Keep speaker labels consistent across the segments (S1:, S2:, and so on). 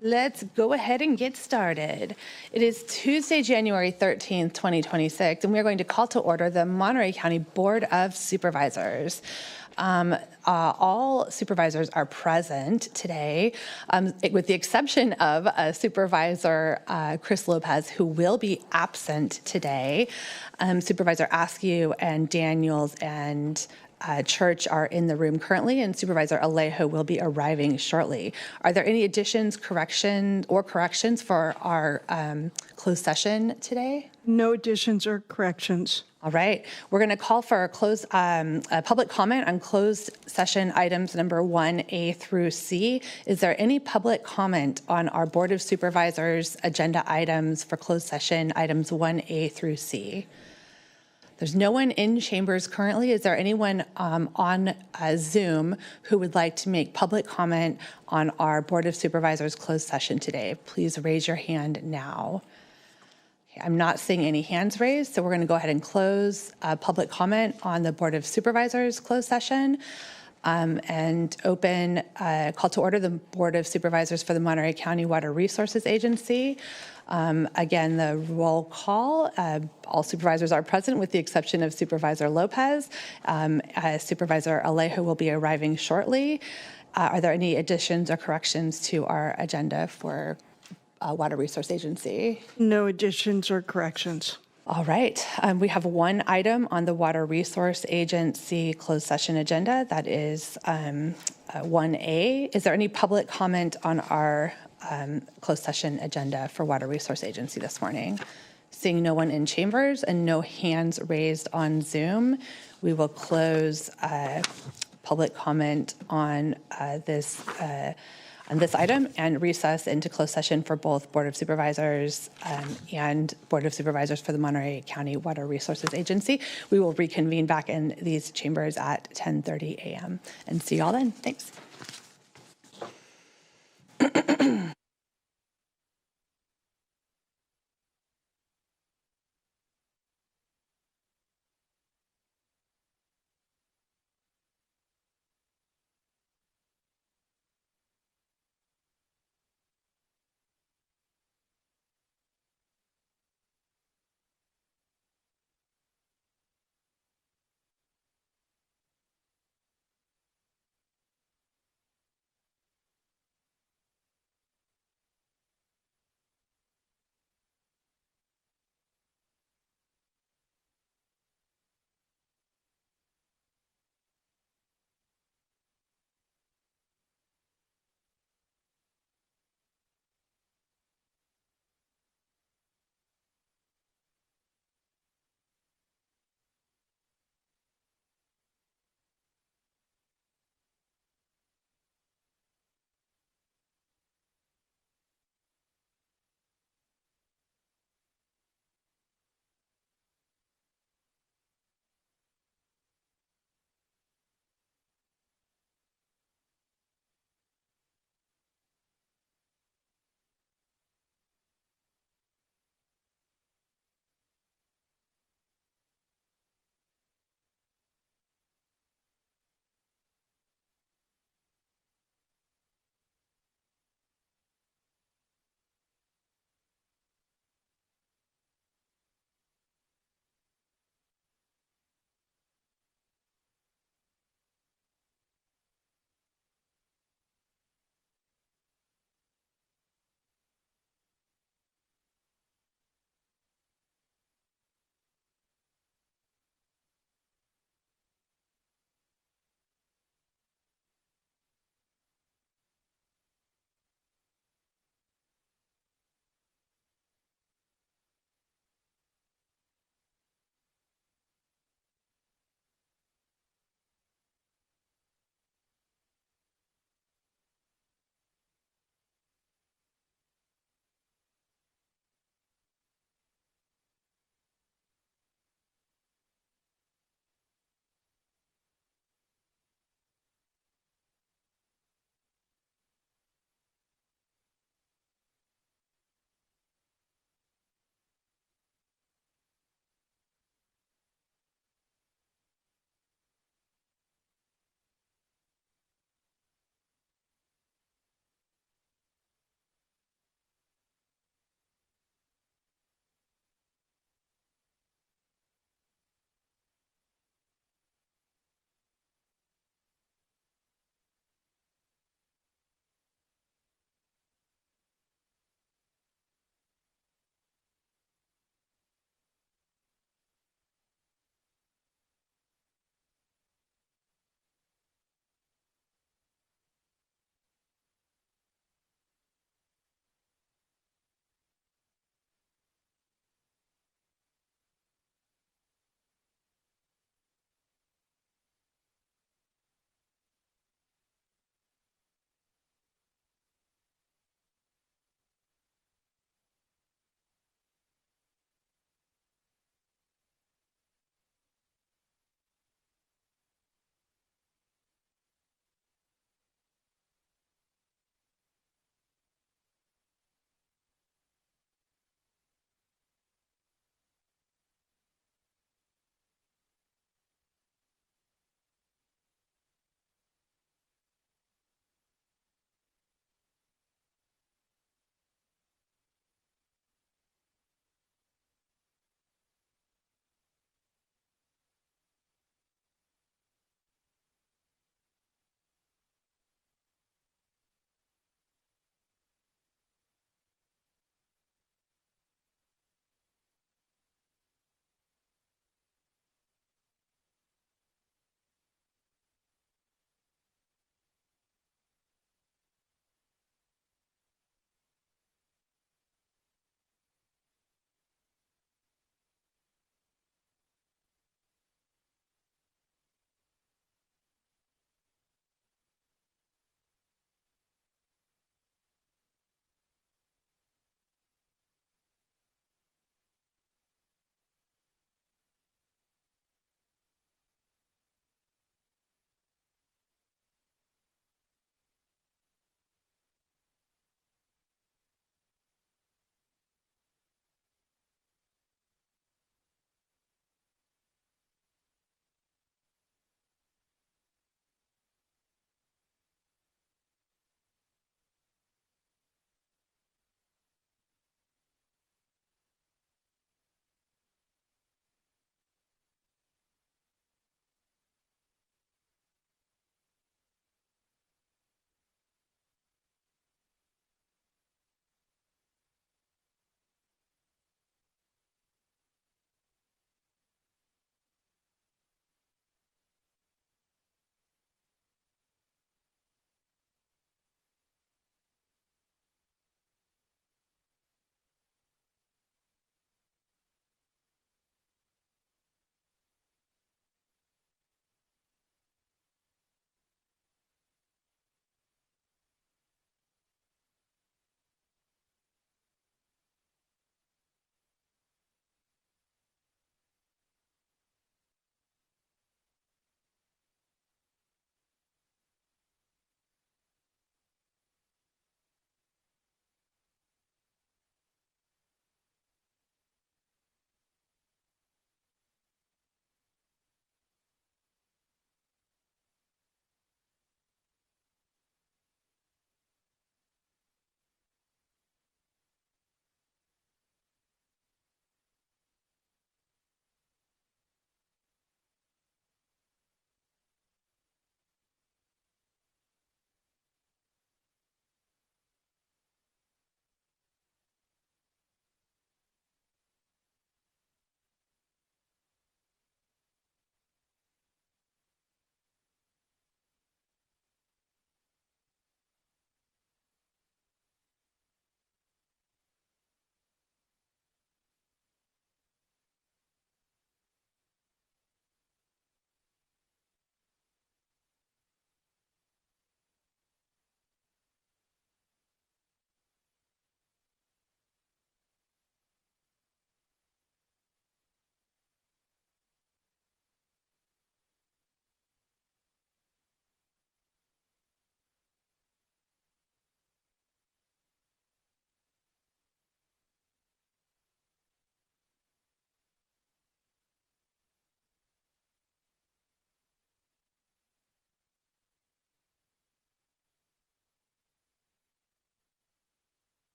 S1: Let's go ahead and get started. It is Tuesday, January 13th, 2026, and we are going to call to order the Monterey County Board of Supervisors. All supervisors are present today, with the exception of Supervisor Chris Lopez, who will be absent today. Supervisor Askew and Daniels and Church are in the room currently, and Supervisor Alejo will be arriving shortly. Are there any additions, corrections for our closed session today?
S2: No additions or corrections.
S1: All right, we're going to call for a public comment on closed session items number 1A through C. Is there any public comment on our Board of Supervisors agenda items for closed session items 1A through C? There's no one in chambers currently. Is there anyone on Zoom who would like to make public comment on our Board of Supervisors closed session today? Please raise your hand now. Okay, I'm not seeing any hands raised, so we're going to go ahead and close public comment on the Board of Supervisors closed session. And open call to order the Board of Supervisors for the Monterey County Water Resources Agency. Again, the roll call, all supervisors are present with the exception of Supervisor Lopez. Supervisor Alejo will be arriving shortly. Are there any additions or corrections to our agenda for Water Resource Agency?
S2: No additions or corrections.
S1: All right, we have one item on the Water Resource Agency closed session agenda. That is 1A. Is there any public comment on our closed session agenda for Water Resource Agency this morning? Seeing no one in chambers and no hands raised on Zoom, we will close public comment on this item and recess into closed session for both Board of Supervisors and Board of Supervisors for the Monterey County Water Resources Agency. We will reconvene back in these chambers at 10:30 a.m. and see you all then. Thanks.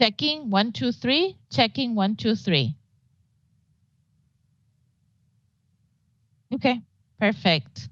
S3: Checking 1, 2, 3. Checking 1, 2, 3. Okay, perfect.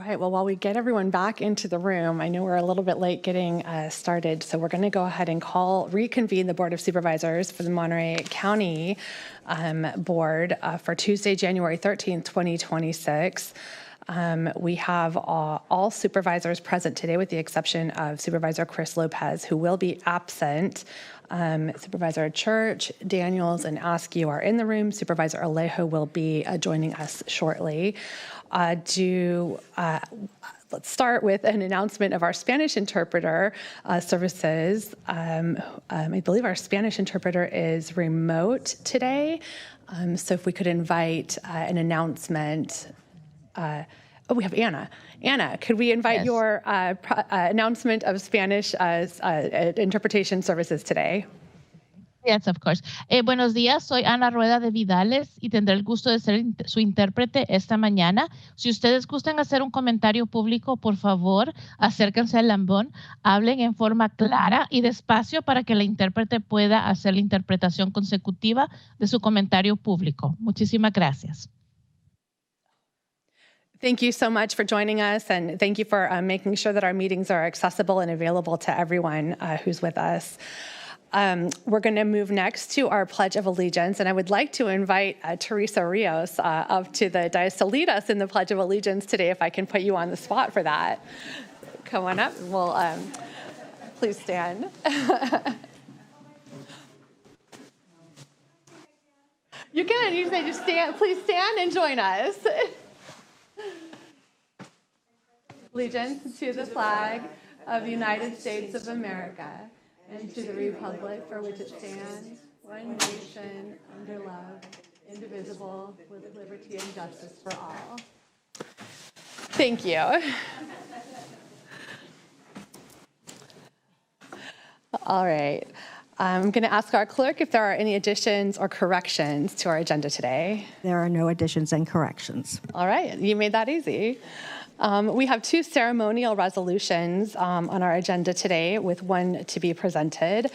S1: right, well, while we get everyone back into the room, I know we're a little bit late getting started, so we're going to go ahead and reconvene the Board of Supervisors for the Monterey County Board for Tuesday, January 13th, 2026. We have all supervisors present today with the exception of Supervisor Chris Lopez, who will be absent. Supervisor Church, Daniels, and Askew are in the room. Supervisor Alejo will be joining us shortly. Let's start with an announcement of our Spanish interpreter services. I believe our Spanish interpreter is remote today. So if we could invite an announcement. We have Anna. Anna, could we invite your announcement of Spanish interpretation services today?
S3: Yes, of course. Buenos días, soy Ana Rueda de Vidales y tendré el gusto de ser su intérprete esta mañana. Si ustedes gustan hacer un comentario público, por favor, acérquense al lambón, hablen en forma clara y despacio para que la intérprete pueda hacer la interpretación consecutiva de su comentario público. Muchísimas gracias.
S1: Thank you so much for joining us, and thank you for making sure that our meetings are accessible and available to everyone who's with us. We're going to move next to our Pledge of Allegiance, and I would like to invite Teresa Rios up to the dais to lead us in the Pledge of Allegiance today, if I can put you on the spot for that. Come on up. Well, please stand. You can. You say just stand. Please stand and join us. Allegiance to the flag of the United States of America and to the republic for which it stands, one nation, under love, indivisible, with liberty and justice for all. Thank you. All right. I'm going to ask our clerk if there are any additions or corrections to our agenda today.
S4: There are no additions and corrections.
S1: All right. You made that easy. We have two ceremonial resolutions on our agenda today, with one to be presented.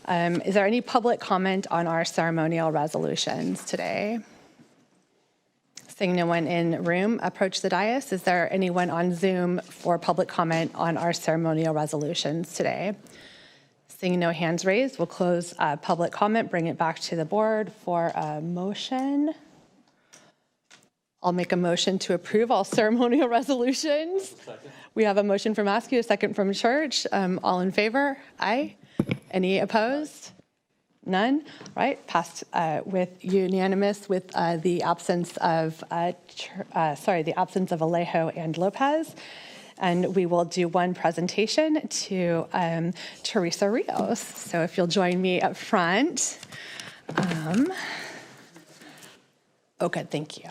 S1: Is there any public comment on our ceremonial resolutions today? Seeing no one in room, approach the dais. Is there anyone on Zoom for public comment on our ceremonial resolutions today? Seeing no hands raised, we'll close public comment, bring it back to the board for a motion. I'll make a motion to approve all ceremonial resolutions. Second. We have a motion from Askew, a second from Church. All in favor? Aye. Any opposed? None. All right, passed with unanimous with the absence of Alejo and Lopez. And we will do one presentation to Teresa Rios. So if you'll join me up front. Oh, good, thank you.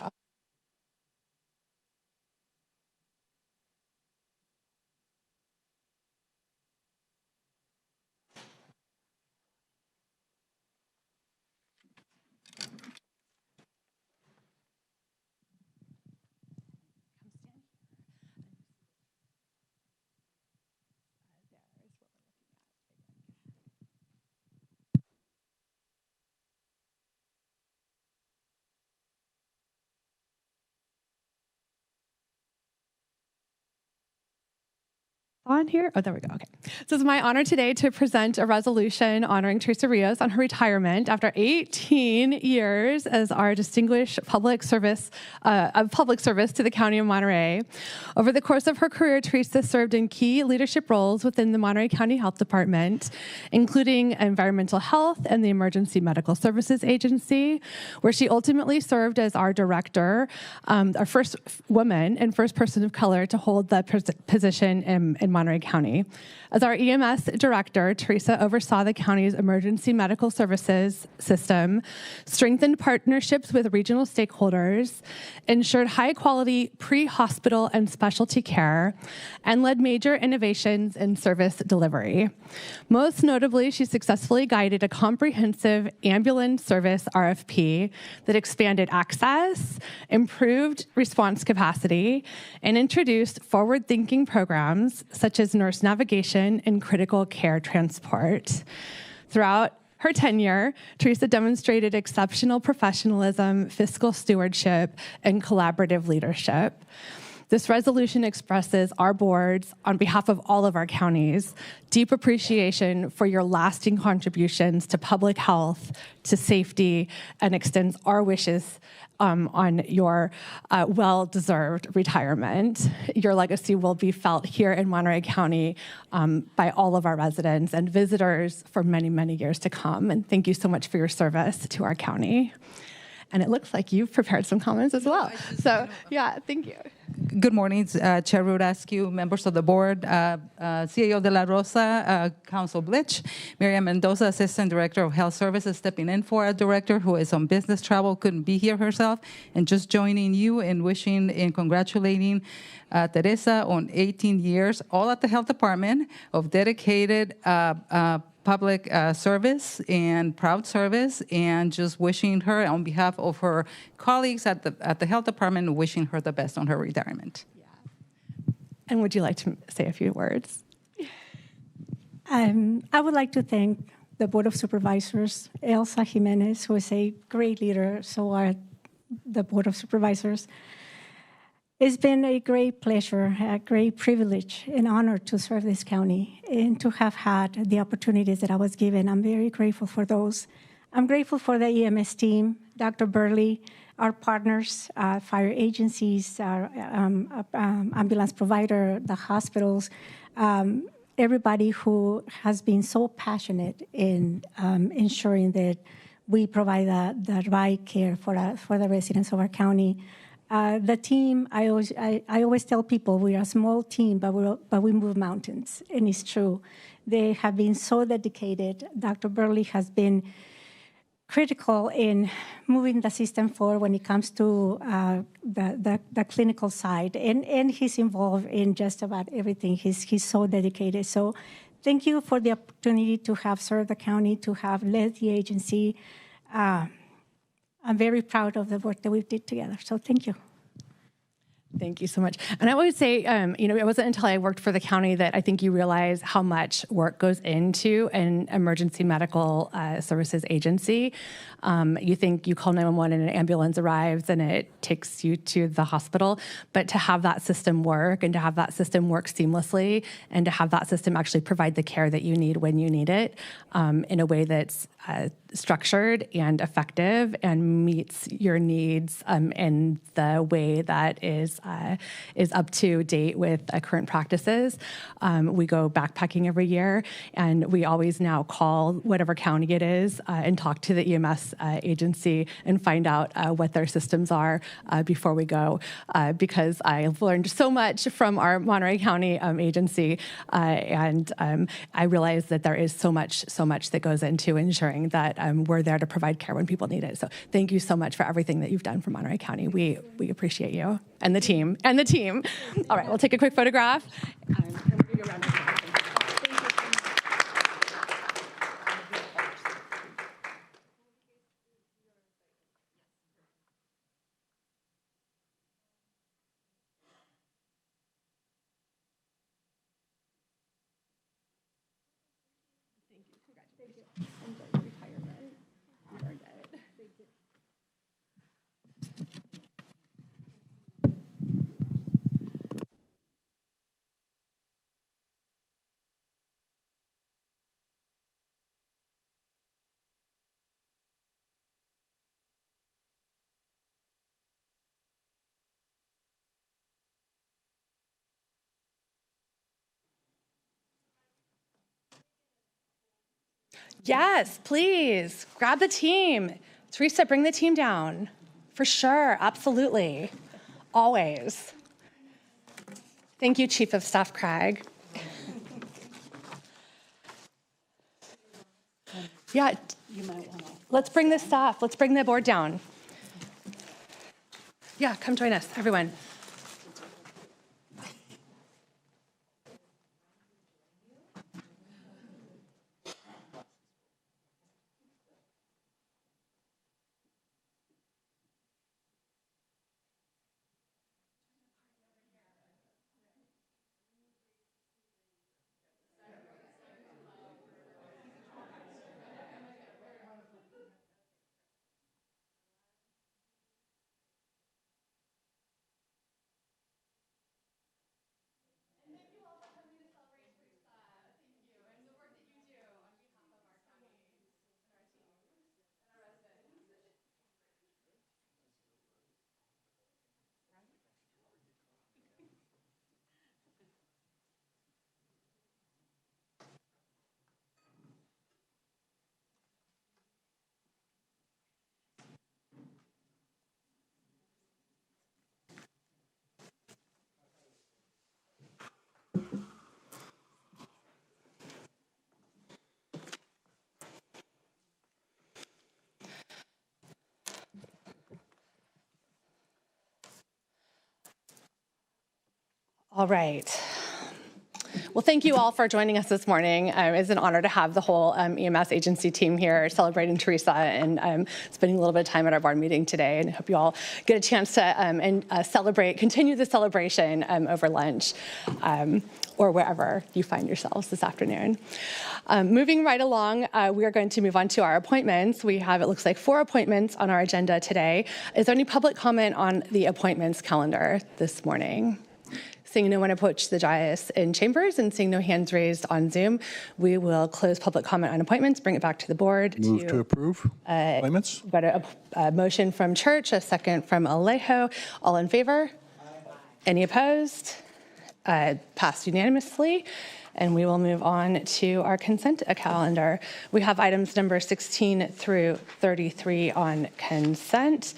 S1: On here? Oh, there we go. Okay. So it's my honor today to present a resolution honoring Teresa Rios on her retirement after 18 years as our distinguished public service to the County of Monterey. Over the course of her career, Teresa served in key leadership roles within the Monterey County Health Department, including environmental health and the Emergency Medical Services Agency, where she ultimately served as our director, our first woman and first person of color to hold the position in Monterey County. As our EMS director, Teresa oversaw the county's emergency medical services system, strengthened partnerships with regional stakeholders, ensured high-quality pre-hospital and specialty care, and led major innovations in service delivery. Most notably, she successfully guided a comprehensive ambulance service RFP that expanded access, improved response capacity, and introduced forward-thinking programs such as nurse navigation and critical care transport. Throughout her tenure, Teresa demonstrated exceptional professionalism, fiscal stewardship, and collaborative leadership. This resolution expresses our boards, on behalf of all of our counties, deep appreciation for your lasting contributions to public health, to safety, and extends our wishes on your well-deserved retirement. Your legacy will be felt here in Monterey County by all of our residents and visitors for many, many years to come. And thank you so much for your service to our county. And it looks like you've prepared some comments as well. So, yeah, thank you.
S5: Good morning, Chair Rudascu, members of the board, CEO De La Rosa, Council Blitch, Miriam Mendoza, Assistant Director of Health Services, stepping in for a director who is on business travel, couldn't be here herself, and just joining you in wishing and congratulating Teresa on 18 years, all at the Health Department, of dedicated public service and proud service, and just wishing her on behalf of her colleagues at the Health Department, wishing her the best on her retirement.
S1: Yeah. And would you like to say a few words?
S4: I would like to thank the Board of Supervisors, Elsa Jimenez, who is a great leader, so are the Board of Supervisors. It's been a great pleasure, a great privilege and honor to serve this county and to have had the opportunities that I was given. I'm very grateful for those. I'm grateful for the EMS team, Dr. Burley, our partners, fire agencies, our ambulance provider, the hospitals, everybody who has been so passionate in ensuring that we provide the right care for the residents of our county. The team, I always tell people we are a small team, but we move mountains, and it's true. They have been so dedicated. Dr. Burley has been critical in moving the system forward when it comes to the clinical side, and he's involved in just about everything. He's so dedicated. So thank you for the opportunity to have served the county, to have led the agency. I'm very proud of the work that we did together, so thank you.
S1: Thank you so much. And I always say, it wasn't until I worked for the county that I think you realize how much work goes into an emergency medical services agency. You think you call 911 and an ambulance arrives and it takes you to the hospital, but to have that system work and to have that system work seamlessly and to have that system actually provide the care that you need when you need it in a way that's structured and effective and meets your needs in the way that is up to date with current practices. We go backpacking every year, and we always now call whatever county it is and talk to the EMS agency and find out what their systems are before we go, because I've learned so much from our Monterey County agency, and I realize that there is so much that goes into ensuring that we're there to provide care when people need it. So thank you so much for everything that you've done for Monterey County. We appreciate you and the team. All right, we'll take a quick photograph. And we'll give you a round of applause. Yes, please. Grab the team. Teresa, bring the team down. For sure, absolutely. Always. Thank you, Chief of Staff Craig. Yeah, let's bring the staff. Let's bring the board down. Yeah, come join us, everyone. All right. Well, thank you all for joining us this morning. It's an honor to have the whole EMS agency team here celebrating Teresa and spending a little bit of time at our board meeting today. And I hope you all get a chance to continue the celebration over lunch or wherever you find yourselves this afternoon. Moving right along, we are going to move on to our appointments. We have, it looks like, 4 appointments on our agenda today. Is there any public comment on the appointments calendar this morning? Seeing no one approach the dais in chambers and seeing no hands raised on Zoom, we will close public comment on appointments, bring it back to the board.
S6: Move to approve appointments.
S1: We've got a motion from Church, a second from Alejo. All in favor? Aye. Any opposed? Passed unanimously. And we will move on to our consent calendar. We have items number 16 through 33 on consent.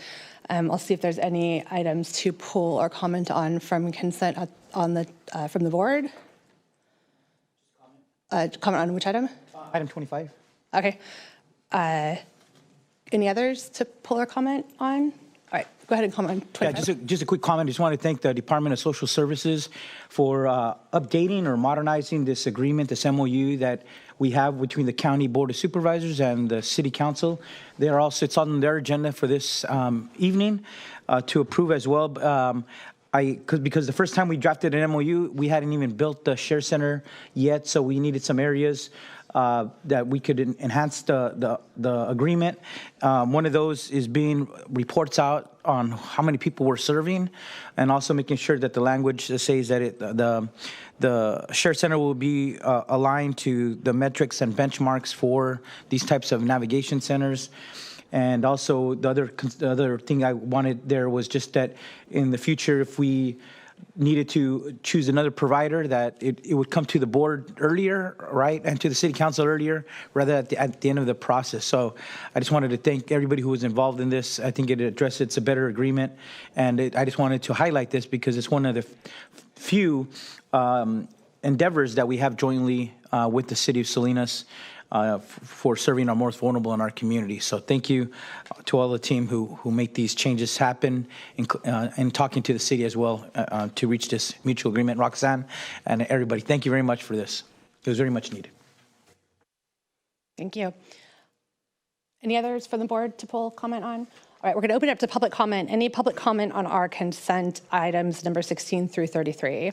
S1: I'll see if there's any items to pull or comment on from consent from the board. Comment on which item?
S7: Item 25.
S1: Okay. Any others to pull or comment on? All right, go ahead and comment on 25.
S7: Yeah, just a quick comment. I just want to thank the Department of Social Services for updating or modernizing this agreement, this MOU that we have between the County Board of Supervisors and the City Council. It's on their agenda for this evening to approve as well. Because the first time we drafted an MOU, we hadn't even built the share center yet, so we needed some areas that we could enhance the agreement. One of those is being reports out on how many people we're serving, and also making sure that the language says that the share center will be aligned to the metrics and benchmarks for these types of navigation centers. And also the other thing I wanted there was just that in the future, if we needed to choose another provider, that it would come to the board earlier, right, and to the city council earlier, rather at the end of the process. So I just wanted to thank everybody who was involved in this. I think it's a better agreement, and I just wanted to highlight this because it's one of the few endeavors that we have jointly with the city of Salinas for serving our most vulnerable in our community. So thank you to all the team who make these changes happen, and talking to the city as well to reach this mutual agreement. Roxanne and everybody, thank you very much for this. It was very much needed.
S1: Thank you. Any others from the board to pull comment on? All right, we're going to open it up to public comment. Any public comment on our consent items number 16 through 33?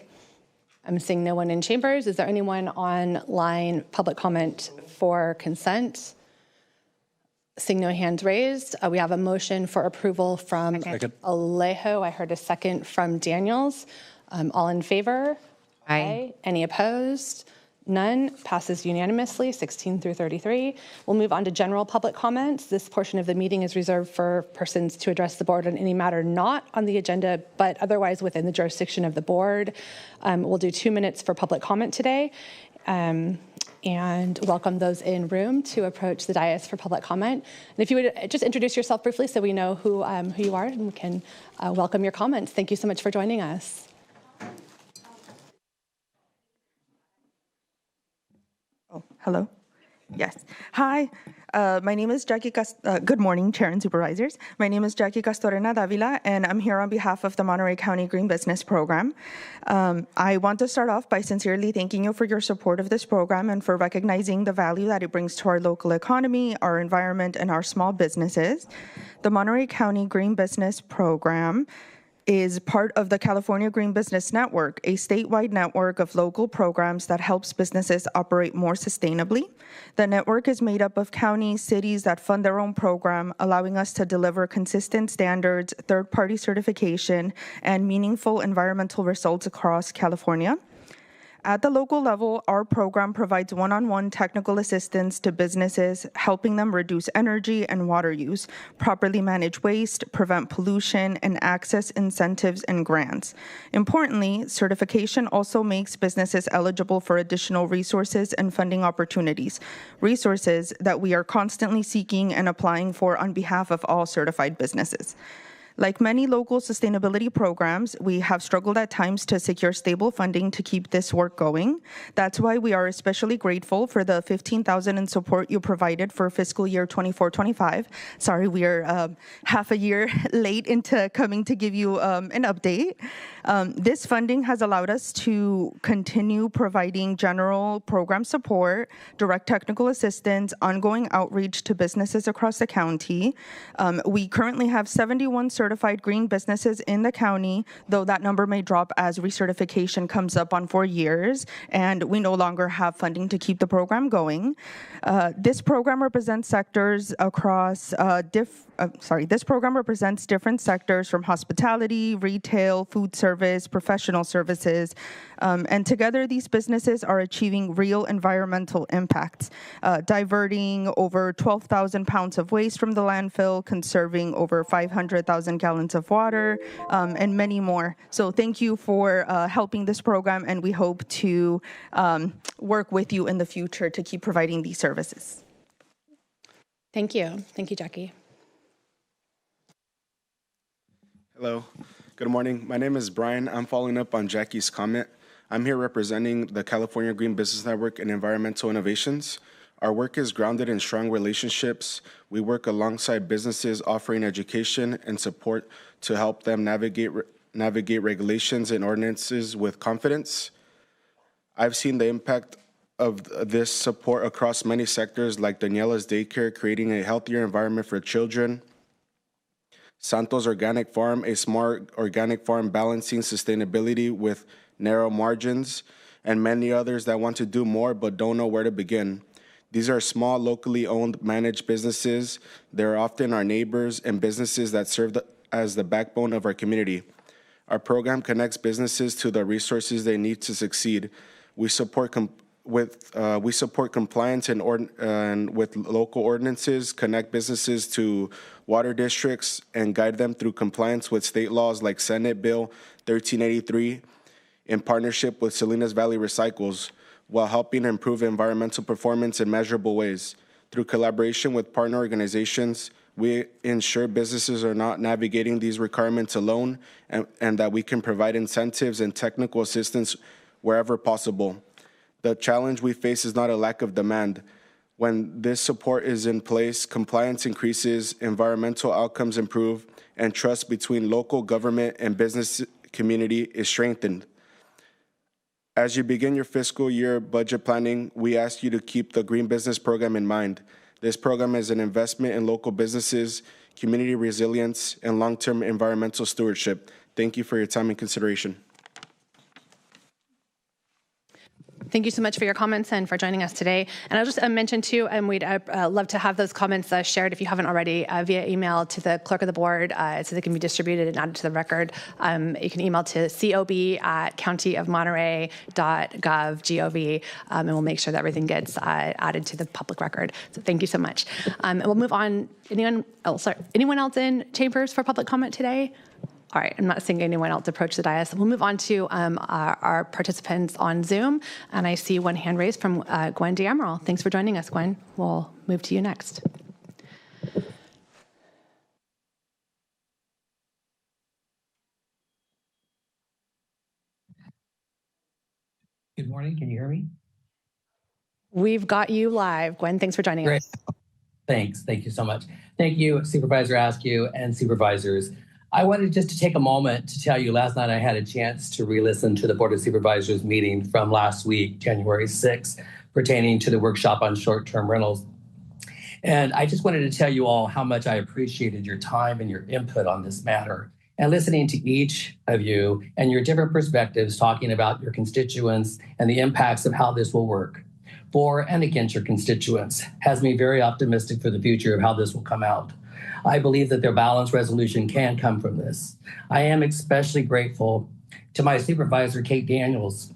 S1: I'm seeing no one in chambers. Is there anyone online public comment for consent? Seeing no hands raised, we have a motion for approval from Alejo. I heard a second from Daniels. All in favor? Aye. Any opposed? None. Passes unanimously, 16 through 33. We'll move on to general public comments. This portion of the meeting is reserved for persons to address the board on any matter not on the agenda, but otherwise within the jurisdiction of the board. We'll do 2 minutes for public comment today, and welcome those in room to approach the dais for public comment. And if you would just introduce yourself briefly so we know who you are and we can welcome your comments. Thank you so much for joining us.
S8: Hello. Yes. Hi. My name is Jackie. Good morning, Chair and Supervisors. My name is Jackie Castorena Davila, and I'm here on behalf of the Monterey County Green Business Program. I want to start off by sincerely thanking you for your support of this program and for recognizing the value that it brings to our local economy, our environment, and our small businesses. The Monterey County Green Business Program is part of the California Green Business Network, a statewide network of local programs that helps businesses operate more sustainably. The network is made up of counties, cities that fund their own program, allowing us to deliver consistent standards, third-party certification, and meaningful environmental results across California. At the local level, our program provides one-on-one technical assistance to businesses, helping them reduce energy and water use, properly manage waste, prevent pollution, and access incentives and grants. Importantly, certification also makes businesses eligible for additional resources and funding opportunities, resources that we are constantly seeking and applying for on behalf of all certified businesses. Like many local sustainability programs, we have struggled at times to secure stable funding to keep this work going. That's why we are especially grateful for the $15,000 in support you provided for fiscal year 24-25. Sorry, we are half a year late into coming to give you an update. This funding has allowed us to continue providing general program support, direct technical assistance, ongoing outreach to businesses across the county. We currently have 71 certified green businesses in the county, though that number may drop as recertification comes up on 4 years, and we no longer have funding to keep the program going. This program represents sectors across this program represents different sectors from hospitality, retail, food service, professional services, and together these businesses are achieving real environmental impacts, diverting over 12,000 pounds of waste from the landfill, conserving over 500,000 gallons of water, and many more. So thank you for helping this program, and we hope to work with you in the future to keep providing these services.
S1: Thank you. Thank you, Jackie.
S9: Hello, good morning. My name is Brian. I'm following up on Jackie's comment. I'm here representing the California Green Business Network and Environmental Innovations. Our work is grounded in strong relationships. We work alongside businesses offering education and support to help them navigate regulations and ordinances with confidence. I've seen the impact of this support across many sectors like Daniela's Daycare, creating a healthier environment for children, Santos Organic Farm, a smart organic farm balancing sustainability with narrow margins, and many others that want to do more but don't know where to begin. These are small, locally owned, managed businesses. They're often our neighbors and businesses that serve as the backbone of our community. Our program connects businesses to the resources they need to succeed. We support compliance and with local ordinances, connect businesses to water districts, and guide them through compliance with state laws like Senate Bill 1383 in partnership with Salinas Valley Recycles, while helping improve environmental performance in measurable ways. Through collaboration with partner organizations, we ensure businesses are not navigating these requirements alone, and that we can provide incentives and technical assistance wherever possible. The challenge we face is not a lack of demand. When this support is in place, compliance increases, environmental outcomes improve, and trust between local government and business community is strengthened. As you begin your fiscal year budget planning, we ask you to keep the Green Business Program in mind. This program is an investment in local businesses, community resilience, and long-term environmental stewardship. Thank you for your time and consideration.
S1: Thank you so much for your comments and for joining us today. And I'll just mention too, and we'd love to have those comments shared if you haven't already via email to the clerk of the board so they can be distributed and added to the record. You can email to cob@countyofmonterey.gov, and we'll make sure that everything gets added to the public record. So thank you so much. And we'll move on. Anyone else in chambers for public comment today? All right, I'm not seeing anyone else approach the dais. We'll move on to our participants on Zoom. And I see one hand raised from Gwen DeAmaral. Thanks for joining us, Gwen. We'll move to you next.
S10: Good morning, can you hear me?
S1: We've got you live. Gwen, thanks for joining us.
S10: Thanks, thank you so much. Thank you, Supervisor Askew and Supervisors. I wanted just to take a moment to tell you, last night I had a chance to re-listen to the Board of Supervisors meeting from last week, January 6th, pertaining to the workshop on short-term rentals. And I just wanted to tell you all how much I appreciated your time and your input on this matter. And listening to each of you and your different perspectives talking about your constituents and the impacts of how this will work for and against your constituents has me very optimistic for the future of how this will come out. I believe that their balanced resolution can come from this. I am especially grateful to my supervisor, Kate Daniels.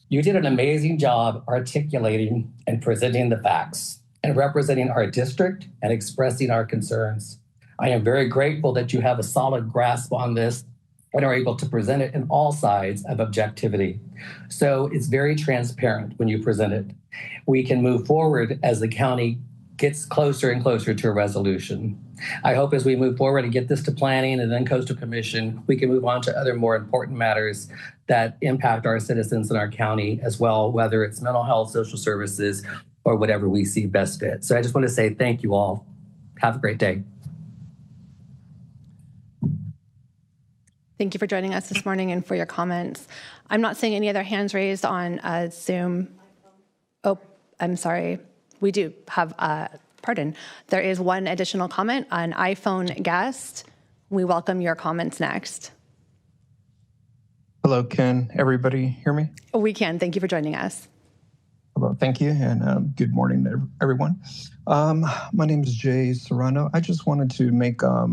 S10: You did an amazing job articulating and presenting the facts and representing our district and expressing our concerns. I am very grateful that you have a solid grasp on this and are able to present it in all sides of objectivity. So it's very transparent when you present it. We can move forward as the county gets closer and closer to a resolution. I hope as we move forward and get this to planning and then coastal commission, we can move on to other more important matters that impact our citizens in our county as well, whether it's mental health, social services, or whatever we see best fit. So I just want to say thank you all. Have a great day.
S1: Thank you for joining us this morning and for your comments. I'm not seeing any other hands raised on Zoom. Oh, I'm sorry. We do have, pardon. There is one additional comment, an iPhone guest. We welcome your comments next.
S11: Hello, can everybody hear me?
S1: We can. Thank you for joining us.
S11: Hello, thank you, and good morning to everyone. My name is Jay Serrano. I just wanted to make a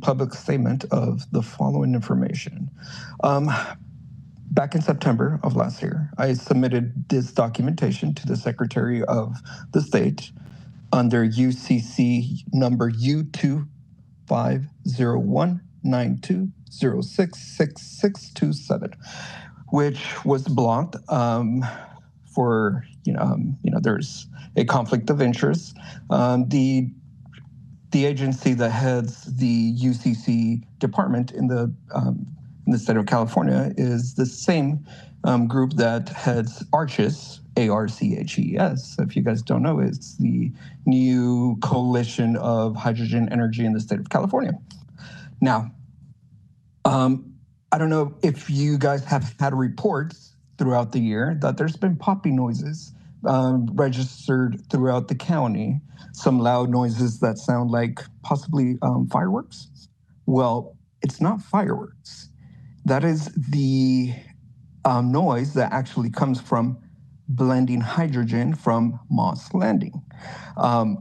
S11: public statement of the following information. Back in September of last year, I submitted this documentation to the Secretary of the State under UCC number U250192066627, which was blocked for, there's a conflict of interest. The agency that heads the UCC department in the state of California is the same group that heads ARCHES, ARCHES. If you guys don't know, it's the new coalition of hydrogen energy in the state of California. Now, I don't know if you guys have had reports throughout the year that there's been popping noises registered throughout the county, some loud noises that sound like possibly fireworks. Well, it's not fireworks. That is the noise that actually comes from blending hydrogen from Moss Landing,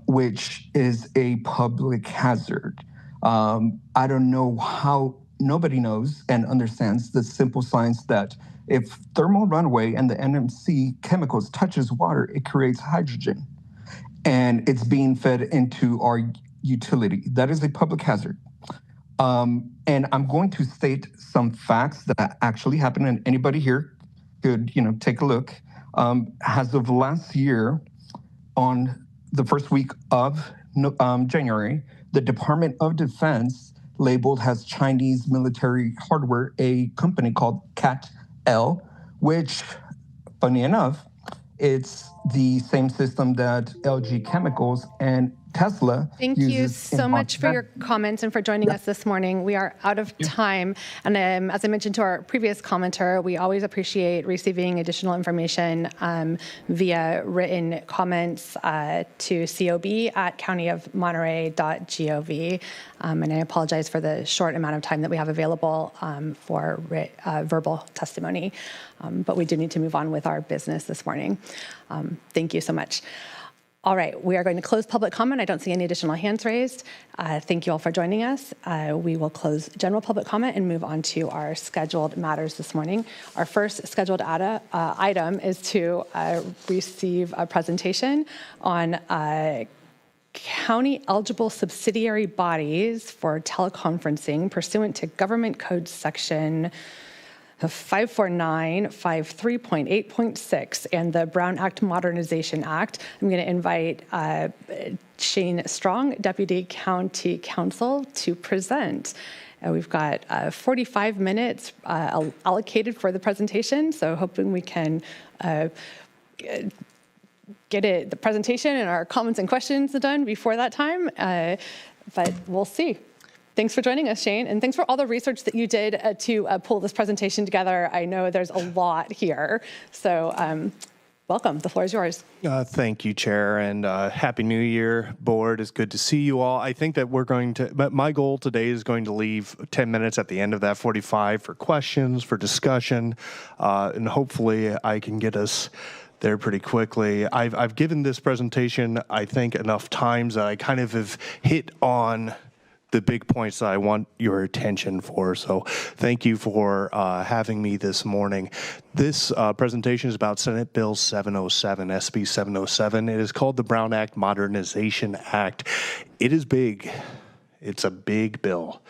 S11: which is a public hazard. I don't know how nobody knows and understands the simple science that if thermal runaway and the NMC chemicals touches water, it creates hydrogen, and it's being fed into our utility. That is a public hazard. And I'm going to state some facts that actually happened, and anybody here could, take a look. As of last year, on the first week of January, the Department of Defense labeled as Chinese military hardware a company called CAT-L, which, funny enough, it's the same system that LG Chemicals and Tesla
S1: Thank you so much for your comments and for joining us this morning. We are out of time. And as I mentioned to our previous commenter, we always appreciate receiving additional information via written comments to cob@countyofmonterey.gov. And I apologize for the short amount of time that we have available for verbal testimony. But we do need to move on with our business this morning. Thank you so much. All right, we are going to close public comment. I don't see any additional hands raised. Thank you all for joining us. We will close general public comment and move on to our scheduled matters this morning. Our first scheduled item is to receive a presentation on county eligible subsidiary bodies for teleconferencing pursuant to Government Code Section 54953.8.6 and the Brown Act Modernization Act. I'm going to invite Shane Strong, Deputy County Counsel, to present. We've got 45 minutes allocated for the presentation, so hoping we can get the presentation and our comments and questions done before that time, but we'll see. Thanks for joining us, Shane, and thanks for all the research that you did to pull this presentation together. I know there's a lot here, so welcome. The floor is yours.
S6: Thank you, Chair, and Happy New Year, Board. It's good to see you all. I think that we're going to, but my goal today is going to leave 10 minutes at the end of that 45 for questions, for discussion, and hopefully I can get us there pretty quickly. I've given this presentation, I think, enough times that I kind of have hit on the big points that I want your attention for. So thank you for having me this morning. This presentation is about Senate Bill 707, SB 707. It is called the Brown Act Modernization Act. It is big. It's a big bill.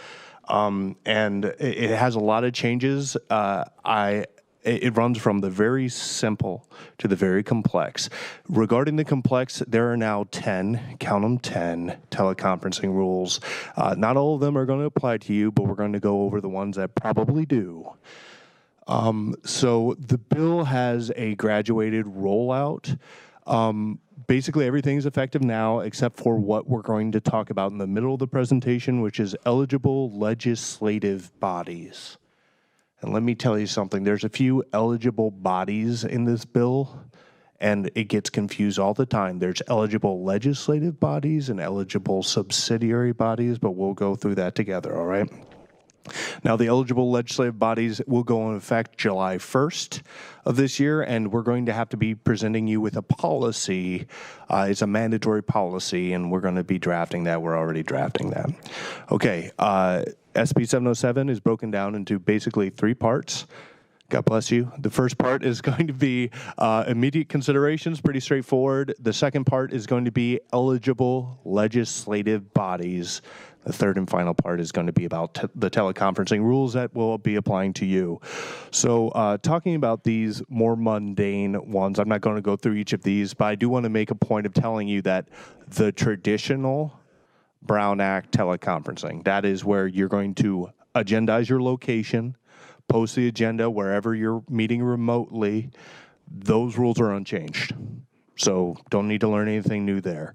S6: And it has a lot of changes. I It runs from the very simple to the very complex. Regarding the complex, there are now 10, count them 10, teleconferencing rules. Not all of them are going to apply to you, but we're going to go over the ones that probably do. So the bill has a graduated rollout. Basically, everything's effective now except for what we're going to talk about in the middle of the presentation, which is eligible legislative bodies. And let me tell you something, there's a few eligible bodies in this bill, and it gets confused all the time. There's eligible legislative bodies and eligible subsidiary bodies, but we'll go through that together, all right? Now, the eligible legislative bodies will go into effect July 1st of this year, and we're going to have to be presenting you with a policy. It's a mandatory policy, and we're going to be drafting that. We're already drafting that. Okay, SB 707 is broken down into basically 3 parts. God bless you. The first part is going to be immediate considerations, pretty straightforward. The second part is going to be eligible legislative bodies. The third and final part is going to be about the teleconferencing rules that will be applying to you. So talking about these more mundane ones, I'm not going to go through each of these, but I do want to make a point of telling you that the traditional Brown Act teleconferencing, that is where you're going to agendize your location, post the agenda wherever you're meeting remotely. Those rules are unchanged. So don't need to learn anything new there.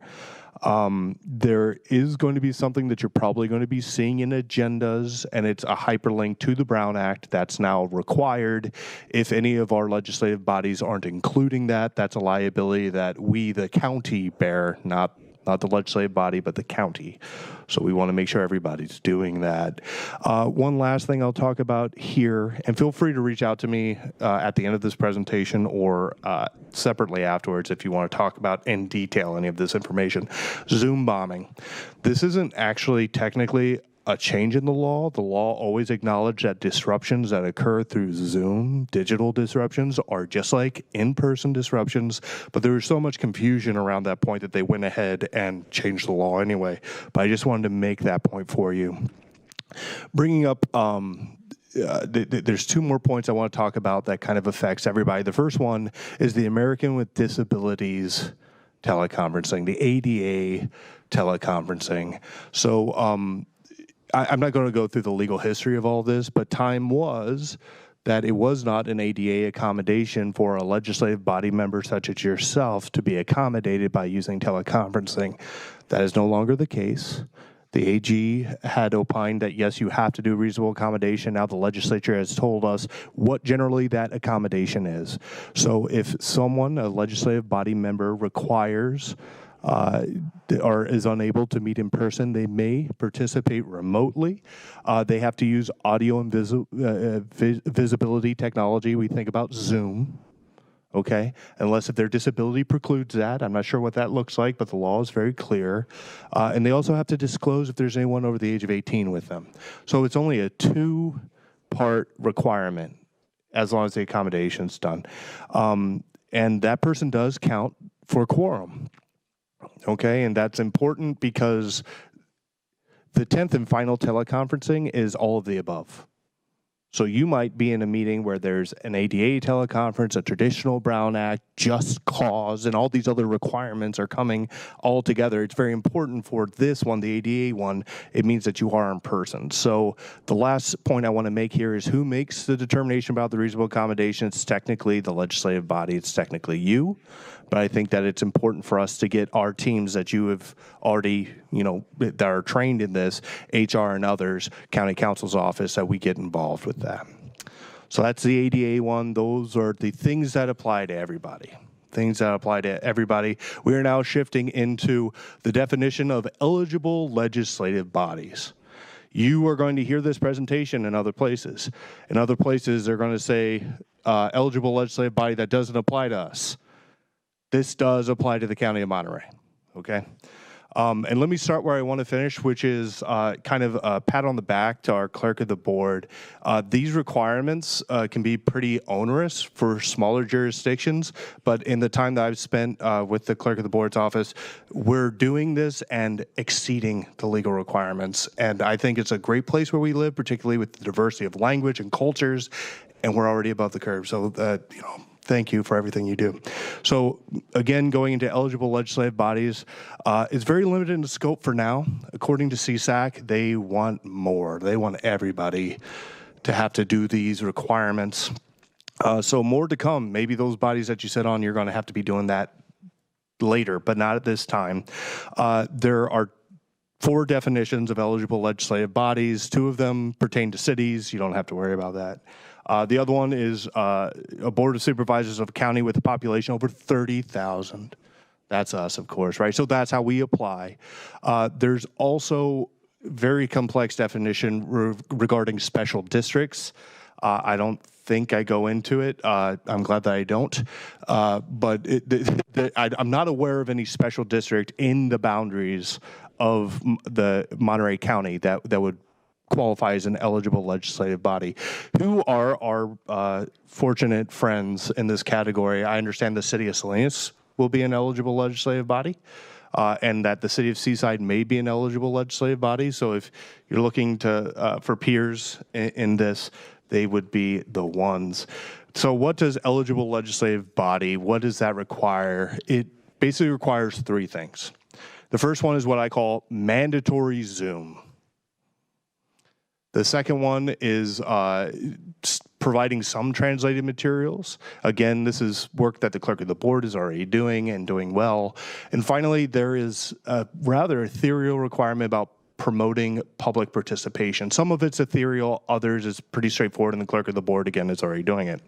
S6: There is going to be something that you're probably going to be seeing in agendas, and it's a hyperlink to the Brown Act that's now required. If any of our legislative bodies aren't including that, that's a liability that we, the county, bear, not the legislative body, but the county. So we want to make sure everybody's doing that. One last thing I'll talk about here, and feel free to reach out to me at the end of this presentation or separately afterwards if you want to talk about in detail any of this information. Zoom bombing. This isn't actually technically a change in the law. The law always acknowledged that disruptions that occur through Zoom, digital disruptions, are just like in-person disruptions, but there was so much confusion around that point that they went ahead and changed the law anyway. But I just wanted to make that point for you. Bringing up, there's 2 more points I want to talk about that kind of affects everybody. The first one is the American with Disabilities teleconferencing, the ADA teleconferencing. So, I'm not going to go through the legal history of all this, but time was that it was not an ADA accommodation for a legislative body member such as yourself to be accommodated by using teleconferencing. That is no longer the case. The AG had opined that, yes, you have to do reasonable accommodation. Now the legislature has told us what generally that accommodation is. So if someone, a legislative body member, requires or is unable to meet in person, they may participate remotely. They have to use audio and visibility technology. We think about Zoom, okay? Unless if their disability precludes that. I'm not sure what that looks like, but the law is very clear. And they also have to disclose if there's anyone over the age of 18 with them. So it's only a 2-part requirement as long as the accommodation's done. And that person does count for quorum. Okay, and that's important because the 10th and final teleconferencing is all of the above. So you might be in a meeting where there's an ADA teleconference, a traditional Brown Act, just cause, and all these other requirements are coming all together. It's very important for this one, the ADA one. It means that you are in person. So the last point I want to make here is who makes the determination about the reasonable accommodation? It's technically the legislative body. It's technically you. But I think that it's important for us to get our teams that you have already, that are trained in this, HR and others, county counsel's office, that we get involved with that. So that's the ADA one. Those are the things that apply to everybody. Things that apply to everybody. We are now shifting into the definition of eligible legislative bodies. You are going to hear this presentation in other places. In other places, they're going to say eligible legislative body that doesn't apply to us. This does apply to the County of Monterey, okay? And let me start where I want to finish, which is kind of a pat on the back to our clerk of the board. These requirements can be pretty onerous for smaller jurisdictions, but in the time that I've spent with the clerk of the board's office, we're doing this and exceeding the legal requirements. And I think it's a great place where we live, particularly with the diversity of language and cultures. and we're already above the curve. So, thank you for everything you do. So, again, going into eligible legislative bodies, it's very limited in scope for now. According to CSAC, they want more. They want everybody to have to do these requirements. So more to come. Maybe those bodies that you sit on, you're going to have to be doing that later, but not at this time. There are 4 definitions of eligible legislative bodies. 2 of them pertain to cities. You don't have to worry about that. The other one is a board of supervisors of a county with a population over 30,000. That's us, of course, right? So that's how we apply. There's also very complex definition regarding special districts. I don't think I go into it. I'm glad that I don't. But I'm not aware of any special district in the boundaries of the Monterey County that would qualify as an eligible legislative body. Who are our fortunate friends in this category? I understand the city of Salinas will be an eligible legislative body, and that the city of Seaside may be an eligible legislative body. So if you're looking to for peers in this, they would be the ones. So what does eligible legislative body, what does that require? It basically requires 3 things. The first one is what I call mandatory Zoom. The second one is providing some translated materials. Again, this is work that the clerk of the board is already doing and doing well. And finally, there is a rather ethereal requirement about promoting public participation. Some of it's ethereal, others is pretty straightforward, and the clerk of the board, again, is already doing it.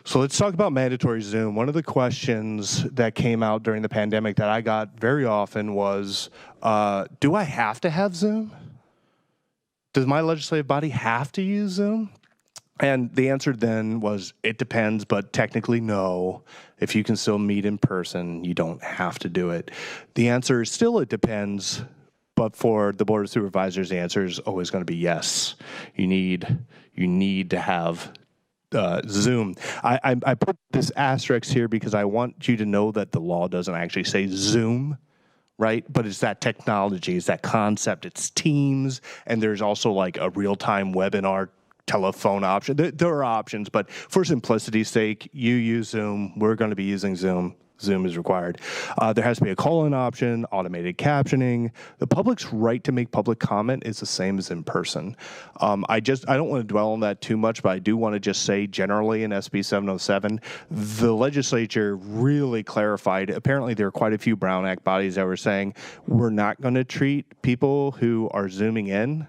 S6: So let's talk about mandatory Zoom. One of the questions that came out during the pandemic that I got very often was, do I have to have Zoom? Does my legislative body have to use Zoom? And the answer then was, it depends, but technically no. If you can still meet in person, you don't have to do it. The answer is still it depends, but for the Board of Supervisors, the answer is always going to be yes. You need to have Zoom. I put this asterisk here because I want you to know that the law doesn't actually say Zoom, right? But it's that technology, it's that concept, it's Teams, and there's also like a real-time webinar telephone option. There are options, but for simplicity's sake, you use Zoom, we're going to be using Zoom. Zoom is required. There has to be a call-in option, automated captioning. The public's right to make public comment is the same as in person. I don't want to dwell on that too much, but I do want to just say generally in SB 707, the legislature really clarified. Apparently there are quite a few Brown Act bodies that were saying we're not going to treat people who are Zooming in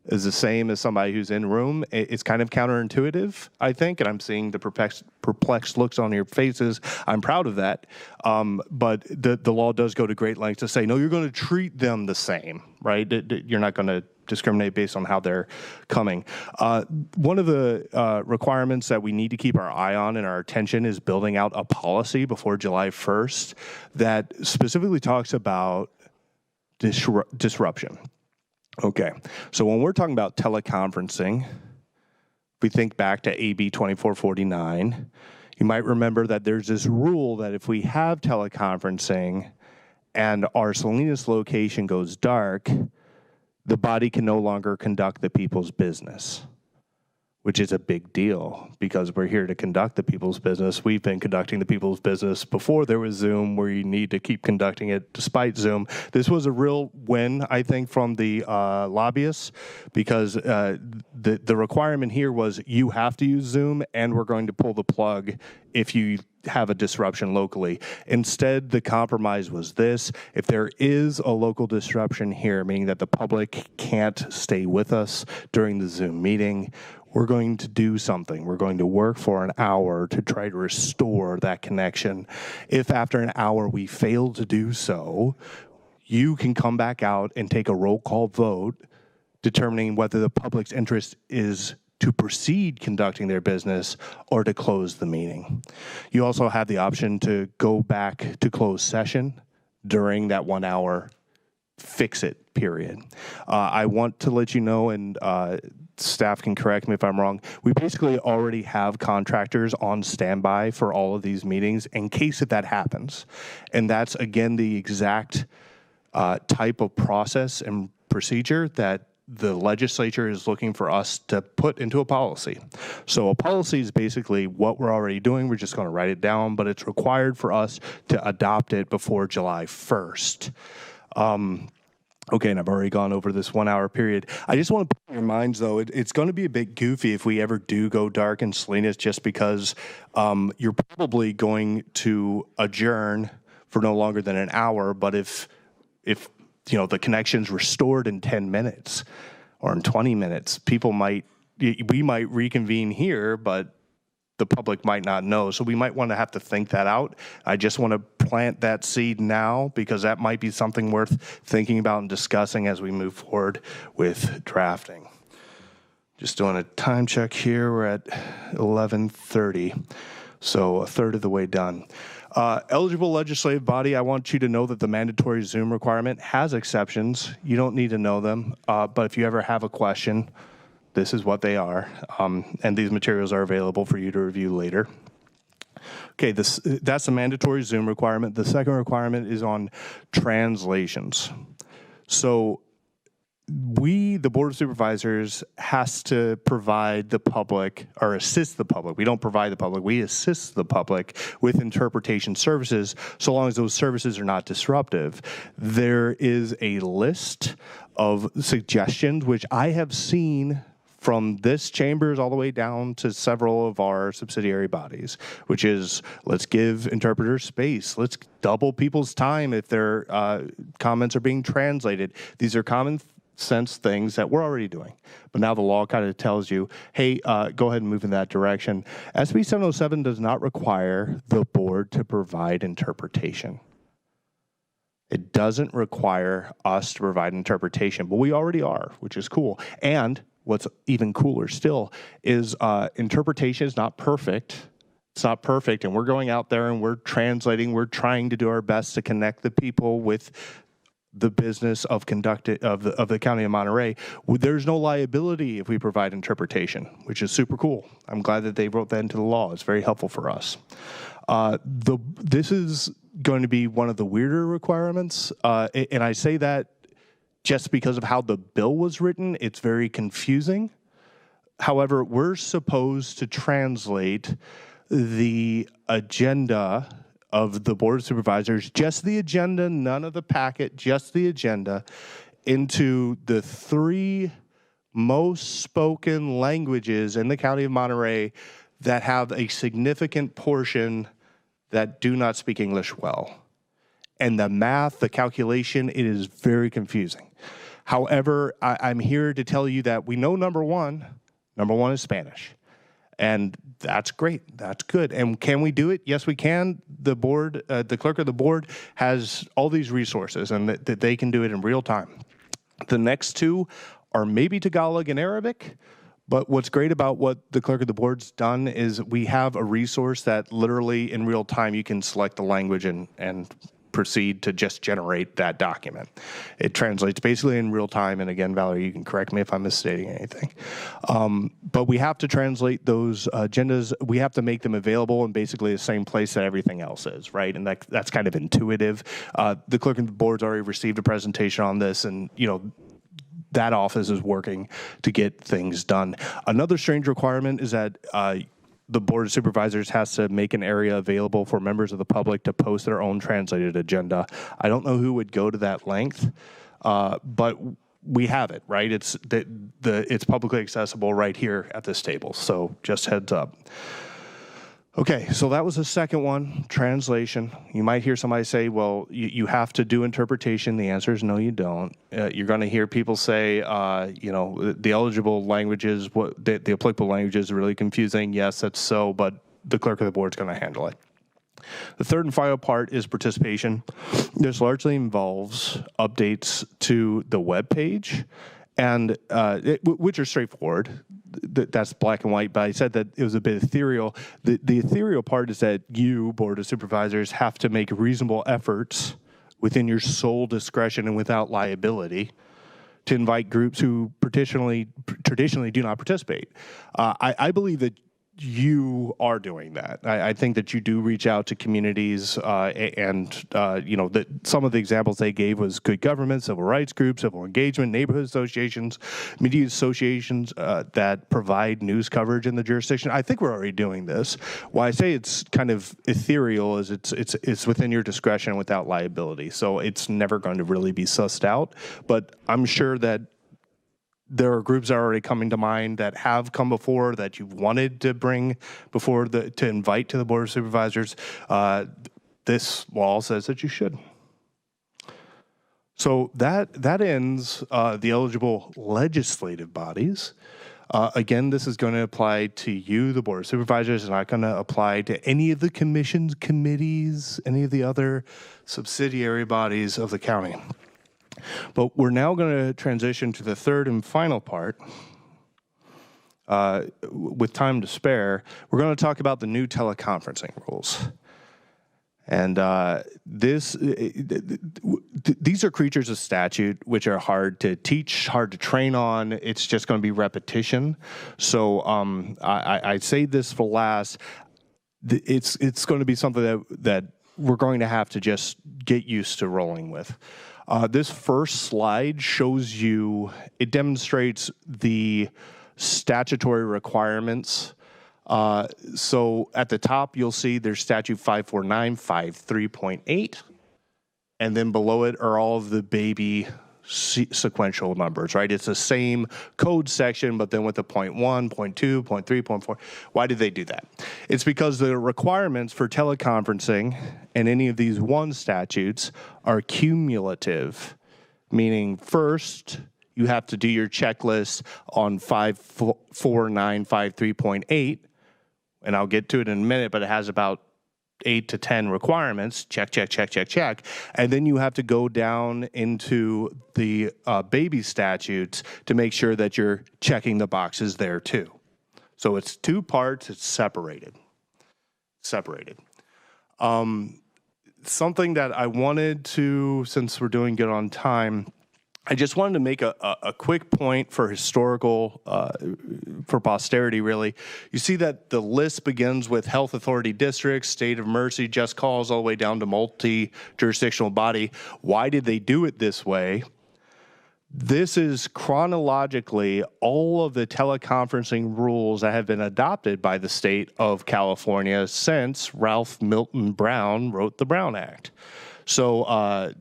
S6: is the same as somebody who's in room. It's kind of counterintuitive, I think, and I'm seeing the perplexed looks on your faces. I'm proud of that. But the law does go to great lengths to say, no, you're going to treat them the same, right? You're not going to discriminate based on how they're coming. One of the requirements that we need to keep our eye on and our attention is building out a policy before July 1st that specifically talks about disruption. Okay, so when we're talking about teleconferencing, we think back to AB 2449. You might remember that there's this rule that if we have teleconferencing and our Salinas location goes dark, the body can no longer conduct the people's business, which is a big deal because we're here to conduct the people's business. We've been conducting the people's business before there was Zoom, where you need to keep conducting it despite Zoom. This was a real win, I think, from the lobbyists because the requirement here was you have to use Zoom and we're going to pull the plug if you have a disruption locally. Instead, the compromise was this: if there is a local disruption here, meaning that the public can't stay with us during the Zoom meeting, we're going to do something. We're going to work for an hour to try to restore that connection. If after an hour we fail to do so, you can come back out and take a roll call vote determining whether the public's interest is to proceed conducting their business or to close the meeting. You also have the option to go back to closed session during that 1 hour fix-it period. I want to let you know, and staff can correct me if I'm wrong, we basically already have contractors on standby for all of these meetings in case that happens. And that's, again, the exact type of process and procedure that the legislature is looking for us to put into a policy. So a policy is basically what we're already doing. We're just going to write it down, but it's required for us to adopt it before July 1st. Okay, and I've already gone over this 1 hour period. I just want to put in your minds, though, it's going to be a bit goofy if we ever do go dark in Salinas, just because you're probably going to adjourn for no longer than an hour. But if you know the connection's restored in 10 minutes or in 20 minutes, we might reconvene here, but the public might not know. So we might want to have to think that out. I just want to plant that seed now, because that might be something worth thinking about and discussing as we move forward with drafting. Just doing a time check here. We're at 11:30, so a third of the way done. Eligible legislative body, I want you to know that the mandatory Zoom requirement has exceptions. You don't need to know them, but if you ever have a question, this is what they are, and these materials are available for you to review later. Okay, that's a mandatory Zoom requirement. The second requirement is on translations. So the Board of Supervisors, has to provide the public, or assist the public. We don't provide the public, we assist the public with interpretation services, so long as those services are not disruptive. There is a list of suggestions, which I have seen from this chambers all the way down to several of our subsidiary bodies, which is, let's give interpreters space. Let's double people's time if their comments are being translated. These are common sense things that we're already doing. But now the law kind of tells you, hey, go ahead and move in that direction. SB 707 does not require the board to provide interpretation. It doesn't require us to provide interpretation, but we already are, which is cool. And what's even cooler still is interpretation is not perfect. It's not perfect, and we're going out there and we're translating. We're trying to do our best to connect the people with the business of the County of Monterey. There's no liability if we provide interpretation, which is super cool. I'm glad that they wrote that into the law. It's very helpful for us. This is going to be one of the weirder requirements, and I say that just because of how the bill was written. It's very confusing. However, we're supposed to translate the agenda of the Board of Supervisors, just the agenda, none of the packet, just the agenda, into the 3 most spoken languages in the County of Monterey that have a significant portion that do not speak English well. And the math, the calculation, it is very confusing. However, I'm here to tell you that we know number one is Spanish. And that's great. That's good. And can we do it? Yes, we can. The board, the clerk of the board has all these resources, and that they can do it in real time. The next 2 are maybe Tagalog and Arabic. But what's great about what the clerk of the board's done is we have a resource that literally in real time you can select the language and proceed to just generate that document. It translates basically in real time, and again, Valerie, you can correct me if I'm misstating anything. But we have to translate those agendas. We have to make them available in basically the same place that everything else is, right? And that's kind of intuitive. The clerk of the board's already received a presentation on this, and that office is working to get things done. Another strange requirement is that the Board of Supervisors has to make an area available for members of the public to post their own translated agenda. I don't know who would go to that length, but we have it, right? It's publicly accessible right here at this table, so just heads up. Okay, so that was the second one, translation. You might hear somebody say, well, you have to do interpretation. The answer is no, you don't. You're going to hear people say, the eligible languages, the applicable languages are really confusing. Yes, that's so, but the clerk of the board is going to handle it. The third and final part is participation. This largely involves updates to the web page, and which are straightforward. That's black and white, but I said that it was a bit ethereal. The ethereal part is that you, Board of Supervisors, have to make reasonable efforts within your sole discretion and without liability to invite groups who traditionally do not participate. I believe that you are doing that. I think that you do reach out to communities, and some of the examples they gave was good government, civil rights groups, civil engagement, neighborhood associations, media associations that provide news coverage in the jurisdiction. I think we're already doing this. Why I say it's kind of ethereal is it's within your discretion without liability, so it's never going to really be sussed out. But I'm sure that there are groups that are already coming to mind that have come before that you've wanted to bring before to invite to the Board of Supervisors. This law says that you should. So that ends the eligible legislative bodies. Again, this is going to apply to you, the Board of Supervisors. It's not going to apply to any of the commissions, committees, any of the other subsidiary bodies of the county. But we're now going to transition to the third and final part. With time to spare, we're going to talk about the new teleconferencing rules. And these are creatures of statute, which are hard to teach, hard to train on. It's just going to be repetition. So I say this for last. It's going to be something that we're going to have to just get used to rolling with. This first slide shows you, it demonstrates the statutory requirements. So at the top, you'll see there's statute 54953.8, and then below it are all of the baby sequential numbers, right? It's the same code section, but then with the 0.1, 0.2, 0.3, 0.4. Why did they do that? It's because the requirements for teleconferencing and any of these one statutes are cumulative, meaning first you have to do your checklist on 54953.8, and I'll get to it in a minute, but it has about 8 to 10 requirements, check, check, check, check, check. And then you have to go down into the baby statutes to make sure that you're checking the boxes there too. So it's two parts, it's separated. Something that I wanted to, since we're doing good on time, I just wanted to make a quick point for historical, for posterity, really. You see that the list begins with health authority districts, state of emergency, just cause, all the way down to multi-jurisdictional body. Why did they do it this way? This is chronologically all of the teleconferencing rules that have been adopted by the state of California since Ralph Milton Brown wrote the Brown Act. So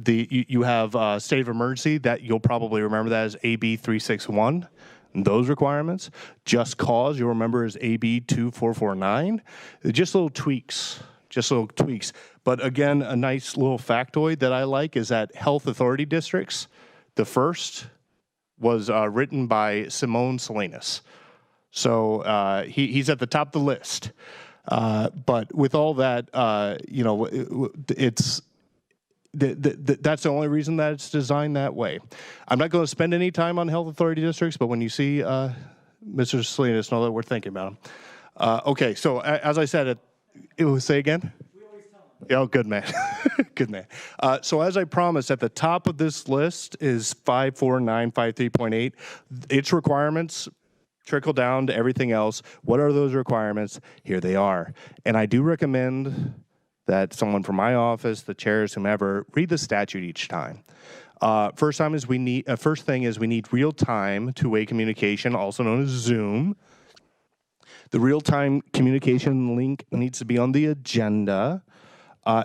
S6: you have state of emergency, that you'll probably remember that as AB 361, and those requirements. Just cause, you'll remember as AB 2449. Just little tweaks. But again, a nice little factoid that I like is that health authority districts, the first was written by Simone Salinas. So he's at the top of the list. But with all that, it's that's the only reason that it's designed that way. I'm not going to spend any time on health authority districts, but when you see Mr. Salinas, know that we're thinking about him. Okay, so as I said, it was, say again? We always tell him. Oh, good man. Good man. So as I promised, at the top of this list is 54953.8. Its requirements trickle down to everything else. What are those requirements? Here they are. And I do recommend that someone from my office, the chairs, whomever, read the statute each time. First thing is we need real-time two-way communication, also known as Zoom. The real-time communication link needs to be on the agenda.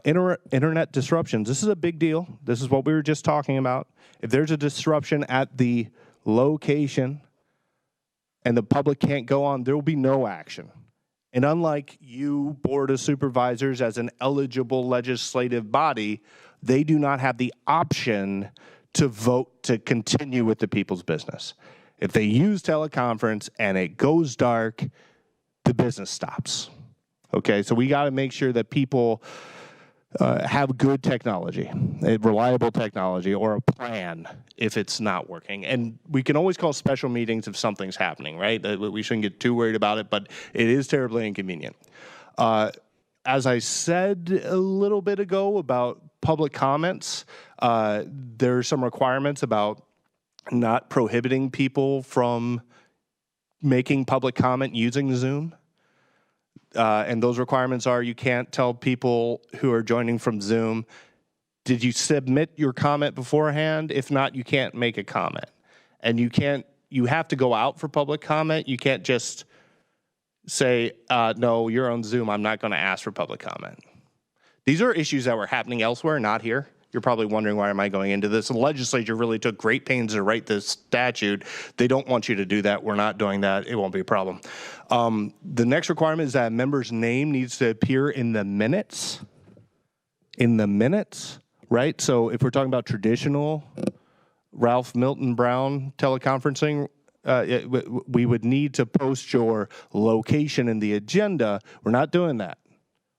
S6: Internet disruptions. This is a big deal. This is what we were just talking about. If there's a disruption at the location and the public can't go on, there will be no action. And unlike you, Board of Supervisors, as an eligible legislative body, they do not have the option to vote to continue with the people's business. If they use teleconference and it goes dark, the business stops. Okay, so we got to make sure that people have good technology, reliable technology, or a plan if it's not working. And we can always call special meetings if something's happening, right? We shouldn't get too worried about it, but it is terribly inconvenient. As I said a little bit ago about public comments, there are some requirements about not prohibiting people from making public comment using Zoom. and those requirements are you can't tell people who are joining from Zoom, did you submit your comment beforehand? If not, you can't make a comment. And you have to go out for public comment. You can't just say, no, you're on Zoom, I'm not going to ask for public comment. These are issues that were happening elsewhere, not here. You're probably wondering, why am I going into this? The legislature really took great pains to write this statute. They don't want you to do that. We're not doing that. It won't be a problem. The next requirement is that a member's name needs to appear in the minutes. In the minutes, right? So if we're talking about traditional Ralph Milton Brown teleconferencing, we would need to post your location in the agenda. We're not doing that.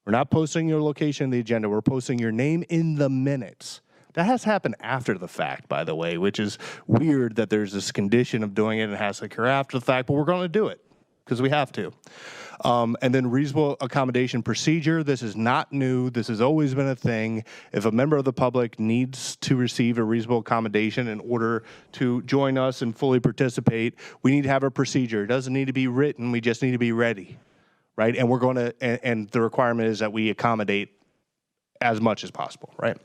S6: We're not posting your location in the agenda. We're posting your name in the minutes. That has happened after the fact, by the way, which is weird that there's this condition of doing it and it has to occur after the fact, but we're going to do it because we have to. And then reasonable accommodation procedure. This is not new. This has always been a thing. If a member of the public needs to receive a reasonable accommodation in order to join us and fully participate, we need to have a procedure. It doesn't need to be written. We just need to be ready. Right, and we're going to, and the requirement is that we accommodate as much as possible, right?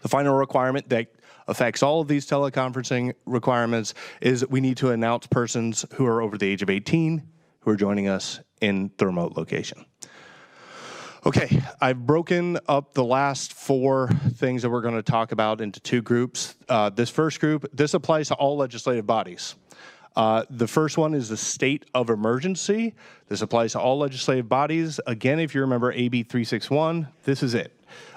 S6: The final requirement that affects all of these teleconferencing requirements is we need to announce persons who are over the age of 18 who are joining us in the remote location. Okay, I've broken up the last 4 things that we're going to talk about into 2 groups. This first group, this applies to all legislative bodies. The first one is the state of emergency. This applies to all legislative bodies. Again, if you remember AB 361, this is it.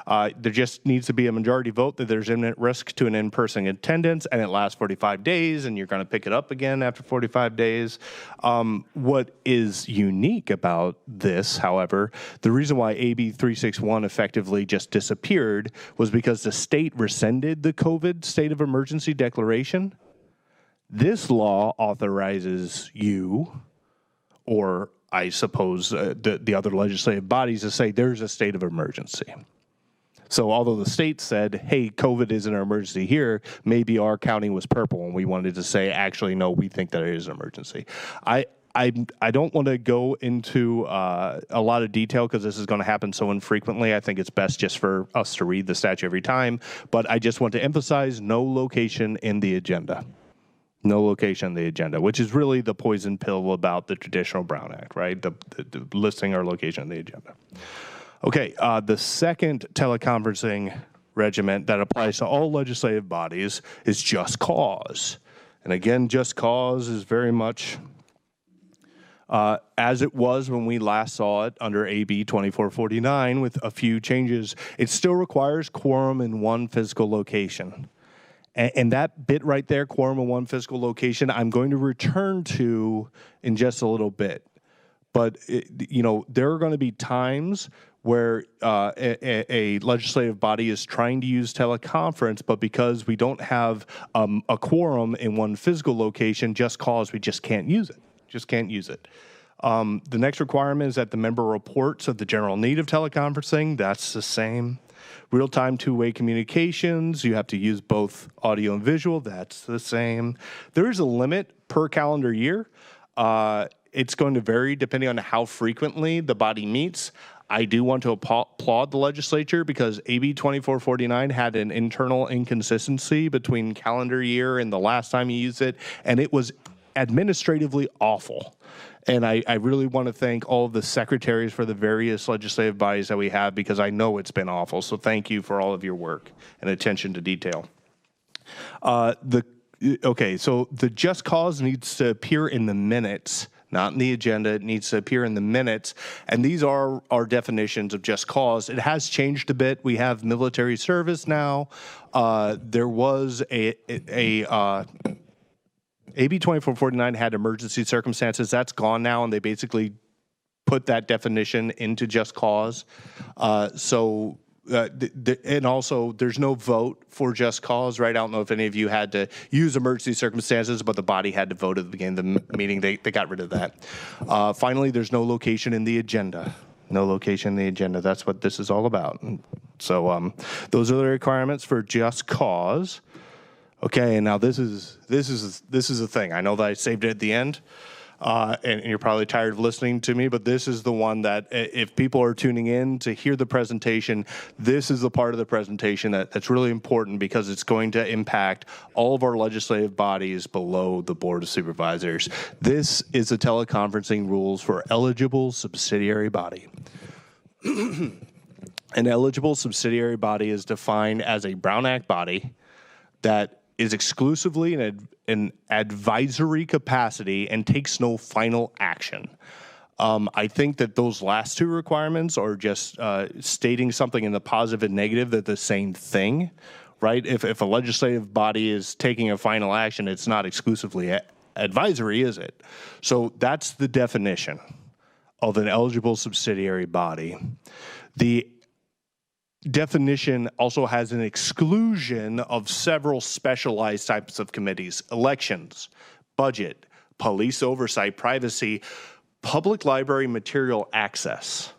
S6: There just needs to be a majority vote that there's imminent risk to an in-person attendance, and it lasts 45 days, and you're going to pick it up again after 45 days. What is unique about this, however, the reason why AB 361 effectively just disappeared was because the state rescinded the COVID state of emergency declaration. This law authorizes you, or I suppose the other legislative bodies, to say there's a state of emergency. So although the state said, hey, COVID is an emergency here, maybe our county was purple and we wanted to say, actually, no, we think that it is an emergency. I don't want to go into a lot of detail because this is going to happen so infrequently. I think it's best just for us to read the statute every time. But I just want to emphasize no location in the agenda. No location on the agenda, which is really the poison pill about the traditional Brown Act, right? The listing our location on the agenda. Okay, the second teleconferencing regiment that applies to all legislative bodies is just cause. And again, just cause is very much as it was when we last saw it under AB 2449 with a few changes. It still requires quorum in one physical location. And that bit right there, quorum in one physical location, I'm going to return to in just a little bit. But, there are going to be times where a legislative body is trying to use teleconference, but because we don't have a quorum in one physical location, just cause, we just can't use it. Just can't use it. The next requirement is that the member reports of the general need of teleconferencing. That's the same. Real-time two-way communications, you have to use both audio and visual. That's the same. There is a limit per calendar year. It's going to vary depending on how frequently the body meets. I do want to applaud the legislature because AB 2449 had an internal inconsistency between calendar year and the last time you used it, and it was administratively awful. And I really want to thank all of the secretaries for the various legislative bodies that we have because I know it's been awful. So thank you for all of your work and attention to detail. Okay, so the just cause needs to appear in the minutes, not in the agenda. It needs to appear in the minutes. And these are our definitions of just cause. It has changed a bit. We have military service now. There was AB 2449 had emergency circumstances. That's gone now, and they basically put that definition into just cause. And also, there's no vote for just cause, right? I don't know if any of you had to use emergency circumstances, but the body had to vote at the beginning of the meeting. They got rid of that. Finally, there's no location in the agenda. No location in the agenda. That's what this is all about. So those are the requirements for just cause. Okay, and now this is a thing. I know that I saved it at the end. and you're probably tired of listening to me, but this is the one that if people are tuning in to hear the presentation, this is the part of the presentation that's really important because it's going to impact all of our legislative bodies below the Board of Supervisors. This is the teleconferencing rules for eligible subsidiary body. An eligible subsidiary body is defined as a Brown Act body that is exclusively in an advisory capacity and takes no final action. I think that those last two requirements are just stating something in the positive and negative that the same thing, right? If a legislative body is taking a final action, it's not exclusively advisory, is it? So that's the definition of an eligible subsidiary body. The definition also has an exclusion of several specialized types of committees: elections, budget, police oversight, privacy, public library material access.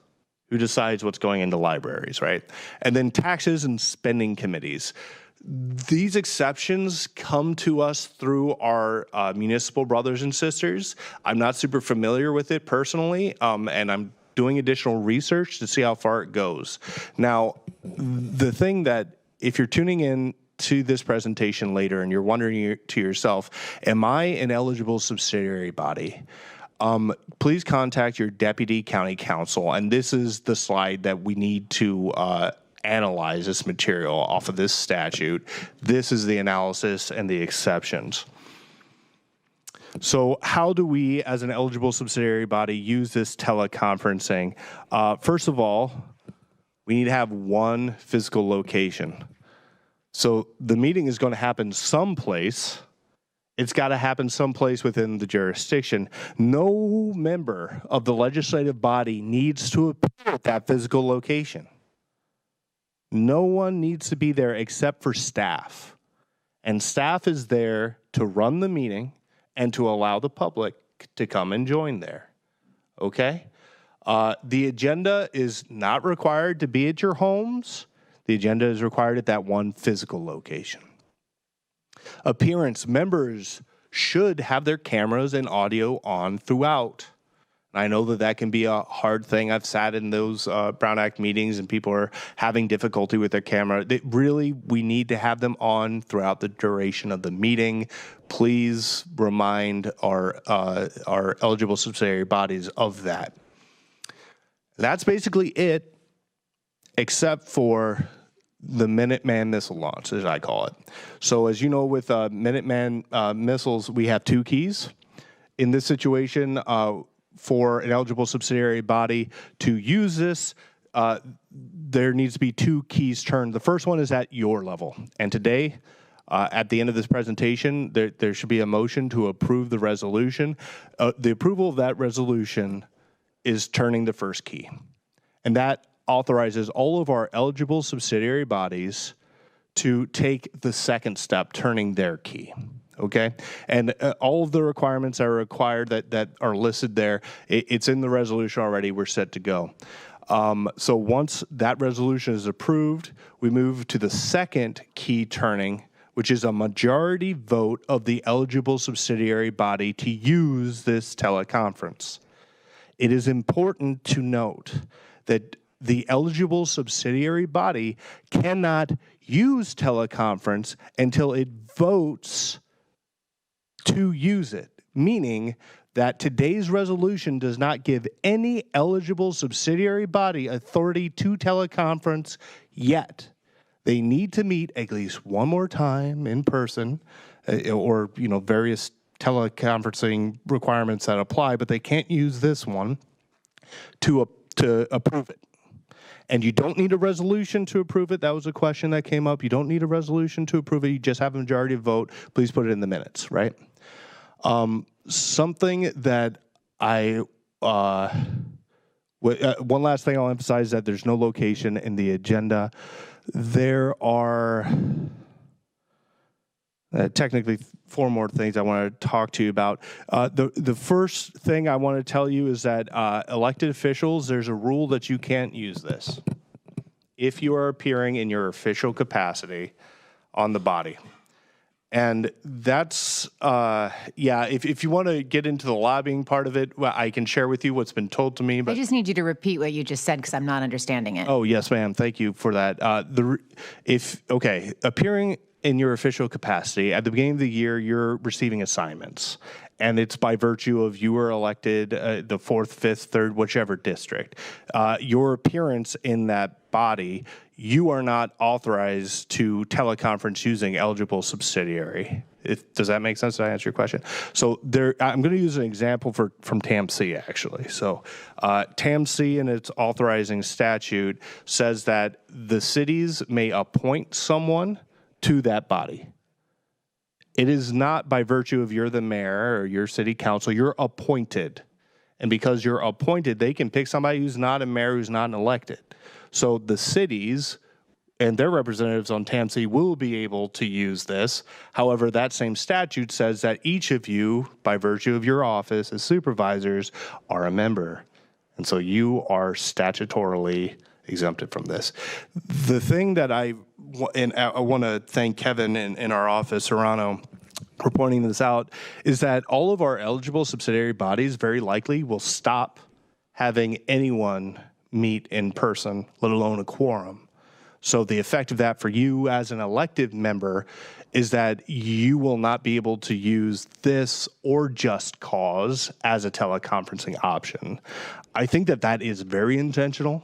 S6: Who decides what's going into libraries, right? And then taxes and spending committees. These exceptions come to us through our municipal brothers and sisters. I'm not super familiar with it personally, and I'm doing additional research to see how far it goes. Now, the thing that if you're tuning in to this presentation later and you're wondering to yourself, am I an eligible subsidiary body? Please contact your deputy county counsel, and this is the slide that we need to analyze this material off of this statute. This is the analysis and the exceptions. So how do we, as an eligible subsidiary body, use this teleconferencing? First of all, we need to have one physical location. So the meeting is going to happen someplace. It's got to happen someplace within the jurisdiction. No member of the legislative body needs to appear at that physical location. No one needs to be there except for staff. And staff is there to run the meeting and to allow the public to come and join there, okay? The agenda is not required to be at your homes. The agenda is required at that one physical location. Appearance, members should have their cameras and audio on throughout. And I know that that can be a hard thing. I've sat in those Brown Act meetings and people are having difficulty with their camera. We need to have them on throughout the duration of the meeting. Please remind our eligible subsidiary bodies of that. That's basically it, except for the Minuteman missile launch, as I call it. So as you know, with Minuteman missiles, we have two keys. In this situation, for an eligible subsidiary body to use this, there needs to be two keys turned. The first one is at your level. And today, at the end of this presentation, there should be a motion to approve the resolution. The approval of that resolution is turning the first key. And that authorizes all of our eligible subsidiary bodies to take the second step, turning their key. Okay, and all of the requirements that are required that are listed there, it's in the resolution already. We're set to go. So once that resolution is approved, we move to the second key turning, which is a majority vote of the eligible subsidiary body to use this teleconference. It is important to note that the eligible subsidiary body cannot use teleconference until it votes to use it, meaning that today's resolution does not give any eligible subsidiary body authority to teleconference yet. They need to meet at least one more time in person, or various teleconferencing requirements that apply, but they can't use this one to approve it. And you don't need a resolution to approve it. That was a question that came up. You don't need a resolution to approve it. You just have a majority vote. Please put it in the minutes, right? Something that one last thing I'll emphasize is that there's no location in the agenda. There are technically four more things I want to talk to you about. The first thing I want to tell you is that elected officials, there's a rule that you can't use this if you are appearing in your official capacity on the body. And that's, if you want to get into the lobbying part of it, well, I can share with you what's been told to me. But
S12: I just need you to repeat what you just said because I'm not understanding it.
S6: Oh, yes, ma'am. Thank you for that. Appearing in your official capacity, at the beginning of the year, you're receiving assignments. And it's by virtue of you were elected the 4th, 5th, 3rd, whichever district. Your appearance in that body, you are not authorized to teleconference using eligible subsidiary. Does that make sense? Did I answer your question? So I'm going to use an example from TAMC, actually. So TAMC in its authorizing statute says that the cities may appoint someone to that body. It is not by virtue of you're the mayor or your city council. You're appointed. And because you're appointed, they can pick somebody who's not a mayor, who's not elected. So the cities and their representatives on TAMC will be able to use this. However, that same statute says that each of you, by virtue of your office as supervisors, are a member. And so you are statutorily exempted from this. The thing that I want to thank Kevin in our office, Serrano, for pointing this out, is that all of our eligible subsidiary bodies very likely will stop having anyone meet in person, let alone a quorum. So the effect of that for you as an elected member is that you will not be able to use this or Just Cause as a teleconferencing option. I think that is very intentional.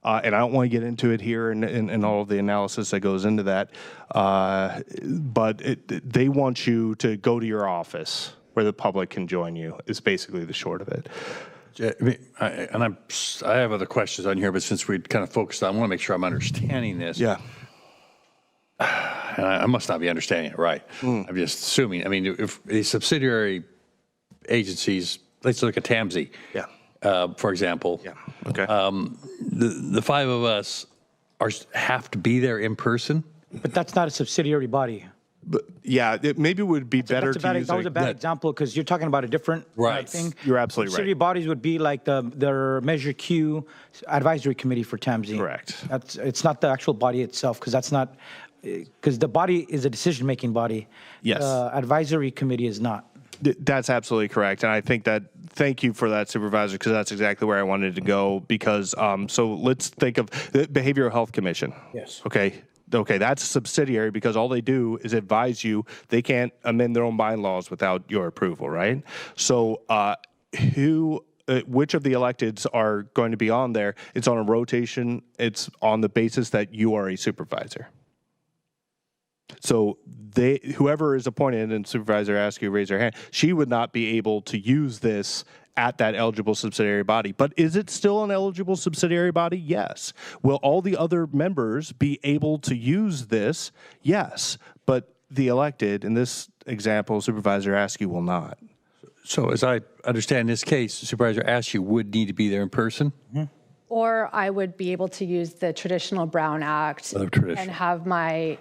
S6: And I don't want to get into it here and all of the analysis that goes into that. But they want you to go to your office where the public can join you is basically the short of it.
S13: I have other questions on here, but since we kind of focused on, I want to make sure I'm understanding this.
S6: Yeah.
S13: And I must not be understanding it right. I'm just assuming. I mean, if the subsidiary agencies, let's look at TAMZ.
S6: Yeah.
S13: For example.
S6: Yeah. Okay.
S13: The 5 of us have to be there in person.
S7: But that's not a subsidiary body.
S6: But yeah, maybe it would be better to use.
S7: That was a bad example because you're talking about a different thing.
S6: You're absolutely
S7: subsidiary
S6: right.
S7: bodies would be like their Measure Q advisory committee for TAMZ.
S6: Correct.
S7: It's not the actual body itself because the body is a decision-making body.
S6: Yes.
S7: Advisory committee is not.
S6: That's absolutely correct. And I think thank you for that, Supervisor, because that's exactly where I wanted to go. Because, so let's think of the Behavioral Health Commission.
S7: Yes.
S6: Okay, that's a subsidiary because all they do is advise you. They can't amend their own bylaws without your approval, right? So which of the electeds are going to be on there? It's on a rotation. It's on the basis that you are a supervisor. So whoever is appointed, and Supervisor Askew raise their hand, she would not be able to use this at that eligible subsidiary body. But is it still an eligible subsidiary body? Yes. Will all the other members be able to use this? Yes. But the elected, in this example, Supervisor Askew will not.
S13: So as I understand this case, Supervisor Askew would need to be there in person?
S7: Mm-hmm.
S1: Or I would be able to use the traditional Brown Act and have my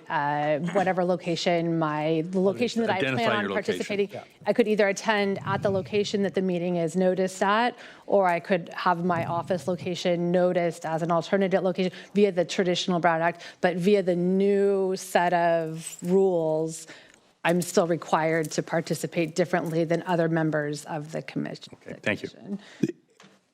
S1: whatever location, the location that I plan on participating. Yeah. I could either attend at the location that the meeting is noticed at, or I could have my office location noticed as an alternate location via the traditional Brown Act, but via the new set of rules, I'm still required to participate differently than other members of the commission.
S13: Okay, thank you.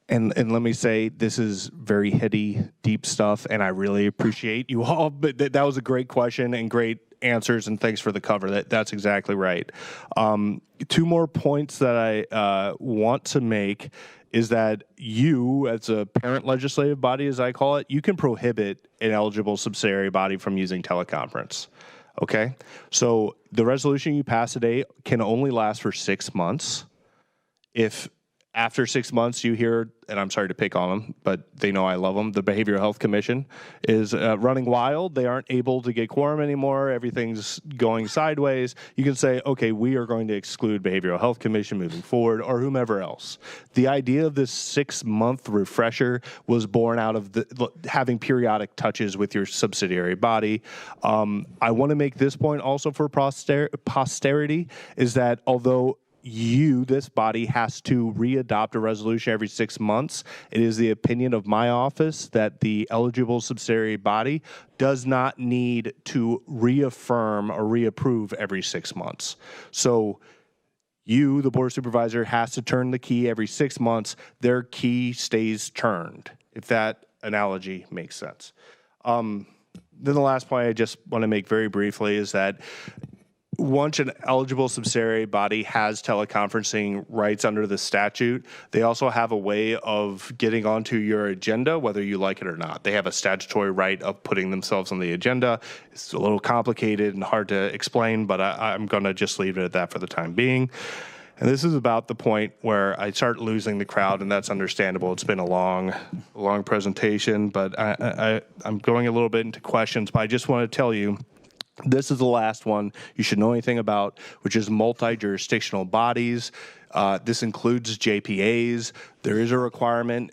S6: And let me say, this is very heady, deep stuff, and I really appreciate you all. But that was a great question and great answers, and thanks for the cover. That's exactly right. 2 more points that I want to make is that you, as a parent legislative body, as I call it, you can prohibit an eligible subsidiary body from using teleconference. Okay? So the resolution you pass today can only last for 6 months. If after 6 months you hear, and I'm sorry to pick on them, but they know I love them, the Behavioral Health Commission is running wild. They aren't able to get quorum anymore. Everything's going sideways. You can say, okay, we are going to exclude Behavioral Health Commission moving forward, or whomever else. The idea of this 6-month refresher was born out of having periodic touches with your subsidiary body. I want to make this point also for posterity, is that although this body, has to readopt a resolution every 6 months. It is the opinion of my office that the eligible subsidiary body does not need to reaffirm or reapprove every 6 months. So the Board of Supervisors, has to turn the key every 6 months. Their key stays turned, if that analogy makes sense. Then the last point I just want to make very briefly is that once an eligible subsidiary body has teleconferencing rights under the statute, they also have a way of getting onto your agenda, whether you like it or not. They have a statutory right of putting themselves on the agenda. It's a little complicated and hard to explain, but I'm going to just leave it at that for the time being. And this is about the point where I start losing the crowd, and that's understandable. It's been a long presentation, but I'm going a little bit into questions, but I just want to tell you, this is the last one you should know anything about, which is multi-jurisdictional bodies. This includes JPAs. There is a requirement.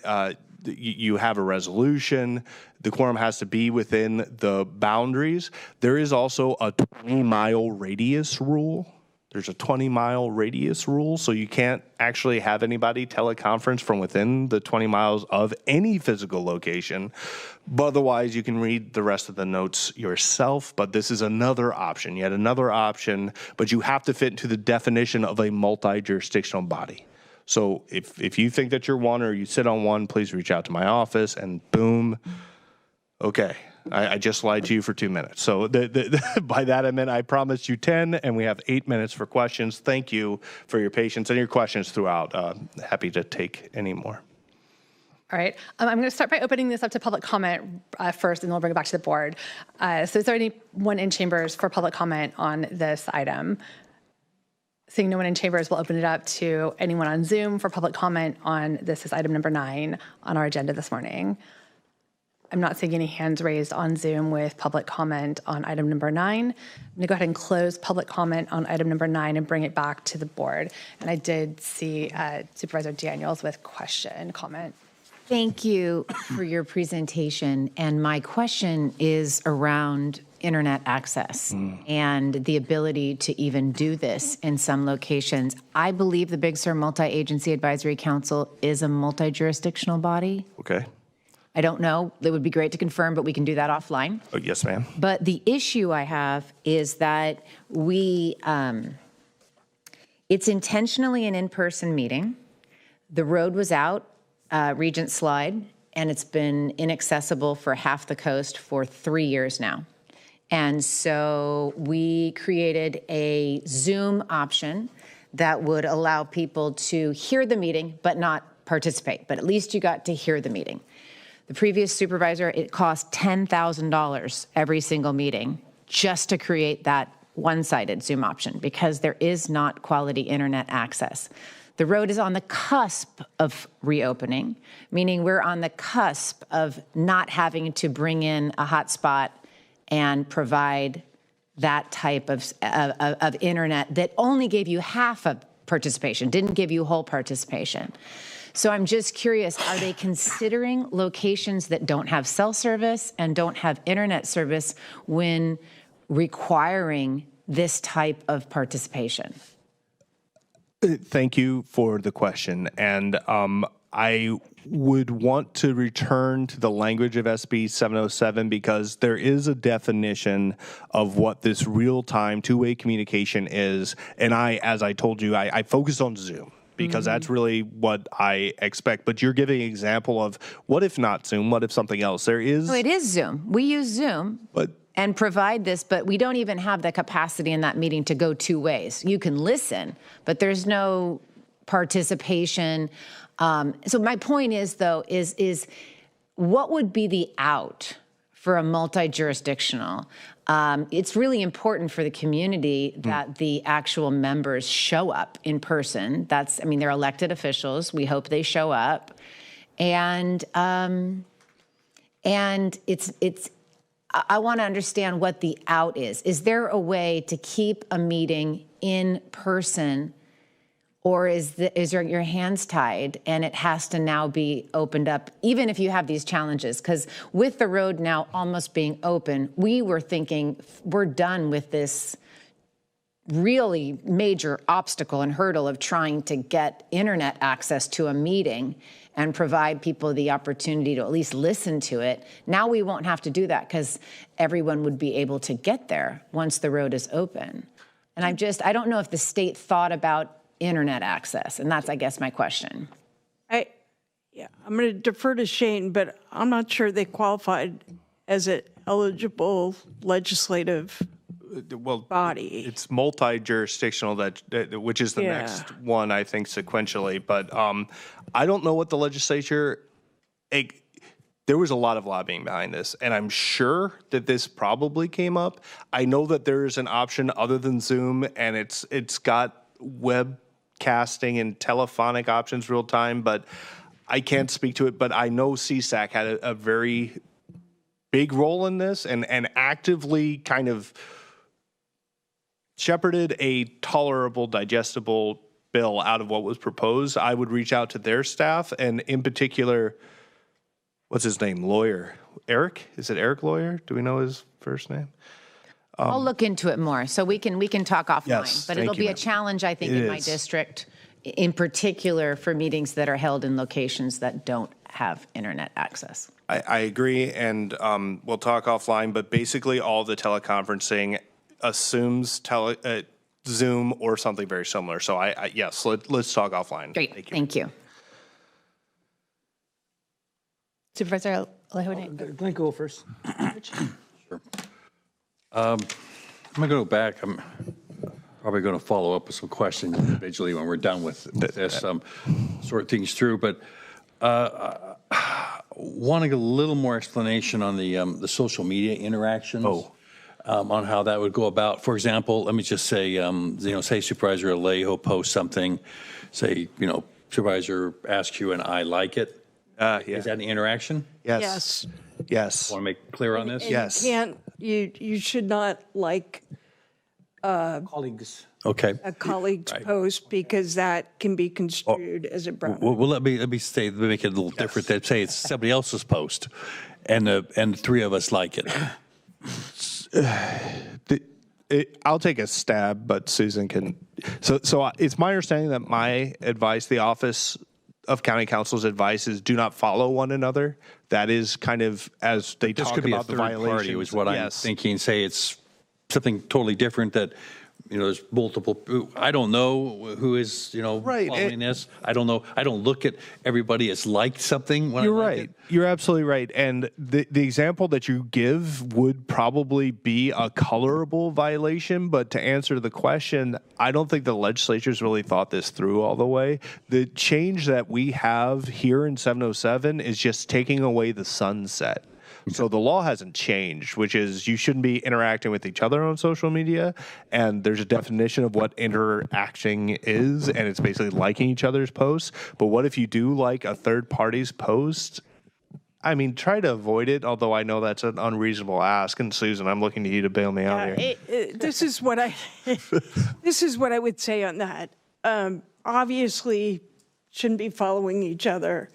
S6: You have a resolution. The quorum has to be within the boundaries. There is also a 20-mile radius rule. There's a 20-mile radius rule, so you can't actually have anybody teleconference from within the 20 miles of any physical location. But otherwise, you can read the rest of the notes yourself, but this is another option, yet another option, but you have to fit into the definition of a multi-jurisdictional body. So if you think that you're one or you sit on one, please reach out to my office, and boom, okay. I just lied to you for 2 minutes. So by that I meant I promised you 10, and we have 8 minutes for questions. Thank you for your patience and your questions throughout. Happy to take any more.
S1: All right. I'm going to start by opening this up to public comment first, and then we'll bring it back to the board. So is there anyone in chambers for public comment on this item? Seeing no one in chambers, we'll open it up to anyone on Zoom for public comment on this is item number 9 on our agenda this morning. I'm not seeing any hands raised on Zoom with public comment on item number 9. I'm going to go ahead and close public comment on item number 9 and bring it back to the board. And I did see Supervisor Daniels with comment.
S12: Thank you for your presentation. And my question is around internet access and the ability to even do this in some locations. I believe the Big Sur Multi-Agency Advisory Council is a multi-jurisdictional body.
S6: Okay.
S12: I don't know. It would be great to confirm, but we can do that offline.
S6: Oh, yes, ma'am.
S12: But the issue I have is that it's intentionally an in-person meeting. The road was out, Regent Slide, and it's been inaccessible for half the coast for 3 years now. And so we created a Zoom option that would allow people to hear the meeting but not participate. But at least you got to hear the meeting. The previous supervisor, it cost $10,000 every single meeting just to create that one-sided Zoom option because there is not quality internet access. The road is on the cusp of reopening, meaning we're on the cusp of not having to bring in a hotspot and provide that type of internet that only gave you half of participation, didn't give you whole participation. So I'm just curious, are they considering locations that don't have cell service and don't have internet service when requiring this type of participation?
S6: Thank you for the question. And I would want to return to the language of SB 707 because there is a definition of what this real-time two-way communication is. And as I told you, I focus on Zoom, because that's really what I expect. But you're giving an example of what if not Zoom, what if something else? There is...
S12: No, it is Zoom. We use Zoom and provide this, but we don't even have the capacity in that meeting to go two ways. You can listen, but there's no participation. So my point is, though, is what would be the out for a multi-jurisdictional? It's really important for the community that the actual members show up in person. That's, I mean, they're elected officials. We hope they show up. And it's I want to understand what the out is. Is there a way to keep a meeting in person, or is there your hands tied and it has to now be opened up, even if you have these challenges? Because with the road now almost being open, we were thinking we're done with this really major obstacle and hurdle of trying to get internet access to a meeting and provide people the opportunity to at least listen to it. Now we won't have to do that because everyone would be able to get there once the road is open. And I don't know if the state thought about internet access, and that's, I guess, my question.
S2: I'm going to defer to Shane, but I'm not sure they qualified as an eligible legislative body.
S6: It's multi-jurisdictional, which is the next one, I think, sequentially. But I don't know what the legislature. There was a lot of lobbying behind this, and I'm sure that this probably came up. I know that there is an option other than Zoom, and it's got webcasting and telephonic options real time, but I can't speak to it. But I know CSAC had a very big role in this and actively kind of shepherded a tolerable, digestible bill out of what was proposed. I would reach out to their staff, and in particular, what's his name? Lawyer. Eric? Is it Eric Lawyer? Do we know his first name?
S12: I'll look into it more, so we can talk offline.
S6: Yes,
S12: but it'll be a challenge, I think, in my district, in particular for meetings that are held in locations that don't have internet access.
S6: I agree, and we'll talk offline, but basically all the teleconferencing assumes Zoom or something very similar. So yes, let's talk offline.
S12: Great, thank you.
S1: Supervisor
S7: Glenn, go first.
S13: Sure. I'm going to go back. I'm probably going to follow up with some questions individually when we're done with this, sort things through. But wanting a little more explanation on the social media interactions. On how that would go about. For example, let me just say, say Supervisor Alejo posts something, say, Supervisor asks you and I like it. Is that an interaction?
S6: Yes.
S13: Want to make clear on this?
S6: Yes.
S2: You should not like
S7: Colleagues.
S13: Okay.
S2: a colleague's post because that can be construed as a brown.
S13: Well, let me make it a little different. They say it's somebody else's post, and the three of us like it.
S6: I'll take a stab, but Susan can. So it's my understanding that my advice, the Office of County Counsel's advice, is do not follow one another. That is kind of as they
S13: This
S6: talk
S13: could be
S6: about
S13: a
S6: the
S13: third
S6: violations.
S13: party, was what I'm thinking. Say it's something totally different that. There's multiple. I don't know who is, following this. I don't know. I don't look at everybody as liked something. When
S6: You're
S13: I like
S6: right.
S13: It.
S6: You're absolutely right. And the example that you give would probably be a colorable violation. But to answer the question, I don't think the legislature's really thought this through all the way. The change that we have here in 707 is just taking away the sunset. So the law hasn't changed, which is you shouldn't be interacting with each other on social media. And there's a definition of what interacting is, and it's basically liking each other's posts. But what if you do like a third party's post? I mean, try to avoid it, although I know that's an unreasonable ask. And Susan, I'm looking to you to bail me out here.
S2: This is what I would say on that. Obviously, shouldn't be following each other.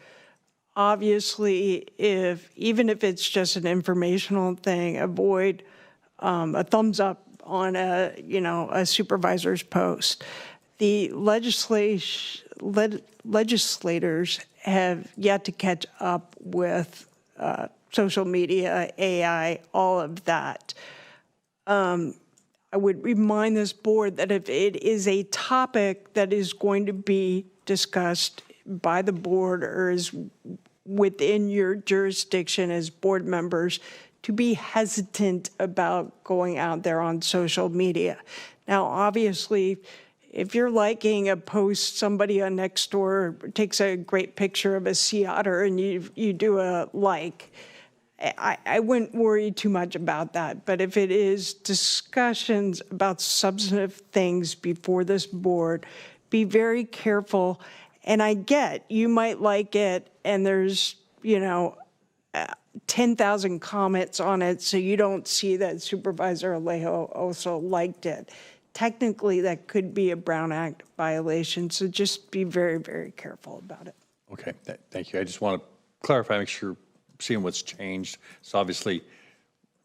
S2: Obviously, even if it's just an informational thing, avoid a thumbs up on a supervisor's post. The legislators have yet to catch up with social media, AI, all of that. I would remind this board that if it is a topic that is going to be discussed by the board or is within your jurisdiction as board members, to be hesitant about going out there on social media. Now, obviously, if you're liking a post, somebody on Nextdoor takes a great picture of a sea otter and you do a like, I wouldn't worry too much about that. But if it is discussions about substantive things before this board, be very careful. And I get you might like it and there's, 10,000 comments on it, so you don't see that Supervisor Alejo also liked it. Technically, that could be a Brown Act violation, so just be very, very careful about it.
S13: Okay, thank you. I just want to clarify, make sure seeing what's changed. It's obviously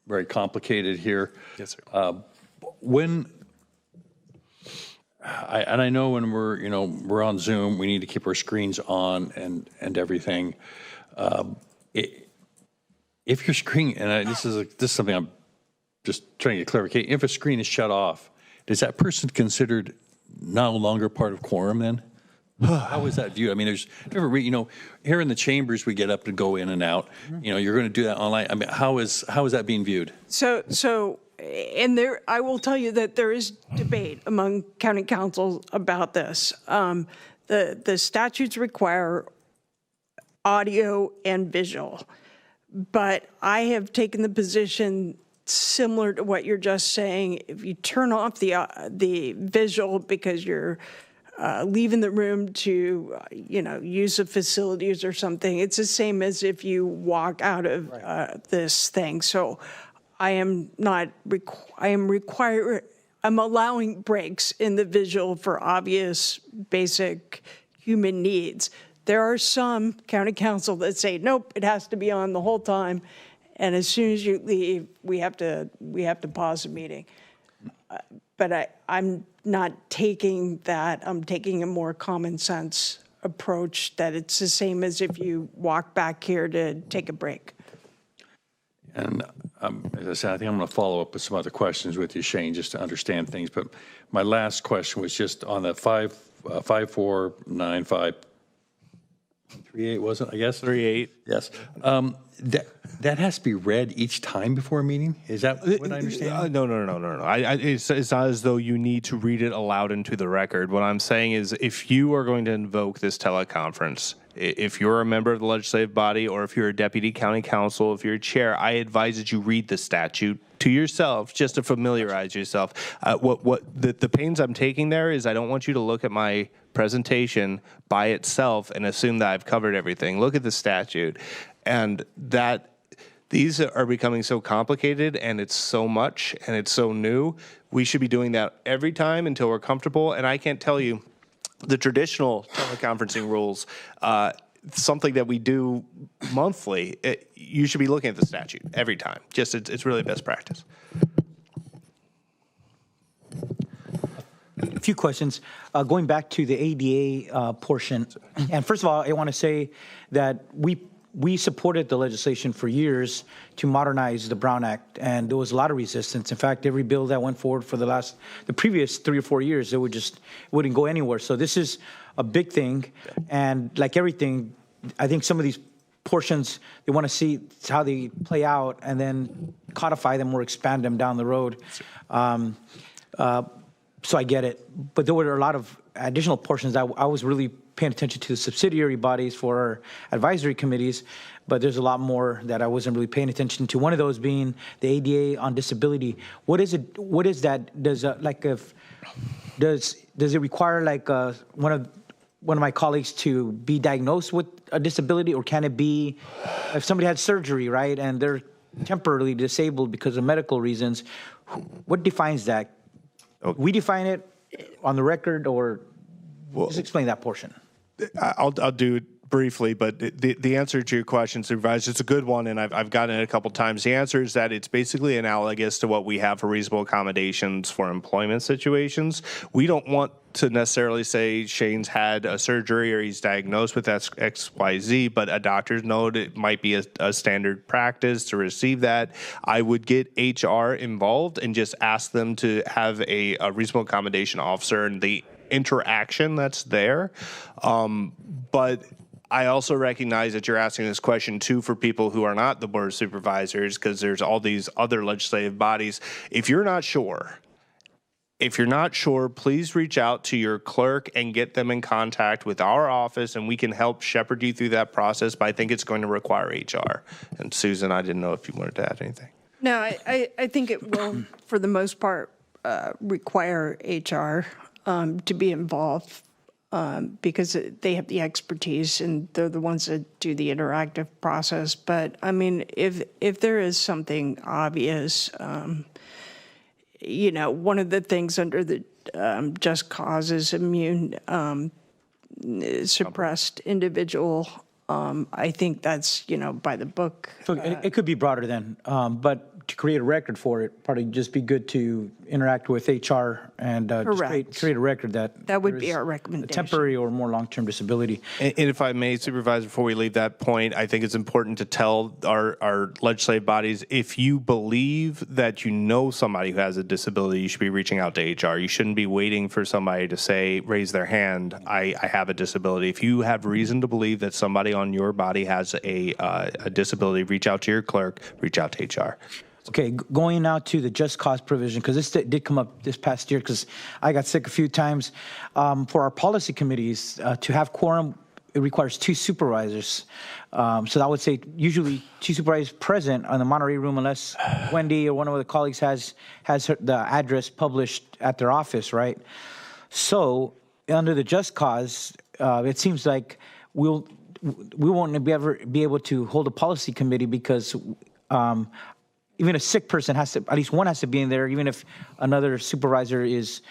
S13: very complicated here.
S6: Yes, sir.
S13: I know when we're on Zoom, we need to keep our screens on and everything. If your screen, and this is something I'm just trying to get clarification. If a screen is shut off, is that person considered no longer part of quorum then? How is that viewed? I mean, here in the chambers, we get up to go in and out. You're going to do that online. I mean, how is that being viewed?
S2: And I will tell you that there is debate among county councils about this. The statutes require audio and visual, but I have taken the position similar to what you're just saying. If you turn off the visual because you're leaving the room to, use the facilities or something, it's the same as if you walk out of this thing. So I'm allowing breaks in the visual for obvious basic human needs. There are some county council that say, nope, it has to be on the whole time. And as soon as you leave, we have to pause the meeting. But I'm not taking that. I'm taking a more common sense approach that it's the same as if you walk back here to take a break.
S13: And as I said, I think I'm going to follow up with some other questions with you, Shane, just to understand things. But my last question was just on the 549538, wasn't it? I guess 38. Yes. That has to be read each time before a meeting. Is that what I understand?
S6: No. It's not as though you need to read it aloud into the record. What I'm saying is, if you are going to invoke this teleconference, if you're a member of the legislative body, or if you're a deputy county council, if you're a chair, I advise that you read the statute to yourself just to familiarize yourself. The pains I'm taking there is I don't want you to look at my presentation by itself and assume that I've covered everything. Look at the statute, and that these are becoming so complicated, and it's so much, and it's so new. We should be doing that every time until we're comfortable. And I can't tell you the traditional teleconferencing rules, something that we do monthly. You should be looking at the statute every time. Just it's really best practice.
S7: A few questions. Going back to the ADA portion, and first of all, I want to say that we supported the legislation for years to modernize the Brown Act, and there was a lot of resistance. In fact, every bill that went forward for the previous 3 or 4 years, it wouldn't go anywhere. So this is a big thing, and like everything, I think some of these portions, they want to see how they play out and then codify them or expand them down the road. So I get it. But there were a lot of additional portions that I was really paying attention to the subsidiary bodies for our advisory committees, but there's a lot more that I wasn't really paying attention to. One of those being the ADA on disability. What is it? What is that? Does it require one of my colleagues to be diagnosed with a disability, or can it be if somebody had surgery, right, and they're temporarily disabled because of medical reasons? What defines that? Okay. We define it on the record, or just explain that portion.
S6: I'll do it briefly, but the answer to your question, Supervisor, it's a good one, and I've gotten it a couple times. The answer is that it's basically analogous to what we have for reasonable accommodations for employment situations. We don't want to necessarily say Shane's had a surgery or he's diagnosed with XYZ, but a doctor's note, it might be a standard practice to receive that. I would get HR involved and just ask them to have a reasonable accommodation officer and the interaction that's there. But I also recognize that you're asking this question too for people who are not the Board of Supervisors, because there's all these other legislative bodies. If you're not sure, please reach out to your clerk and get them in contact with our office, and we can help shepherd you through that process, but I think it's going to require HR. And Susan, I didn't know if you wanted to add anything.
S2: No, I think it will, for the most part, require HR to be involved, because they have the expertise and they're the ones that do the interactive process. But I mean, if there is something obvious, one of the things under the just causes immune suppressed individual I think that's, by the book.
S7: So it could be broader then, but to create a record for it, probably just be good to interact with HR and just create a record that
S2: would
S7: there
S2: be
S7: is
S2: our
S7: a
S2: recommendation.
S7: temporary or more long-term disability.
S6: And if I may, Supervisor, before we leave that point, I think it's important to tell our legislative bodies, if you believe that you know somebody who has a disability, you should be reaching out to HR. You shouldn't be waiting for somebody to say, raise their hand, I have a disability. If you have reason to believe that somebody on your body has a disability, reach out to your clerk, reach out to HR.
S7: Okay, going now to the just cause provision, because this did come up this past year, because I got sick a few times. For our policy committees, to have quorum, it requires 2 supervisors. So I would say usually 2 supervisors present on the Monterey room, unless Wendy or one of the colleagues has the address published at their office, right? So under the just cause, it seems like we won't ever be able to hold a policy committee because even a sick person at least one has to be in there, even if another supervisor is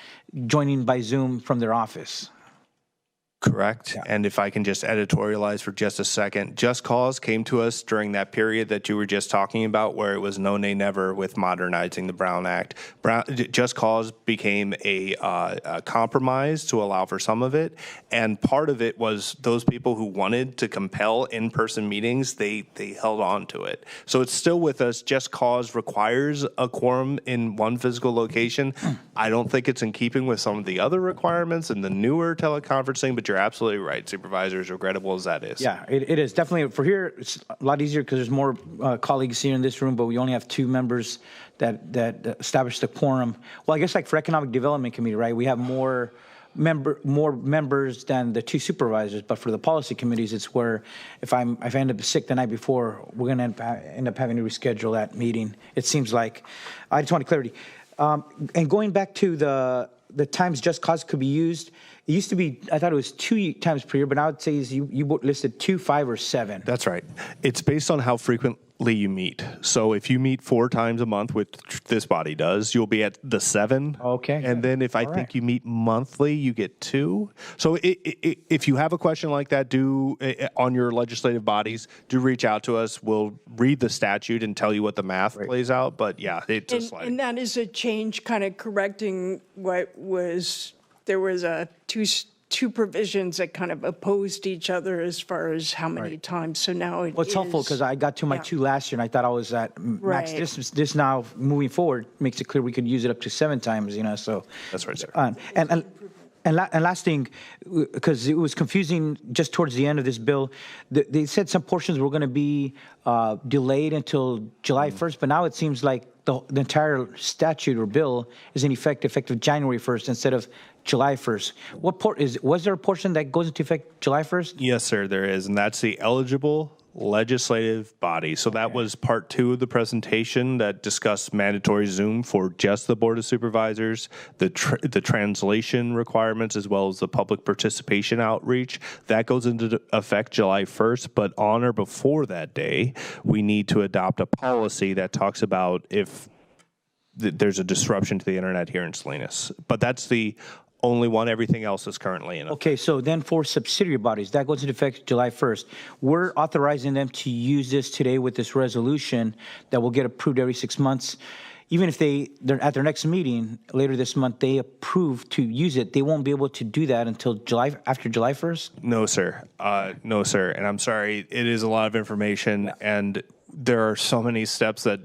S7: joining by Zoom from their office.
S6: Correct. Yeah. And if I can just editorialize for just a second, Just Cause came to us during that period that you were just talking about, where it was no, nay, never with modernizing the Brown Act. Just Cause became a compromise to allow for some of it. And part of it was those people who wanted to compel in-person meetings, they held on to it. So it's still with us. Just Cause requires a quorum in one physical location. I don't think it's in keeping with some of the other requirements and the newer teleconferencing, but you're absolutely right, Supervisors, regrettable as that is.
S7: Yeah, it is. Definitely, for here, it's a lot easier because there's more colleagues here in this room, but we only have 2 members that establish the quorum. Well, I guess like for Economic Development Committee, right, we have more members than the 2 supervisors, but for the policy committees, it's where if I end up sick the night before, we're going to end up having to reschedule that meeting. It seems like. I just wanted clarity. And going back to the times Just Cause could be used, it used to be, I thought it was 2 times per year, but now it says you listed 2, 5, or 7.
S6: That's right. It's based on how frequently you meet. So if you meet 4 times a month, which this body does, you'll be at the 7.
S7: Okay.
S6: And then if I think you meet monthly, you get 2. So if you have a question like that, on your legislative bodies, do reach out to us. We'll read the statute and tell you what the math plays out. But yeah, it's a slide.
S2: And that is a change kind of correcting what was, there was two provisions that kind of opposed each other as far as how many times. So now
S7: it's helpful because I got to my 2 last year and I thought I was at max. This now moving forward makes it clear we could use it up to 7 times. So
S6: that's right, sir.
S7: And last thing, because it was confusing just towards the end of this bill, they said some portions were going to be delayed until July 1st, but now it seems like the entire statute or bill is in effect effective January 1st instead of July 1st. Was there a portion that goes into effect July 1st?
S6: Yes, sir, there is, and that's the eligible legislative body. So that was part 2 of the presentation that discussed mandatory Zoom for just the Board of Supervisors, the translation requirements, as well as the public participation outreach. That goes into effect July 1st, but on or before that day, we need to adopt a policy that talks about if there's a disruption to the internet here in Salinas. But that's the only one. Everything else is currently in effect.
S7: Okay, so then for subsidiary bodies, that goes into effect July 1st. We're authorizing them to use this today with this resolution that will get approved every 6 months. Even if they're at their next meeting later this month, they approve to use it, they won't be able to do that until after July 1st?
S6: No, sir. No, sir. And I'm sorry, it is a lot of information, and there are so many steps that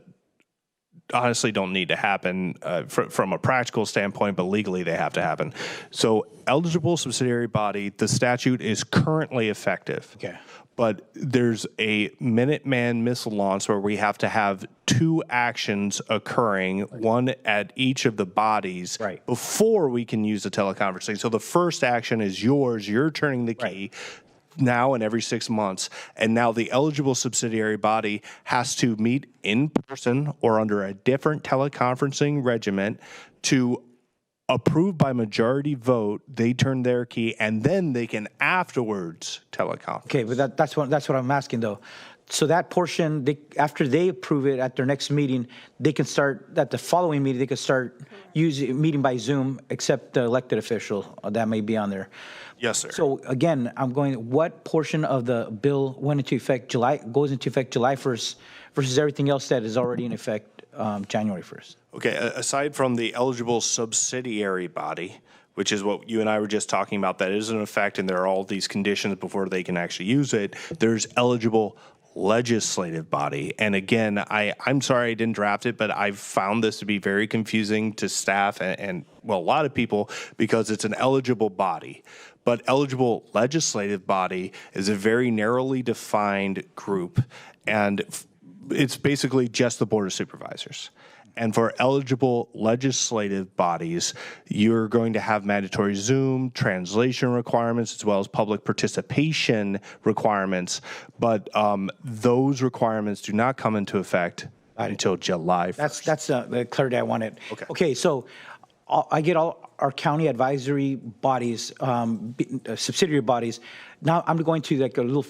S6: honestly don't need to happen from a practical standpoint, but legally they have to happen. So eligible subsidiary body, the statute is currently effective.
S7: Okay.
S6: But there's a Minuteman missile launch where we have to have 2 actions occurring, one at each of the bodies before we can use the teleconferencing. So the first action is yours. You're turning the key. Now and every 6 months, and now the eligible subsidiary body has to meet in person or under a different teleconferencing regimen to approve by majority vote. They turn their key, and then they can afterwards teleconference.
S7: Okay, but that's what I'm asking though. So that portion, after they approve it at their next meeting, they can start, at the following meeting, they can start meeting by Zoom, except the elected official that may be on there.
S6: Yes, sir.
S7: So again, what portion of the bill goes into effect July 1st versus everything else that is already in effect January 1st?
S6: Okay, aside from the eligible subsidiary body, which is what you and I were just talking about, that is in effect, and there are all these conditions before they can actually use it, there's eligible legislative body. And again, I'm sorry I didn't draft it, but I've found this to be very confusing to staff and well, a lot of people, because it's an eligible body. But eligible legislative body is a very narrowly defined group, and it's basically just the Board of Supervisors. And for eligible legislative bodies, you're going to have mandatory Zoom translation requirements as well as public participation requirements. But those requirements do not come into effect until July 1st.
S7: That's the clarity I wanted.
S6: Okay.
S7: Okay, so I get all our county advisory bodies, subsidiary bodies. Now I'm going to like a little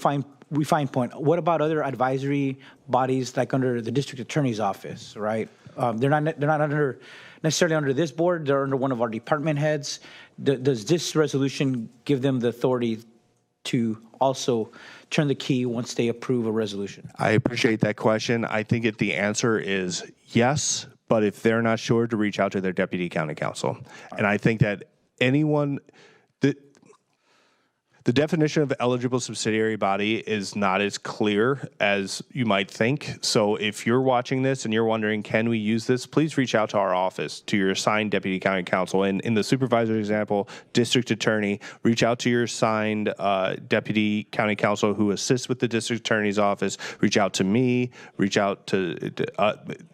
S7: refined point. What about other advisory bodies like under the district attorney's office, right? They're not necessarily under this board. They're under one of our department heads. Does this resolution give them the authority to also turn the key once they approve a resolution?
S6: I appreciate that question. I think the answer is yes, but if they're not sure, to reach out to their deputy county counsel. And I think that anyone, the definition of eligible subsidiary body is not as clear as you might think. So if you're watching this and you're wondering, can we use this, please reach out to our office, to your assigned deputy county counsel. And in the supervisor example, district attorney, reach out to your assigned deputy county counsel who assists with the district attorney's office. Reach out to me, reach out to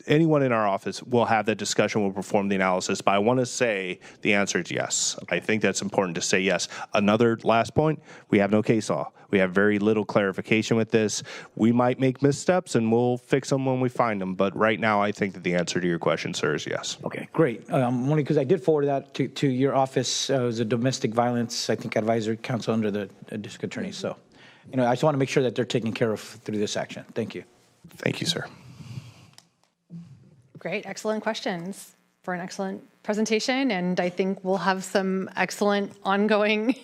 S6: anyone in our office. We'll have that discussion, we'll perform the analysis. But I want to say the answer is yes. I think that's important to say yes. Another last point, we have no case law. We have very little clarification with this. We might make missteps and we'll fix them when we find them. But right now, I think that the answer to your question, sir, is yes.
S7: Okay, great. Only because I did forward that to your office as a domestic violence, I think, advisory council under the district attorney. So, I just want to make sure that they're taken care of through this action. Thank you.
S6: Thank you, sir.
S1: Great, excellent questions for an excellent presentation, and I think we'll have some excellent ongoing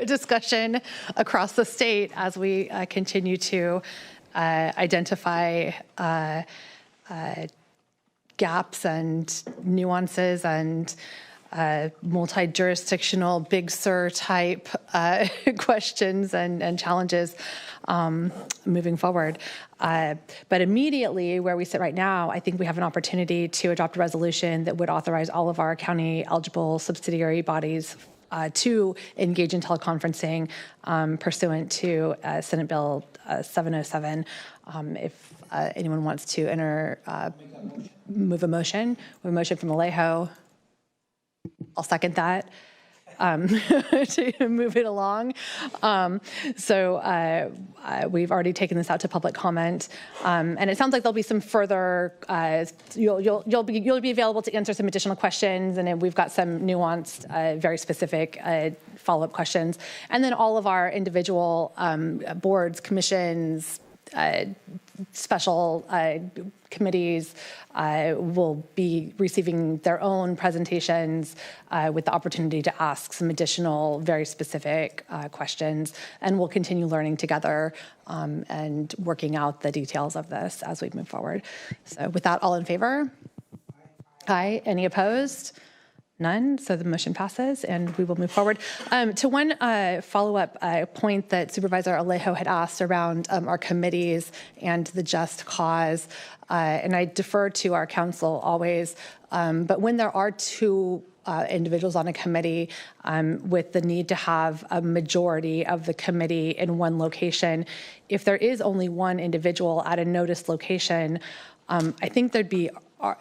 S1: discussion across the state as we continue to identify gaps and nuances and multi-jurisdictional Big Sur type questions and challenges moving forward. But immediately where we sit right now, I think we have an opportunity to adopt a resolution that would authorize all of our county eligible subsidiary bodies to engage in teleconferencing pursuant to Senate Bill 707. If anyone wants to move a motion, we have a motion from Alejo. I'll second that to move it along. So we've already taken this out to public comment, and it sounds like there'll be some further. You'll be available to answer some additional questions, and then we've got some nuanced, very specific follow-up questions, and then all of our individual boards, commissions, special committees will be receiving their own presentations with the opportunity to ask some additional very specific questions, and we'll continue learning together and working out the details of this as we move forward. So with that, all in favor? Aye. Any opposed? None, so the motion passes and we will move forward. To one follow-up point that Supervisor Alejo had asked around our committees and the just cause, and I defer to our council always, but when there are two individuals on a committee with the need to have a majority of the committee in one location, if there is only one individual at a noticed location, I think it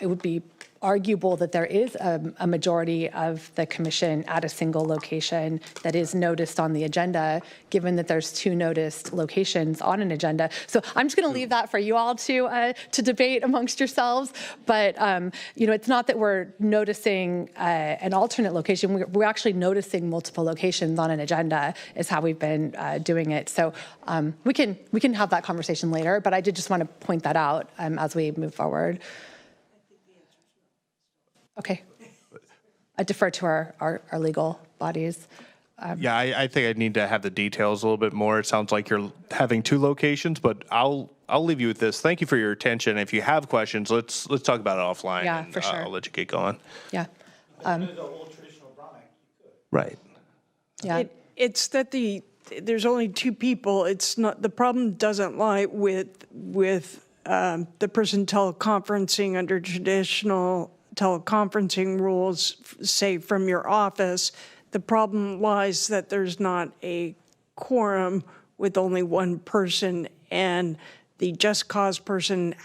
S1: would be arguable that there is a majority of the commission at a single location that is noticed on the agenda, given that there's 2 noticed locations on an agenda. So I'm just going to leave that for you all to debate amongst yourselves. But it's not that we're noticing an alternate location. We're actually noticing multiple locations on an agenda is how we've been doing it. So we can have that conversation later. But I did just want to point that out as we move forward. Okay. I defer to our legal bodies.
S6: Yeah, I think I need to have the details a little bit more. It sounds like you're having 2 locations, but I'll leave you with this. Thank you for your attention. If you have questions, let's talk about it offline.
S1: Yeah,
S6: and,
S1: for sure.
S6: I'll let you get going.
S1: Yeah.
S6: Right.
S1: Yeah.
S2: It's that there's only 2 people. It's not, the problem doesn't lie with the person teleconferencing under traditional teleconferencing rules, say from your office. The problem lies that there's not a quorum with only 1 person, and the just cause person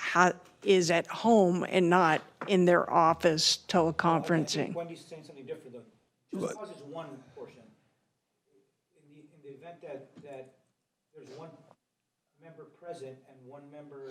S2: is at home and not in their office teleconferencing.
S7: Wendy's saying something different, though. Just cause is one portion. In the event that there's 1 member present and 1 member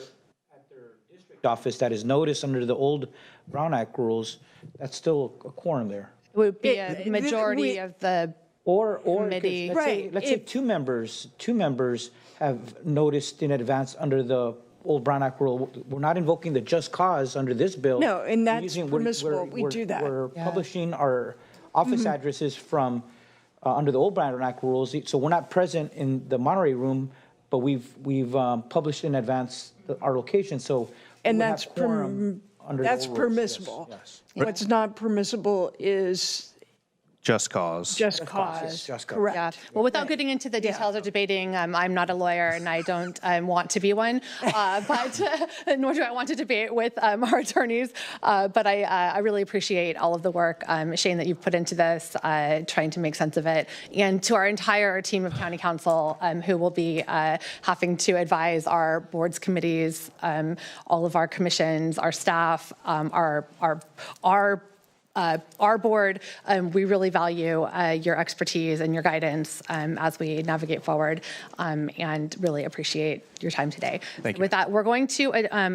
S7: at their district office that is noticed under the old Brown Act rules, that's still a quorum there.
S1: It would be a majority of the
S7: or
S1: committee.
S7: Let's say two members have noticed in advance under the old Brown Act rule. We're not invoking the just cause under this bill.
S2: No, and that's permissible. We do that.
S7: We're publishing our office addresses from under the old Brown Act rules. So we're not present in the Monterey room, but we've published in advance our location. So
S2: and
S7: we
S2: that's
S7: have quorum under the old rules.
S2: permissible.
S7: Yes.
S2: What's not permissible is
S6: Just cause.
S2: just cause. Correct.
S1: Yeah. Well, without getting into the details of debating, I'm not a lawyer and I don't want to be one, but nor do I want to debate with our attorneys. But I really appreciate all of the work, Shane, that you've put into this, trying to make sense of it. And to our entire team of county council who will be having to advise our boards, committees, all of our commissions, our staff, our board, we really value your expertise and your guidance as we navigate forward, and really appreciate your time today.
S6: Thank you.
S1: With that, we're going to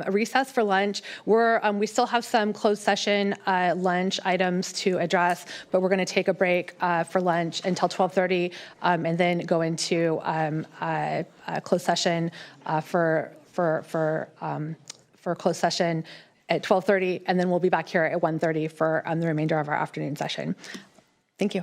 S1: recess for lunch. We still have some closed session lunch items to address, but we're going to take a break for lunch until 12:30, and then go into a closed session for closed session at 12:30, and then we'll be back here at 1:30 for the remainder of our afternoon session. Thank you.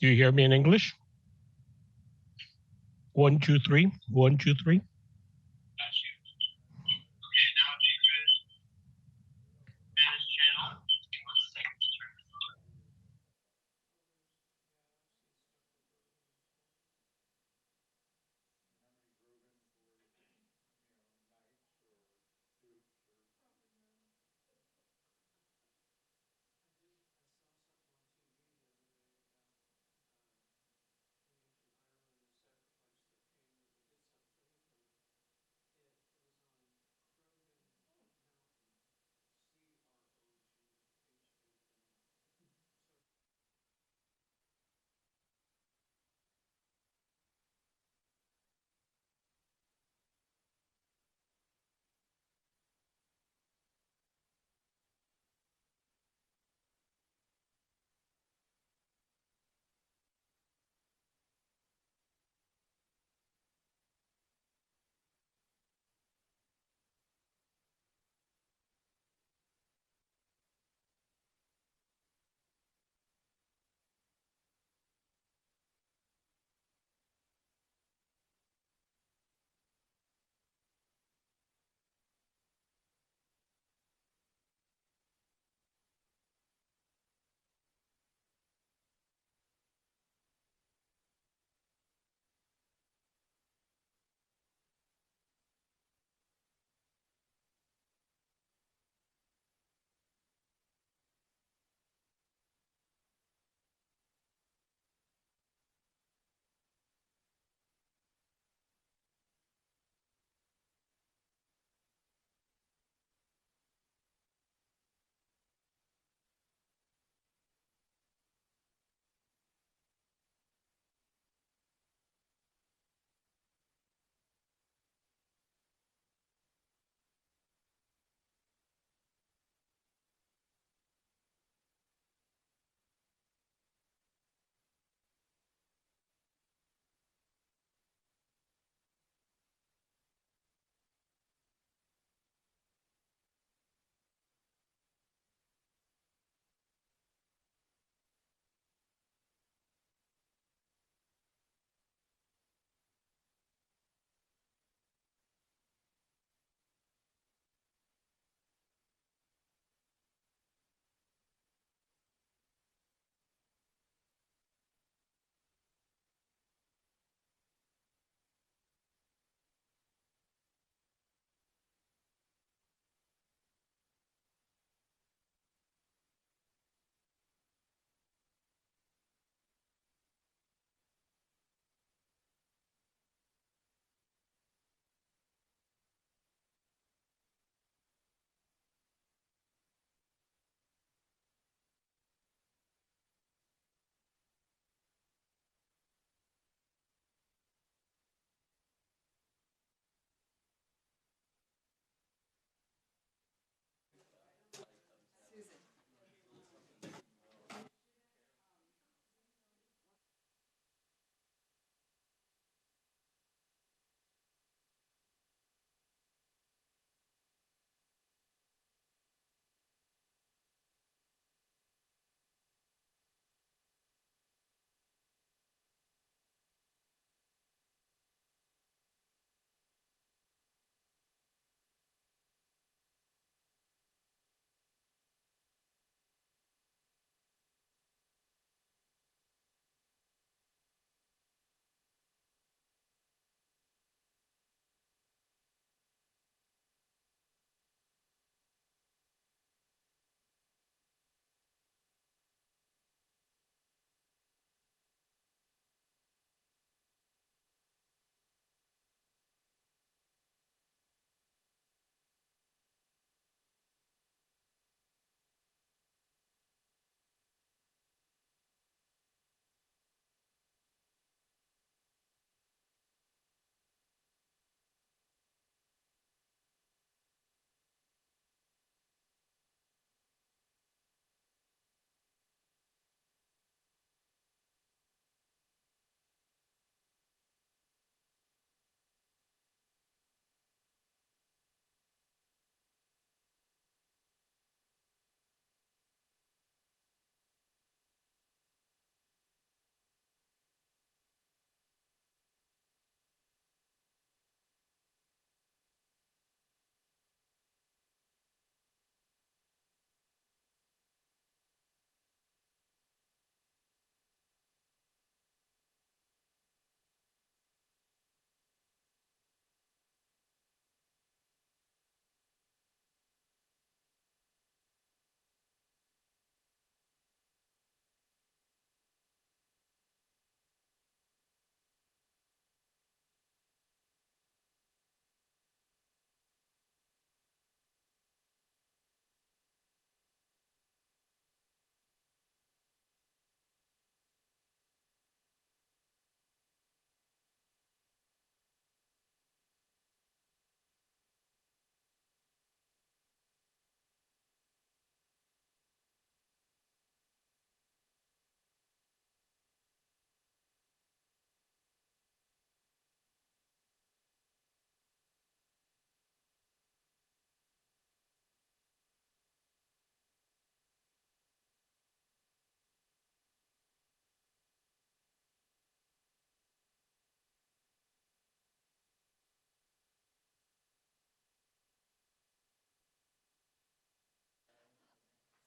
S14: Do you hear me in English? 1, 2, 3. 1, 2, 3.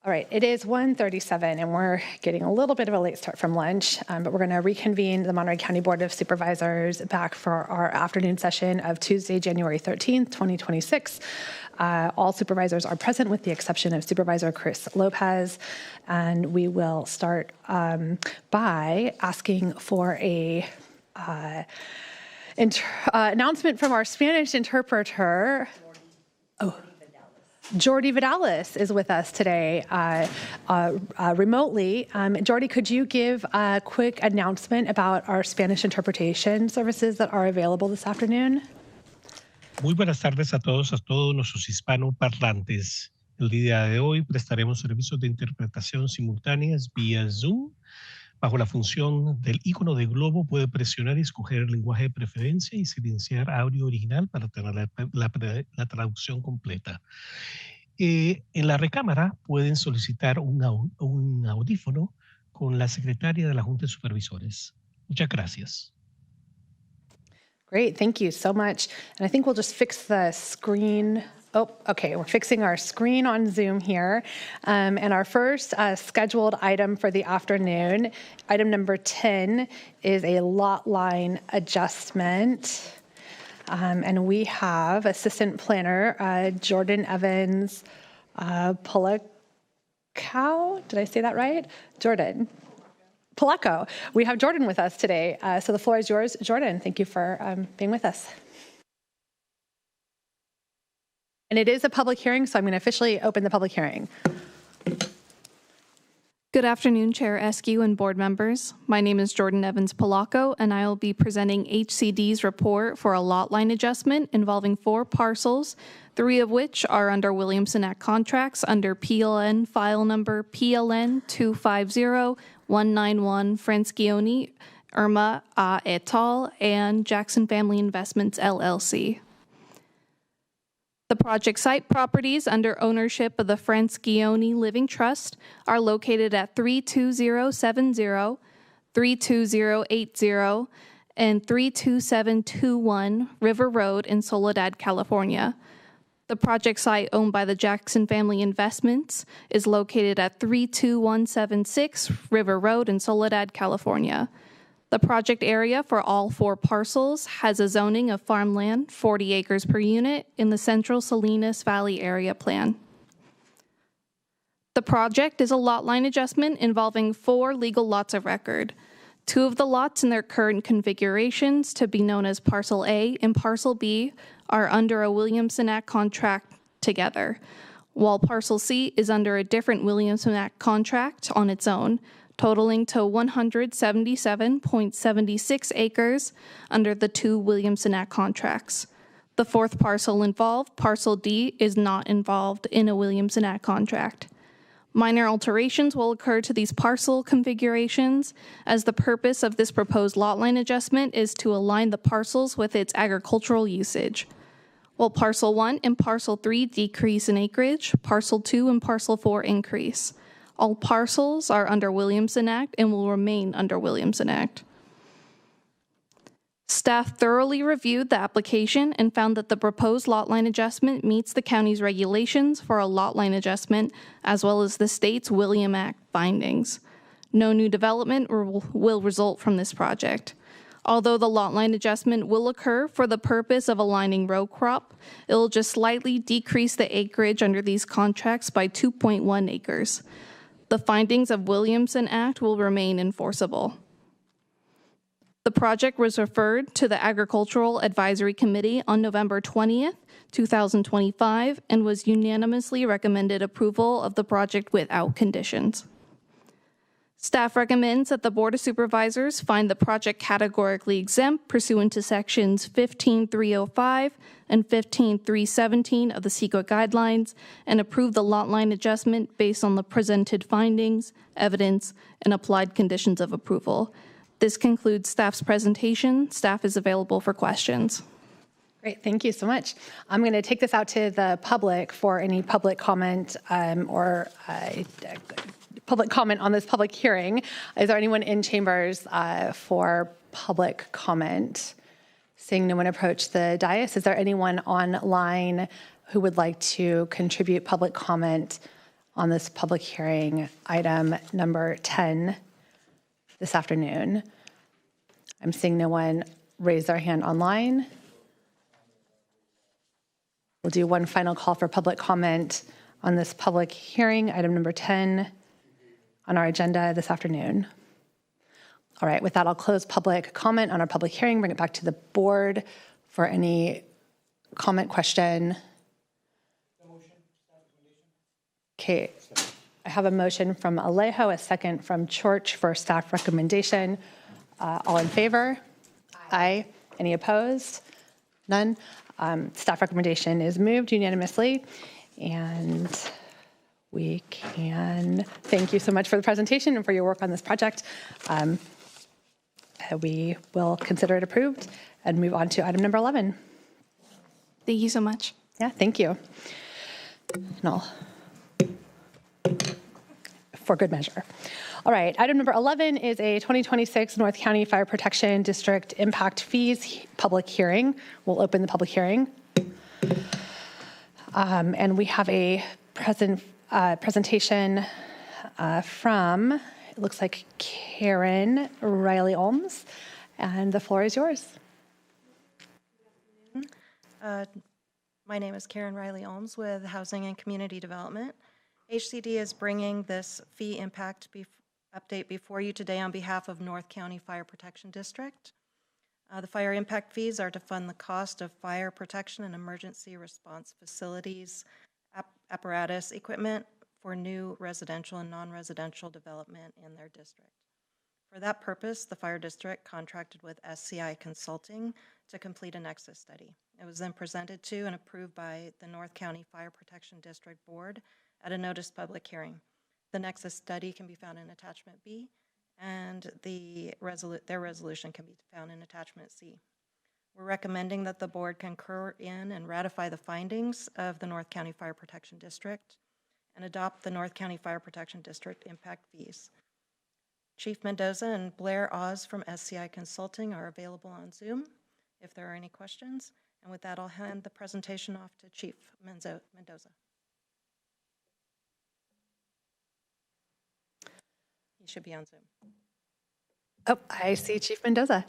S1: All right, it is 1:37, and we're getting a little bit of a late start from lunch, but we're going to reconvene the Monterey County Board of Supervisors back for our afternoon session of Tuesday, January 13th, 2026. All supervisors are present with the exception of Supervisor Chris Lopez, and we will start by asking for a announcement from our Spanish interpreter. Jordi Vidalis is with us today remotely. Jordi, could you give a quick announcement about our Spanish interpretation services that are available this afternoon?
S14: Muy buenas tardes a todos nuestros hispanoparlantes. El día de hoy prestaremos servicios de interpretación simultáneas vía Zoom. Bajo la función del icono de globo puede presionar y escoger el lenguaje de preferencia y silenciar audio original para tener la traducción completa. En la recámara pueden solicitar un audífono con la secretaria de la Junta de Supervisores. Muchas gracias.
S1: Great, thank you so much. And I think we'll just fix the screen. Oh, okay, we're fixing our screen on Zoom here. And our first scheduled item for the afternoon, item number 10, is a lot line adjustment. And we have Assistant Planner Jordan Evans Polacco. Did I say that right? Jordan. Polacco. We have Jordan with us today. So the floor is yours. Jordan, thank you for being with us. And it is a public hearing, so I'm going to officially open the public hearing.
S15: Good afternoon, Chair Eskew and board members. My name is Jordan Evans Polacco, and I will be presenting HCD's report for a lot line adjustment involving 4 parcels, 3 of which are under Williamson Act contracts under PLN file number PLN 250191 Franscioni, Irma A. et al., and Jackson Family Investments, LLC. The project site properties under ownership of the Franscioni Living Trust are located at 32070, 32080, and 32721 River Road in Soledad, California. The project site owned by the Jackson Family Investments is located at 32176 River Road in Soledad, California. The project area for all 4 parcels has a zoning of farmland, 40 acres per unit, in the Central Salinas Valley Area Plan. The project is a lot line adjustment involving 4 legal lots of record. 2 of the lots in their current configurations, to be known as Parcel A and Parcel B, are under a Williamson Act contract together, while Parcel C is under a different Williamson Act contract on its own, totaling to 177.76 acres under the 2 Williamson Act contracts. The 4th parcel involved, Parcel D, is not involved in a Williamson Act contract. Minor alterations will occur to these parcel configurations, as the purpose of this proposed lot line adjustment is to align the parcels with its agricultural usage. While Parcel 1 and Parcel 3 decrease in acreage, Parcel 2 and Parcel 4 increase. All parcels are under Williamson Act and will remain under Williamson Act. Staff thoroughly reviewed the application and found that the proposed lot line adjustment meets the county's regulations for a lot line adjustment, as well as the state's William Act findings. No new development will result from this project. Although the lot line adjustment will occur for the purpose of aligning row crop, it will just slightly decrease the acreage under these contracts by 2.1 acres. The findings of Williamson Act will remain enforceable. The project was referred to the Agricultural Advisory Committee on November 20th, 2025, and was unanimously recommended approval of the project without conditions. Staff recommends that the Board of Supervisors find the project categorically exempt pursuant to sections 15305 and 15317 of the CEQA guidelines and approve the lot line adjustment based on the presented findings, evidence, and applied conditions of approval. This concludes staff's presentation. Staff is available for questions.
S1: Great, thank you so much. I'm going to take this out to the public for any public comment or public comment on this public hearing. Is there anyone in chambers for public comment? Seeing no one approach the dais, is there anyone online who would like to contribute public comment on this public hearing, item number 10 this afternoon? I'm seeing no one raise their hand online. We'll do one final call for public comment on this public hearing, item number 10 on our agenda this afternoon. All right, with that, I'll close public comment on our public hearing, bring it back to the board for any comment, question. Okay, I have a motion from Alejo, a second from Church for staff recommendation. All in favor? Aye. Any opposed? None. Staff recommendation is moved unanimously, and we can thank you so much for the presentation and for your work on this project. We will consider it approved and move on to item number 11.
S15: Thank you so much.
S1: Yeah, thank you. No. For good measure. All right, item number 11 is a 2026 North County Fire Protection District impact fees public hearing. We'll open the public hearing. And we have a presentation from, it looks like Karen Riley Olms, and the floor is yours.
S16: My name is Karen Riley Olms with Housing and Community Development. HCD is bringing this fee impact update before you today on behalf of North County Fire Protection District. The fire impact fees are to fund the cost of fire protection and emergency response facilities, apparatus, equipment for new residential and non-residential development in their district. For that purpose, the fire district contracted with SCI Consulting to complete a nexus study. It was then presented to and approved by the North County Fire Protection District Board at a noticed public hearing. The nexus study can be found in Attachment B, and their resolution can be found in Attachment C. We're recommending that the board concur in and ratify the findings of the North County Fire Protection District and adopt the North County Fire Protection District impact fees. Chief Mendoza and Blair Oz from SCI Consulting are available on Zoom if there are any questions. And with that, I'll hand the presentation off to Chief Mendoza. He should be on Zoom.
S1: Oh, I see Chief Mendoza.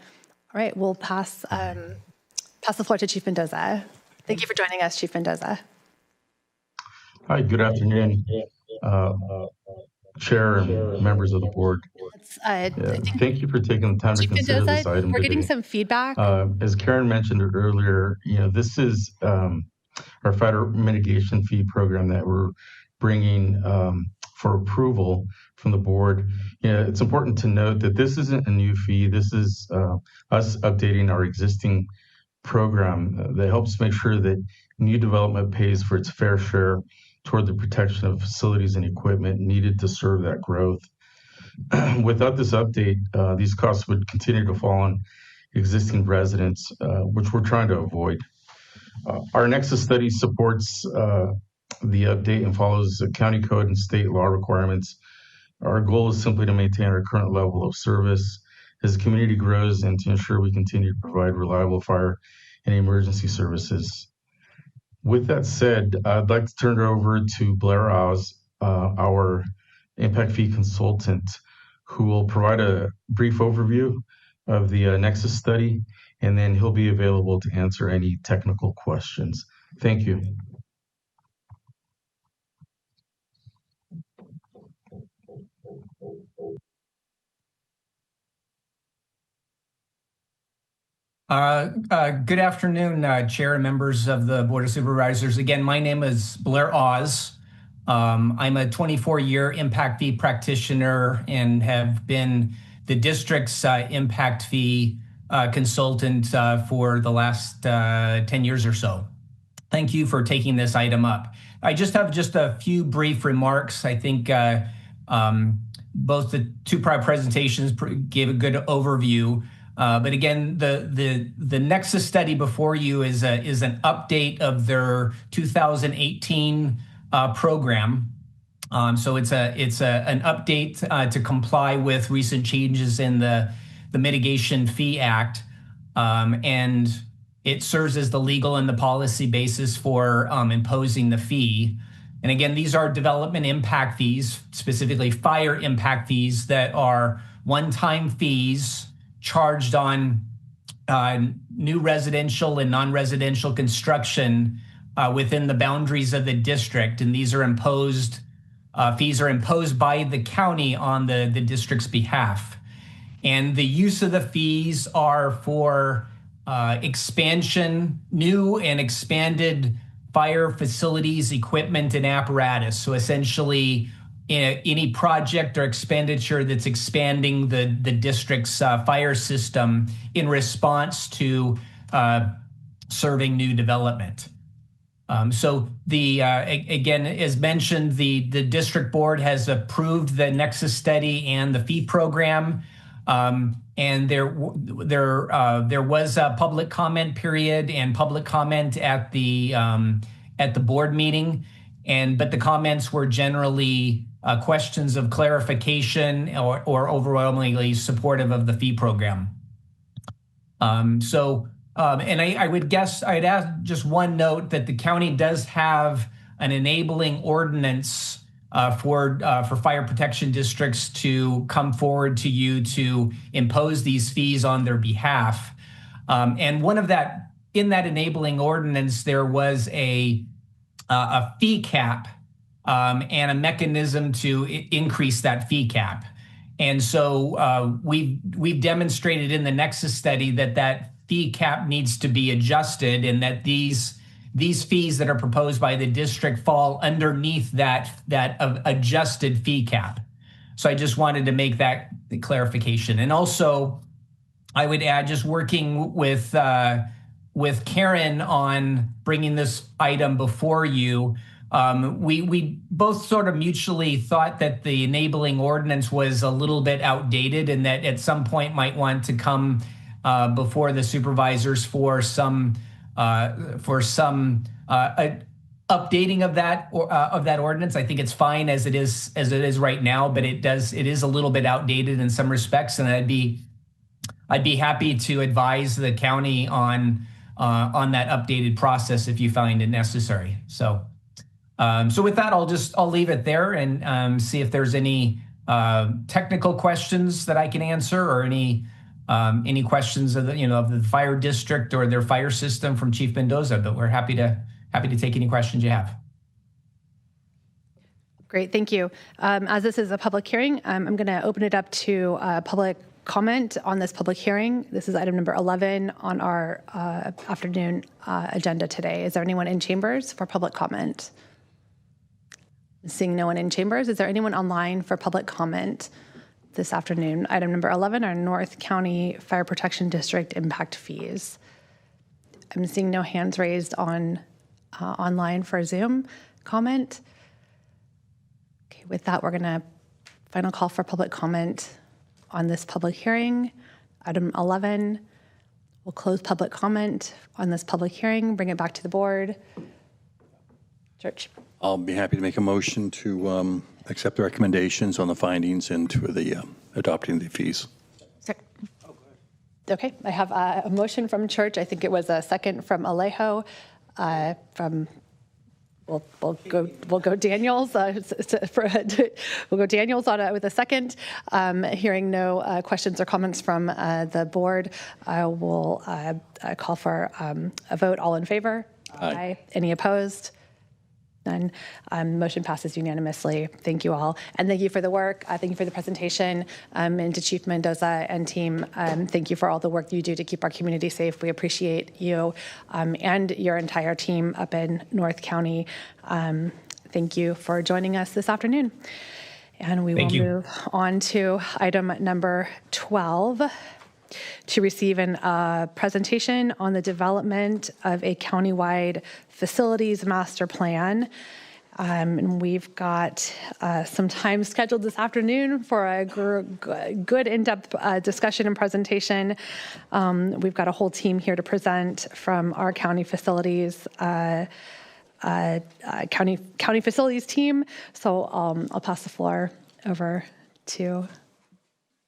S1: All right, we'll pass the floor to Chief Mendoza. Thank you for joining us, Chief Mendoza.
S17: Hi, good afternoon, Chair and members of the board. Thank you for taking the time
S1: Chief
S17: to consider
S1: Mendoza,
S17: this item
S1: we're
S17: today.
S1: getting some feedback.
S17: As Karen mentioned earlier, this is our fire mitigation fee program that we're bringing for approval from the board. It's important to note that this isn't a new fee. This is us updating our existing program that helps make sure that new development pays for its fair share toward the protection of facilities and equipment needed to serve that growth. Without this update, these costs would continue to fall on existing residents, which we're trying to avoid. Our Nexus study supports the update and follows the county code and state law requirements. Our goal is simply to maintain our current level of service as the community grows and to ensure we continue to provide reliable fire and emergency services. With that said, I'd like to turn it over to Blair Oz, our impact fee consultant, who will provide a brief overview of the Nexus study, and then he'll be available to answer any technical questions. Thank you.
S18: Good afternoon, Chair and members of the Board of Supervisors. Again, my name is Blair Oz. I'm a 24-year impact fee practitioner and have been the district's impact fee consultant for the last 10 years or so. Thank you for taking this item up. I just have a few brief remarks. I think both the two prior presentations gave a good overview. But again, the Nexus study before you is an update of their 2018 program. So it's an update to comply with recent changes in the Mitigation Fee Act, and it serves as the legal and the policy basis for imposing the fee. And again, these are development impact fees, specifically fire impact fees that are one-time fees charged on new residential and non-residential construction within the boundaries of the district. And these are imposed, fees are imposed by the county on the district's behalf. And the use of the fees are for expansion, new and expanded fire facilities, equipment, and apparatus. So essentially, any project or expenditure that's expanding the district's fire system in response to serving new development. So again, as mentioned, the district board has approved the Nexus study and the fee program. And there was a public comment period and public comment at the board meeting, but the comments were generally questions of clarification or overwhelmingly supportive of the fee program. And I would guess I'd add just one note that the county does have an enabling ordinance for fire protection districts to come forward to you to impose these fees on their behalf. And in that enabling ordinance, there was a fee cap and a mechanism to increase that fee cap. And so we've demonstrated in the Nexus study that fee cap needs to be adjusted, and that these fees that are proposed by the district fall underneath that adjusted fee cap. So I just wanted to make that clarification. And also, I would add, just working with Karen on bringing this item before you, we both sort of mutually thought that the enabling ordinance was a little bit outdated, and that at some point might want to come before the supervisors for some updating of that ordinance. I think it's fine as it is right now, but it is a little bit outdated in some respects, and I'd be happy to advise the county on that updated process if you find it necessary. So with that, I'll leave it there and see if there's any technical questions that I can answer, or any questions of the fire district or their fire system from Chief Mendoza. But we're happy to take any questions you have.
S1: Great, thank you. As this is a public hearing, I'm going to open it up to public comment on this public hearing. This is item number 11 on our afternoon agenda today. Is there anyone in chambers for public comment? Seeing no one in chambers, is there anyone online for public comment this afternoon? Item number 11 are North County Fire Protection District impact fees. I'm seeing no hands raised on online for Zoom comment. Okay, with that, we're going to final call for public comment on this public hearing. Item 11, we'll close public comment on this public hearing, bring it back to the board. Church.
S13: I'll be happy to make a motion to accept the recommendations on the findings and to the adopting the fees.
S1: Okay, I have a motion from Church. I think it was a second from Alejo. We'll go Daniels. We'll go Daniels on it with a second. Hearing no questions or comments from the board, I will call for a vote. All in favor? Aye. Any opposed? None. Motion passes unanimously. Thank you all. And thank you for the work. Thank you for the presentation. And to Chief Mendoza and team, thank you for all the work you do to keep our community safe. We appreciate you and your entire team up in North County. Thank you for joining us this afternoon. And we will move on to item number 12, to receive a presentation on the development of a countywide facilities master plan. And we've got some time scheduled this afternoon for a good in-depth discussion and presentation. We've got a whole team here to present from our county facilities county facilities team. So I'll pass the floor over to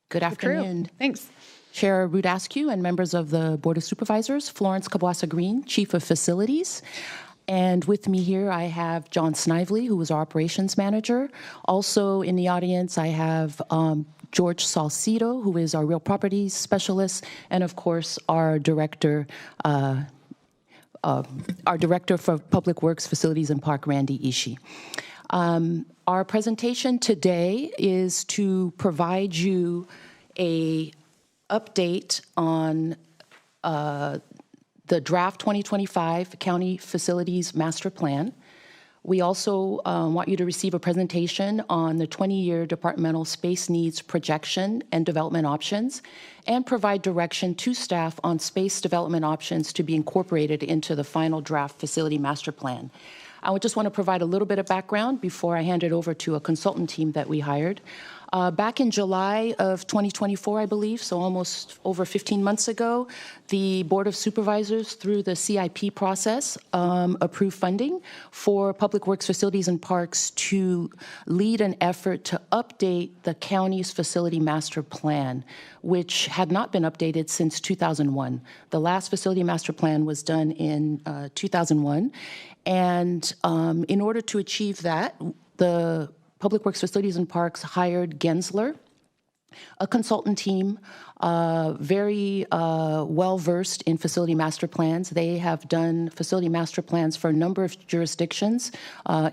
S19: Good afternoon.
S1: Thanks.
S19: Chair Rudascu and members of the Board of Supervisors, Florence Cabuasa Green, Chief of Facilities. And with me here, I have John Snively, who is our operations manager. Also in the audience, I have George Salcido, who is our real properties specialist, and of course, our director for Public Works, Facilities, and Park, Randy Ishii. Our presentation today is to provide you a update on the draft 2025 County Facilities Master Plan. We also want you to receive a presentation on the 20-year departmental space needs projection and development options, and provide direction to staff on space development options to be incorporated into the final draft facility master plan. I would just want to provide a little bit of background before I hand it over to a consultant team that we hired. Back in July of 2024, I believe, so almost over 15 months ago, the Board of Supervisors, through the CIP process, approved funding for Public Works, Facilities, and Parks to lead an effort to update the county's facility master plan, which had not been updated since 2001. The last facility master plan was done in 2001. And in order to achieve that, the Public Works, Facilities, and Parks hired Gensler, a consultant team, very well-versed in facility master plans. They have done facility master plans for a number of jurisdictions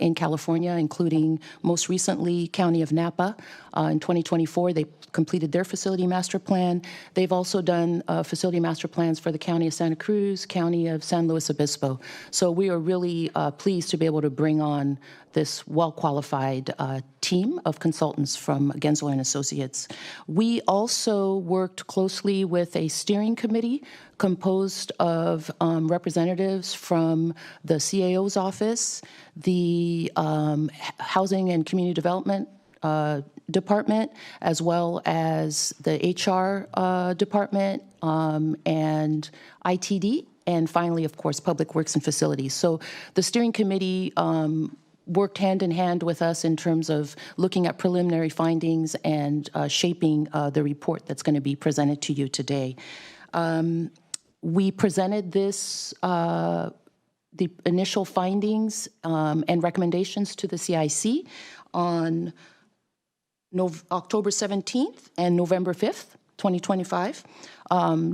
S19: in California, including most recently County of Napa. In 2024, they completed their facility master plan. They've also done facility master plans for the County of Santa Cruz, County of San Luis Obispo. So we are really pleased to be able to bring on this well-qualified team of consultants from Gensler and Associates. We also worked closely with a steering committee composed of representatives from the CAO's office, the Housing and Community Development Department, as well as the HR department and ITD, and finally, of course, Public Works and Facilities. So the steering committee worked hand in hand with us in terms of looking at preliminary findings and shaping the report that's going to be presented to you today. We presented this, the initial findings and recommendations to the CIC on October 17th and November 5th, 2025,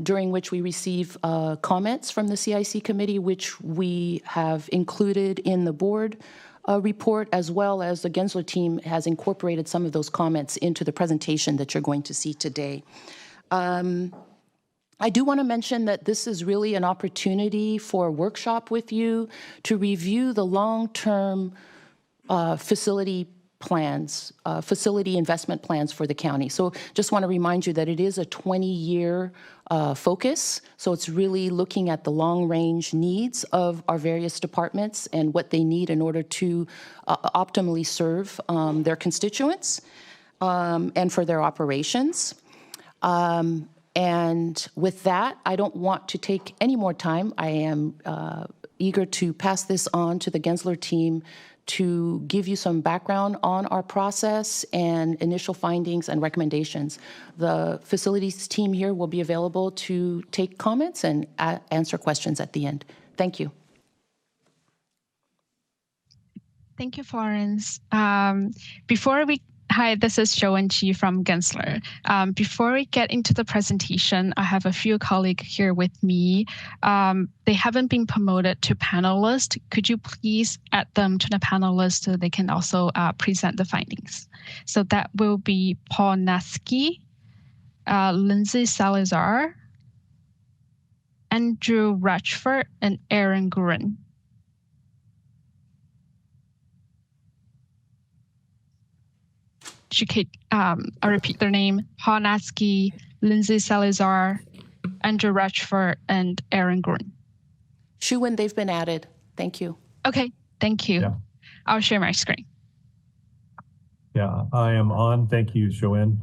S19: during which we received comments from the CIC committee, which we have included in the board report, as well as the Gensler team has incorporated some of those comments into the presentation that you're going to see today. I do want to mention that this is really an opportunity for a workshop with you to review the long-term facility plans, facility investment plans for the county. So just want to remind you that it is a 20-year focus. So it's really looking at the long-range needs of our various departments and what they need in order to optimally serve their constituents and for their operations. And with that, I don't want to take any more time. I am eager to pass this on to the Gensler team to give you some background on our process and initial findings and recommendations. The facilities team here will be available to take comments and answer questions at the end. Thank you.
S20: Thank you, Florence. Hi, this is Joanne Chi from Gensler. Before we get into the presentation, I have a few colleagues here with me. They haven't been promoted to panelists. Could you please add them to the panelists so they can also present the findings? So that will be Paul Nasky, Lindsay Salazar, Andrew Ratchford, and Aaron Gurin. I repeat their name: Paul Nasky, Lindsay Salazar, Andrew Ratchford, and Aaron Green.
S19: Shuwen, they've been added. Thank you.
S20: Okay, thank you.
S21: Yeah.
S20: I'll share my screen.
S21: Yeah, I am on. Thank you, Joanne.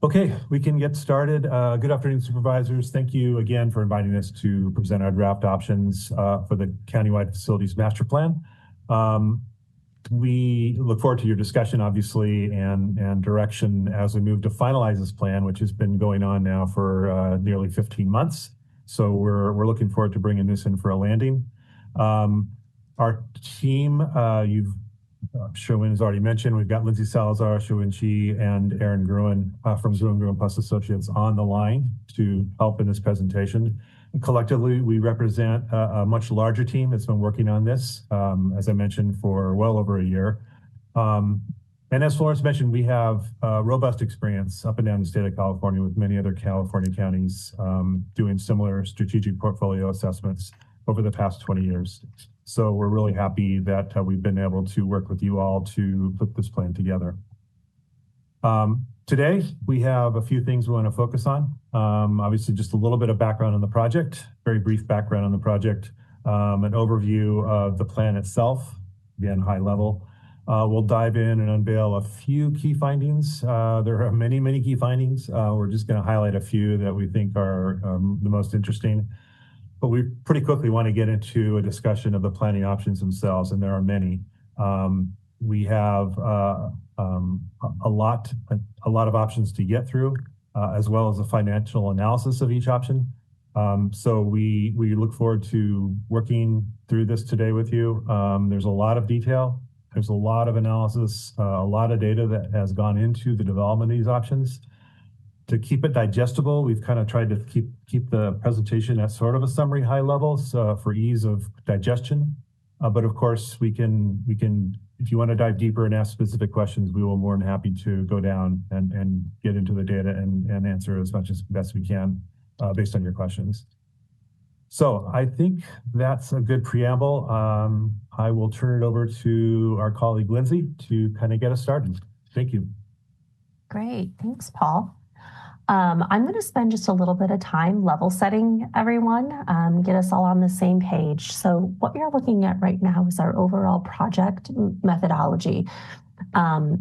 S21: Okay, we can get started. Good afternoon, supervisors. Thank you again for inviting us to present our draft options for the countywide facilities master plan. We look forward to your discussion, obviously, and direction as we move to finalize this plan, which has been going on now for nearly 15 months. So we're looking forward to bringing this in for a landing. Our team, Showin has already mentioned, we've got Lindsay Salazar, Showin Chi, and Aaron Gruen from Gruen Plus Associates on the line to help in this presentation. And collectively, we represent a much larger team that's been working on this, as I mentioned, for well over a year. And as Florence mentioned, we have robust experience up and down the state of California with many other California counties doing similar strategic portfolio assessments over the past 20 years. So we're really happy that we've been able to work with you all to put this plan together. Today, we have a few things we want to focus on. Obviously, just a little bit of background on the project, very brief background on the project, an overview of the plan itself, again, high level. We'll dive in and unveil a few key findings. There are many, many key findings. We're just going to highlight a few that we think are the most interesting. But we pretty quickly want to get into a discussion of the planning options themselves, and there are many. We have a lot of options to get through, as well as a financial analysis of each option. So we look forward to working through this today with you. There's a lot of detail. There's a lot of analysis, a lot of data that has gone into the development of these options. To keep it digestible, we've kind of tried to keep the presentation at sort of a summary high level for ease of digestion. But of course, we can, if you want to dive deeper and ask specific questions, we will more than happy to go down and get into the data and answer as much as best we can based on your questions. So I think that's a good preamble. I will turn it over to our colleague Lindsay to kind of get us started. Thank you.
S3: Great, thanks, Paul. I'm going to spend just a little bit of time level setting everyone, get us all on the same page. So what you're looking at right now is our overall project methodology.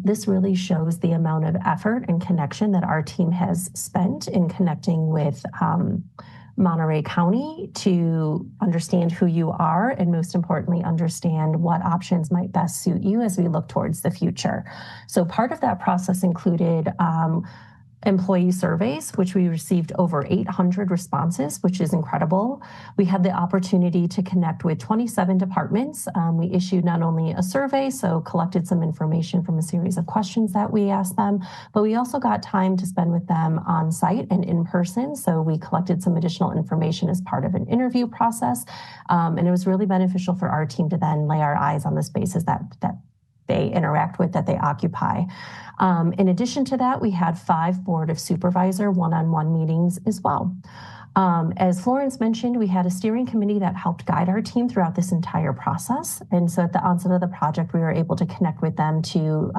S3: This really shows the amount of effort and connection that our team has spent in connecting with Monterey County to understand who you are and, most importantly, understand what options might best suit you as we look towards the future. So part of that process included employee surveys, which we received over 800 responses, which is incredible. We had the opportunity to connect with 27 departments. We issued not only a survey, so collected some information from a series of questions that we asked them, but we also got time to spend with them on site and in person. So we collected some additional information as part of an interview process. And it was really beneficial for our team to then lay our eyes on the spaces that they interact with, that they occupy. In addition to that, we had 5 Board of Supervisor one-on-one meetings as well. As Florence mentioned, we had a steering committee that helped guide our team throughout this entire process. And so at the onset of the project, we were able to connect with them to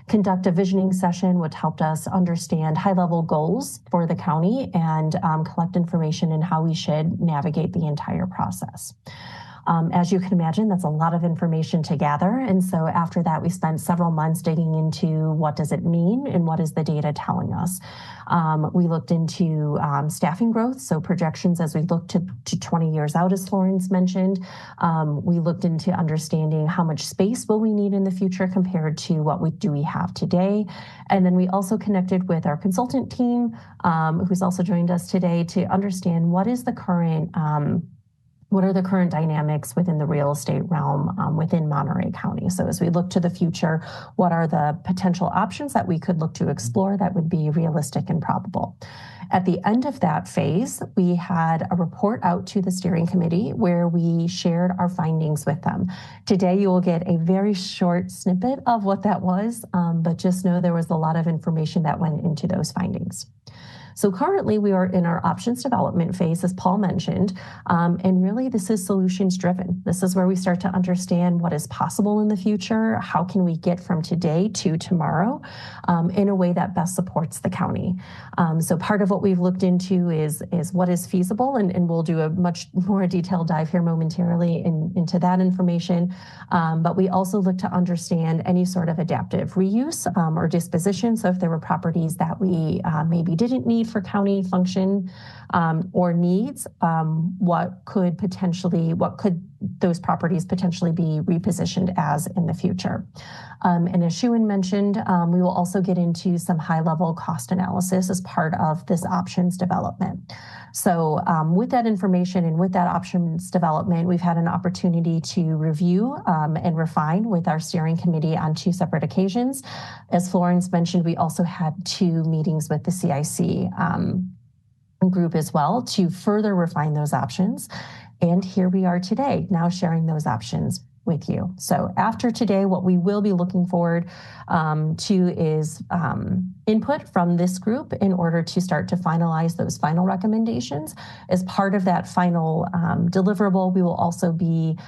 S3: conduct a visioning session, which helped us understand high-level goals for the county and collect information in how we should navigate the entire process. As you can imagine, that's a lot of information to gather. And so after that, we spent several months digging into what does it mean and what is the data telling us. We looked into staffing growth, so projections as we look to 20 years out, as Florence mentioned. We looked into understanding how much space will we need in the future compared to what we have today. And then we also connected with our consultant team, who's also joined us today, to understand what are the current dynamics within the real estate realm within Monterey County. So as we look to the future, what are the potential options that we could look to explore that would be realistic and probable? At the end of that phase, we had a report out to the steering committee where we shared our findings with them. Today, you will get a very short snippet of what that was, but just know there was a lot of information that went into those findings. So currently we are in our options development phase, as Paul mentioned, and really this is solutions driven. This is where we start to understand what is possible in the future, how can we get from today to tomorrow in a way that best supports the county. So part of what we've looked into is what is feasible, and we'll do a much more detailed dive here momentarily into that information. But we also look to understand any sort of adaptive reuse or disposition. So if there were properties that we maybe didn't need for county function or needs, what could those properties potentially be repositioned as in the future. And as Shuin mentioned, we will also get into some high-level cost analysis as part of this options development. So with that information and with that options development, we've had an opportunity to review and refine with our steering committee on 2 separate occasions. As Florence mentioned, we also had 2 meetings with the CIC group as well to further refine those options. And here we are today, now sharing those options with you. So after today, what we will be looking forward to is input from this group in order to start to finalize those final recommendations. As part of that final deliverable, we will also be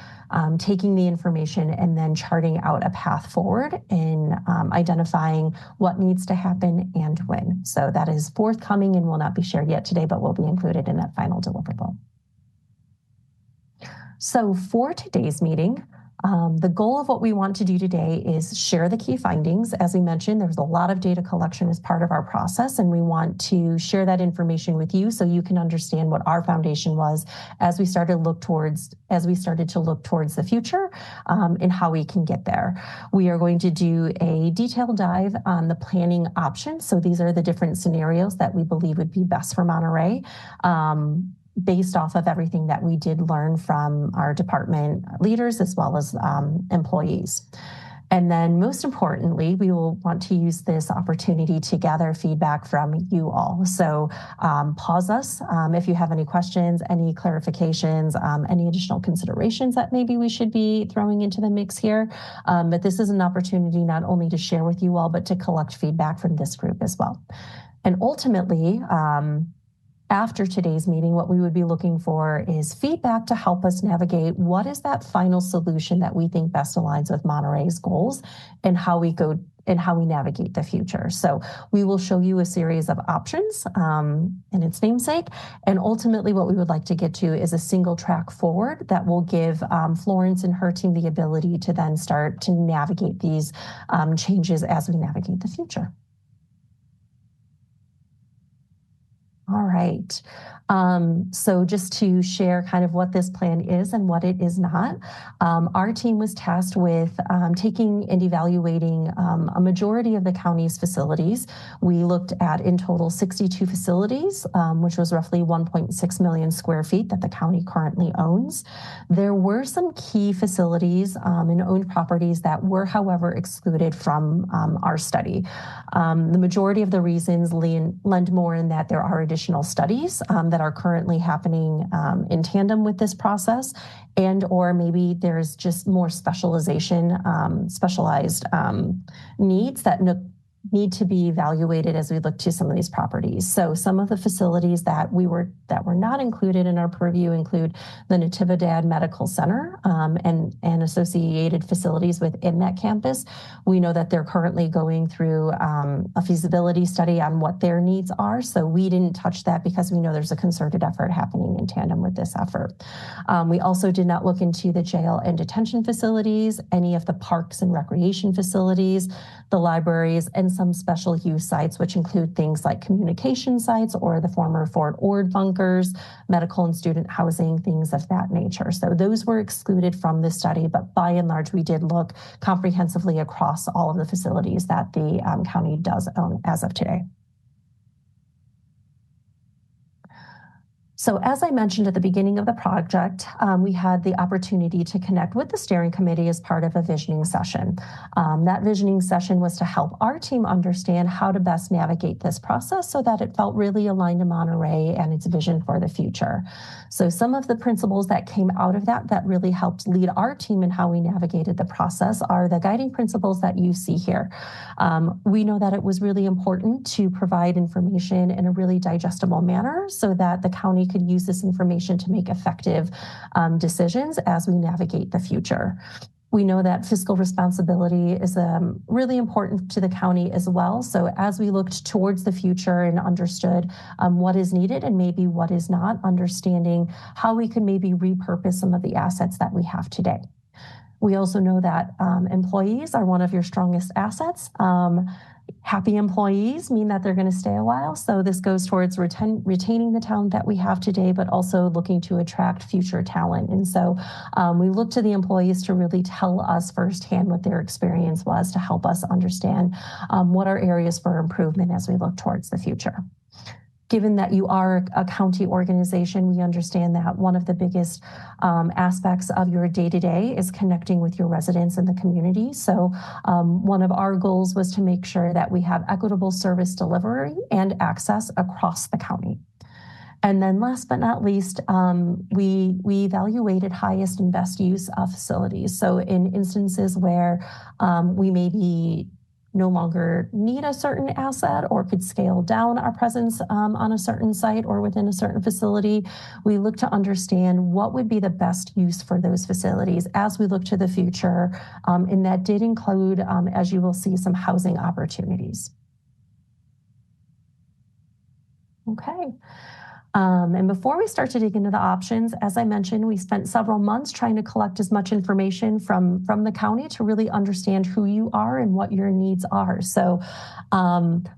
S3: taking the information and then charting out a path forward in identifying what needs to happen and when. So that is forthcoming and will not be shared yet today, but will be included in that final deliverable. So for today's meeting, the goal of what we want to do today is share the key findings. As we mentioned, there's a lot of data collection as part of our process, and we want to share that information with you so you can understand what our foundation was as we started to look towards the future and how we can get there. We are going to do a detailed dive on the planning options. So these are the different scenarios that we believe would be best for Monterey. Based off of everything that we did learn from our department leaders as well as employees. And then most importantly, we will want to use this opportunity to gather feedback from you all. So pause us if you have any questions, any clarifications, any additional considerations that maybe we should be throwing into the mix here. But this is an opportunity not only to share with you all, but to collect feedback from this group as well. And ultimately, after today's meeting, what we would be looking for is feedback to help us navigate what is that final solution that we think best aligns with Monterey's goals and how we navigate the future. So we will show you a series of options in its namesake. And ultimately what we would like to get to is a single track forward that will give Florence and her team the ability to then start to navigate these changes as we navigate the future. All right. So just to share kind of what this plan is and what it is not, our team was tasked with taking and evaluating a majority of the county's facilities. We looked at in total 62 facilities, which was roughly 1.6 million square feet that the county currently owns. There were some key facilities and owned properties that were, however, excluded from our study. The majority of the reasons lend more in that there are additional studies that are currently happening in tandem with this process, and or maybe there's just more specialized needs that need to be evaluated as we look to some of these properties. So some of the facilities that were not included in our purview include the Natividad Medical Center and associated facilities within that campus. We know that they're currently going through a feasibility study on what their needs are. So we didn't touch that because we know there's a concerted effort happening in tandem with this effort. We also did not look into the jail and detention facilities, any of the parks and recreation facilities, the libraries, and some special use sites, which include things like communication sites or the former Fort Ord bunkers, medical and student housing, things of that nature. So those were excluded from the study, but by and large, we did look comprehensively across all of the facilities that the county does own as of today. So as I mentioned at the beginning of the project, we had the opportunity to connect with the steering committee as part of a visioning session. That visioning session was to help our team understand how to best navigate this process so that it felt really aligned to Monterey and its vision for the future. So some of the principles that came out of that really helped lead our team in how we navigated the process are the guiding principles that you see here. We know that it was really important to provide information in a really digestible manner so that the county could use this information to make effective decisions as we navigate the future. We know that fiscal responsibility is really important to the county as well. So as we looked towards the future and understood what is needed and maybe what is not, understanding how we could maybe repurpose some of the assets that we have today. We also know that employees are one of your strongest assets. Happy employees mean that they're going to stay a while. So this goes towards retaining the talent that we have today, but also looking to attract future talent. And so we look to the employees to really tell us firsthand what their experience was to help us understand what are areas for improvement as we look towards the future. Given that you are a county organization, we understand that one of the biggest aspects of your day-to-day is connecting with your residents in the community. So one of our goals was to make sure that we have equitable service delivery and access across the county. And then last but not least, we evaluated highest and best use of facilities. So in instances where we may be no longer need a certain asset or could scale down our presence on a certain site or within a certain facility, we look to understand what would be the best use for those facilities as we look to the future. And that did include, as you will see, some housing opportunities. Okay. And before we start to dig into the options, as I mentioned, we spent several months trying to collect as much information from the county to really understand who you are and what your needs are. So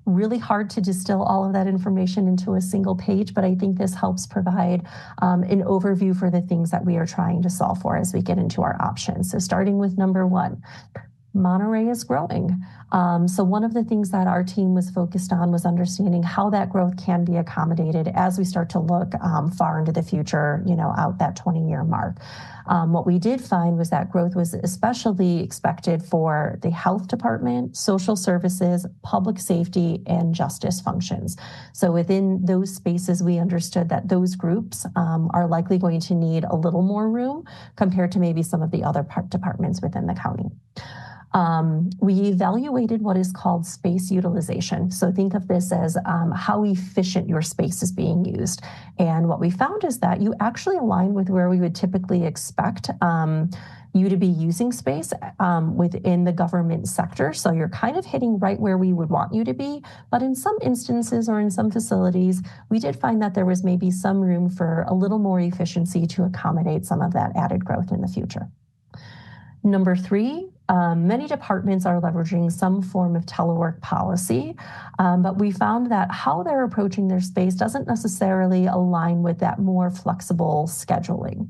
S3: really hard to distill all of that information into a single page, but I think this helps provide an overview for the things that we are trying to solve for as we get into our options. So starting with number one, Monterey is growing. So one of the things that our team was focused on was understanding how that growth can be accommodated as we start to look far into the future, out that 20-year mark. What we did find was that growth was especially expected for the health department, social services, public safety, and justice functions. So within those spaces, we understood that those groups are likely going to need a little more room compared to maybe some of the other departments within the county. We evaluated what is called space utilization. So think of this as how efficient your space is being used. And what we found is that you actually align with where we would typically expect you to be using space within the government sector. So you're kind of hitting right where we would want you to be. But in some instances or in some facilities, we did find that there was maybe some room for a little more efficiency to accommodate some of that added growth in the future. Number three, many departments are leveraging some form of telework policy, but we found that how they're approaching their space doesn't necessarily align with that more flexible scheduling.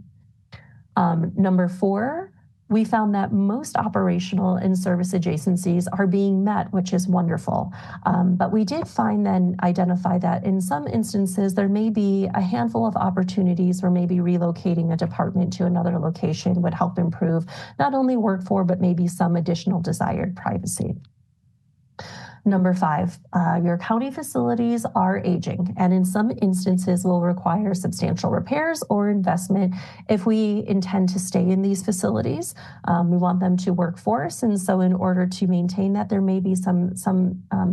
S3: Number four, we found that most operational and service adjacencies are being met, which is wonderful. But we did identify that in some instances, there may be a handful of opportunities where maybe relocating a department to another location would help improve not only workforce, but maybe some additional desired privacy. Number five, your county facilities are aging, and in some instances will require substantial repairs or investment if we intend to stay in these facilities. We want them to work for us, and so in order to maintain that, there may be some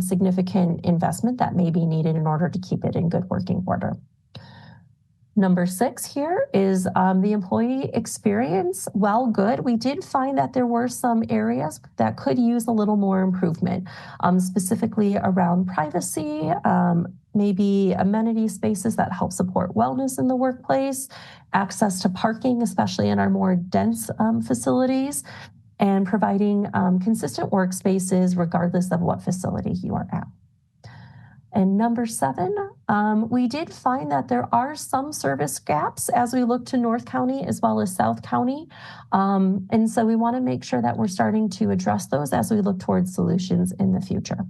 S3: significant investment that may be needed in order to keep it in good working order. Number six here is the employee experience. While good, we did find that there were some areas that could use a little more improvement, specifically around privacy, maybe amenity spaces that help support wellness in the workplace, access to parking, especially in our more dense facilities, and providing consistent workspaces regardless of what facility you are at. And number seven, we did find that there are some service gaps as we look to North County as well as South County. And so we want to make sure that we're starting to address those as we look towards solutions in the future.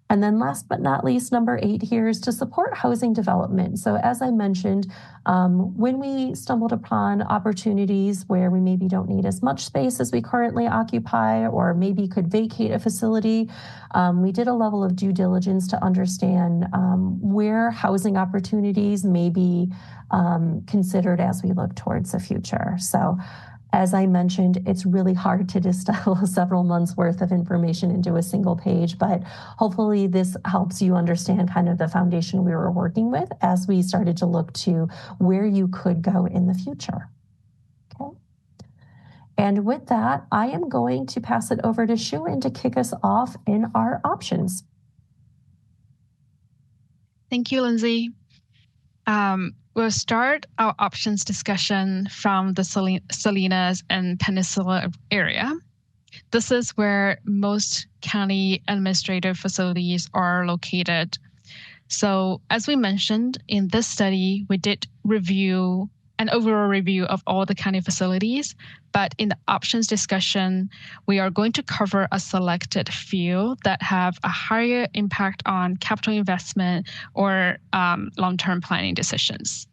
S3: And then last but not least, number 8 here is to support housing development. So as I mentioned, when we stumbled upon opportunities where we maybe don't need as much space as we currently occupy, or maybe could vacate a facility, we did a level of due diligence to understand where housing opportunities may be considered as we look towards the future. So as I mentioned, it's really hard to distill several months worth of information into a single page, but hopefully this helps you understand kind of the foundation we were working with as we started to look to where you could go in the future. Okay. And with that, I am going to pass it over to Shuin to kick us off in our options.
S20: Thank you, Lindsay. We'll start our options discussion from the Salinas and Peninsula area. this is where most county administrative facilities are located. So as we mentioned, in this study, we did review an overall review of all the county facilities, but in the options discussion, we are going to cover a selected few that have a higher impact on capital investment or long-term planning decisions.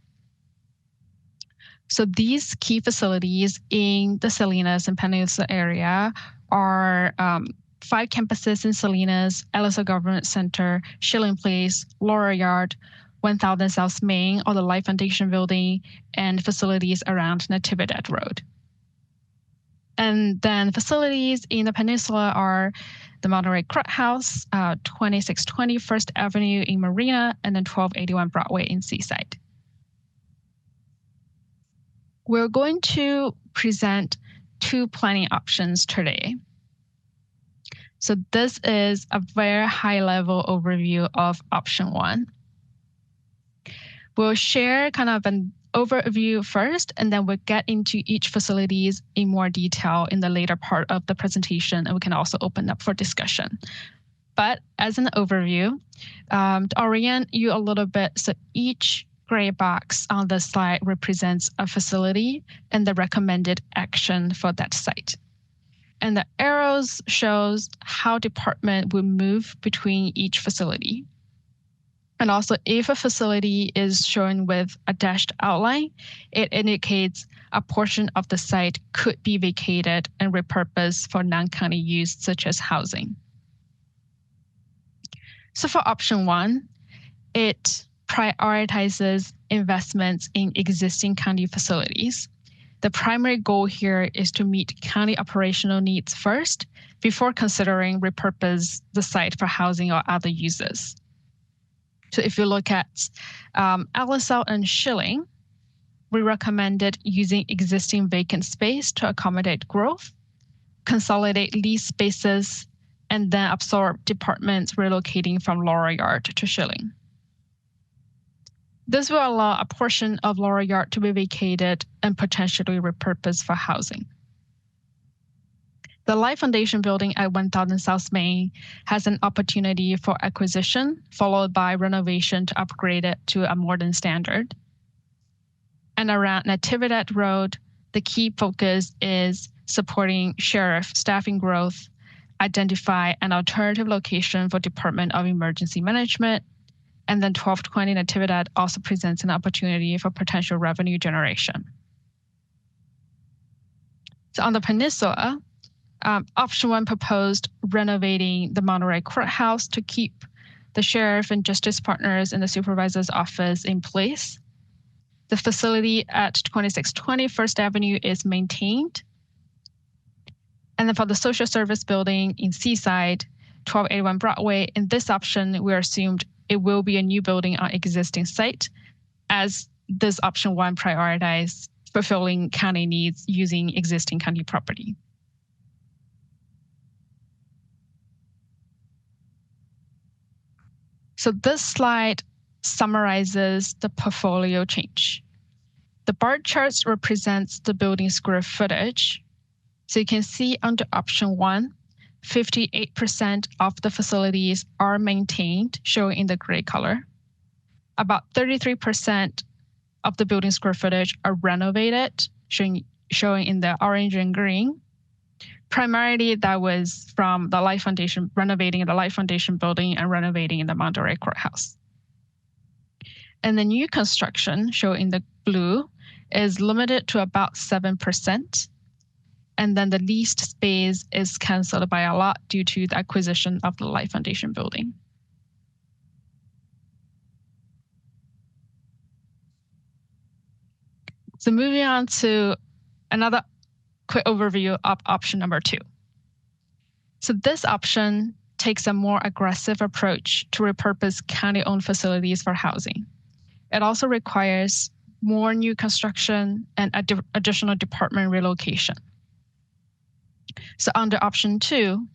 S20: So these key facilities in the Salinas and Peninsula area are 5 campuses in Salinas, LSO Government Center, Schilling Place, Laura Yard, 1000 South Main, or the Life Foundation Building, and facilities around Natividad Road. And then facilities in the peninsula are the Monterey Courthouse, 2620 First Avenue in Marina, and then 1281 Broadway in Seaside. We're going to present 2 planning options today. So this is a very high-level overview of option 1. We'll share kind of an overview first, and then we'll get into each facilities in more detail in the later part of the presentation, and we can also open up for discussion. But as an overview, to orient you a little bit, so each gray box on the slide represents a facility and the recommended action for that site. And the arrows shows how department will move between each facility. And also, if a facility is shown with a dashed outline, it indicates a portion of the site could be vacated and repurposed for non-county use, such as housing. So for option 1, it prioritizes investments in existing county facilities. The primary goal here is to meet county operational needs first before considering repurpose the site for housing or other uses. So if you look at LSL and Schilling, we recommended using existing vacant space to accommodate growth, consolidate lease spaces, and then absorb departments relocating from Laura Yard to Schilling. This will allow a portion of Laura Yard to be vacated and potentially repurposed for housing. The Life Foundation Building at 1000 South Main has an opportunity for acquisition, followed by renovation to upgrade it to a modern standard. And around Natividad Road, the key focus is supporting sheriff staffing growth, identify an alternative location for Department of Emergency Management, and then 1220 Natividad also presents an opportunity for potential revenue generation. So on the peninsula, option 1 proposed renovating the Monterey Courthouse to keep the sheriff and justice partners in the supervisor's office in place. The facility at 2620 First Avenue is maintained. And then for the social service building in Seaside, 1281 Broadway, in this option, we assumed it will be a new building on existing site, as this option 1 prioritized fulfilling county needs using existing county property. So this slide summarizes the portfolio change. The bar charts represents the building square footage. So you can see under option 1, 58% of the facilities are maintained, showing in the gray color. About 33% of the building square footage are renovated, showing in the orange and green. Primarily, that was from the Life Foundation, renovating the Life Foundation building and renovating the Monterey Courthouse. And the new construction, shown in the blue, is limited to about 7%. And then the leased space is canceled by a lot due to the acquisition of the Life Foundation building. So moving on to another quick overview of option number 2. So this option takes a more aggressive approach to repurpose county-owned facilities for housing. It also requires more new construction and additional department relocation. So under option 2,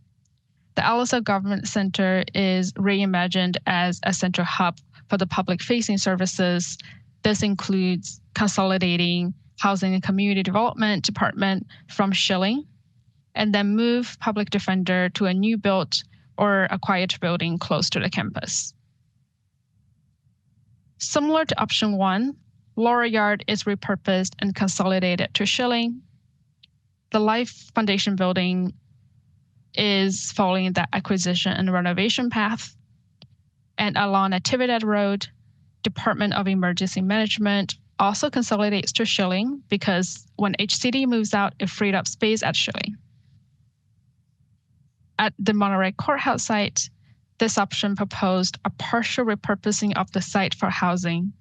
S20: the LSO Government Center is reimagined as a central hub for the public-facing services. This includes consolidating Housing and Community Development Department from Schilling and then move public defender to a new built or acquired building close to the campus. Similar to option 1, Laura Yard is repurposed and consolidated to Schilling. The Life Foundation building is following that acquisition and renovation path. And along Natividad Road, Department of Emergency Management also consolidates to Schilling because when HCD moves out, it freed up space at Schilling. At the Monterey Courthouse site, this option proposed a partial repurposing of the site for housing,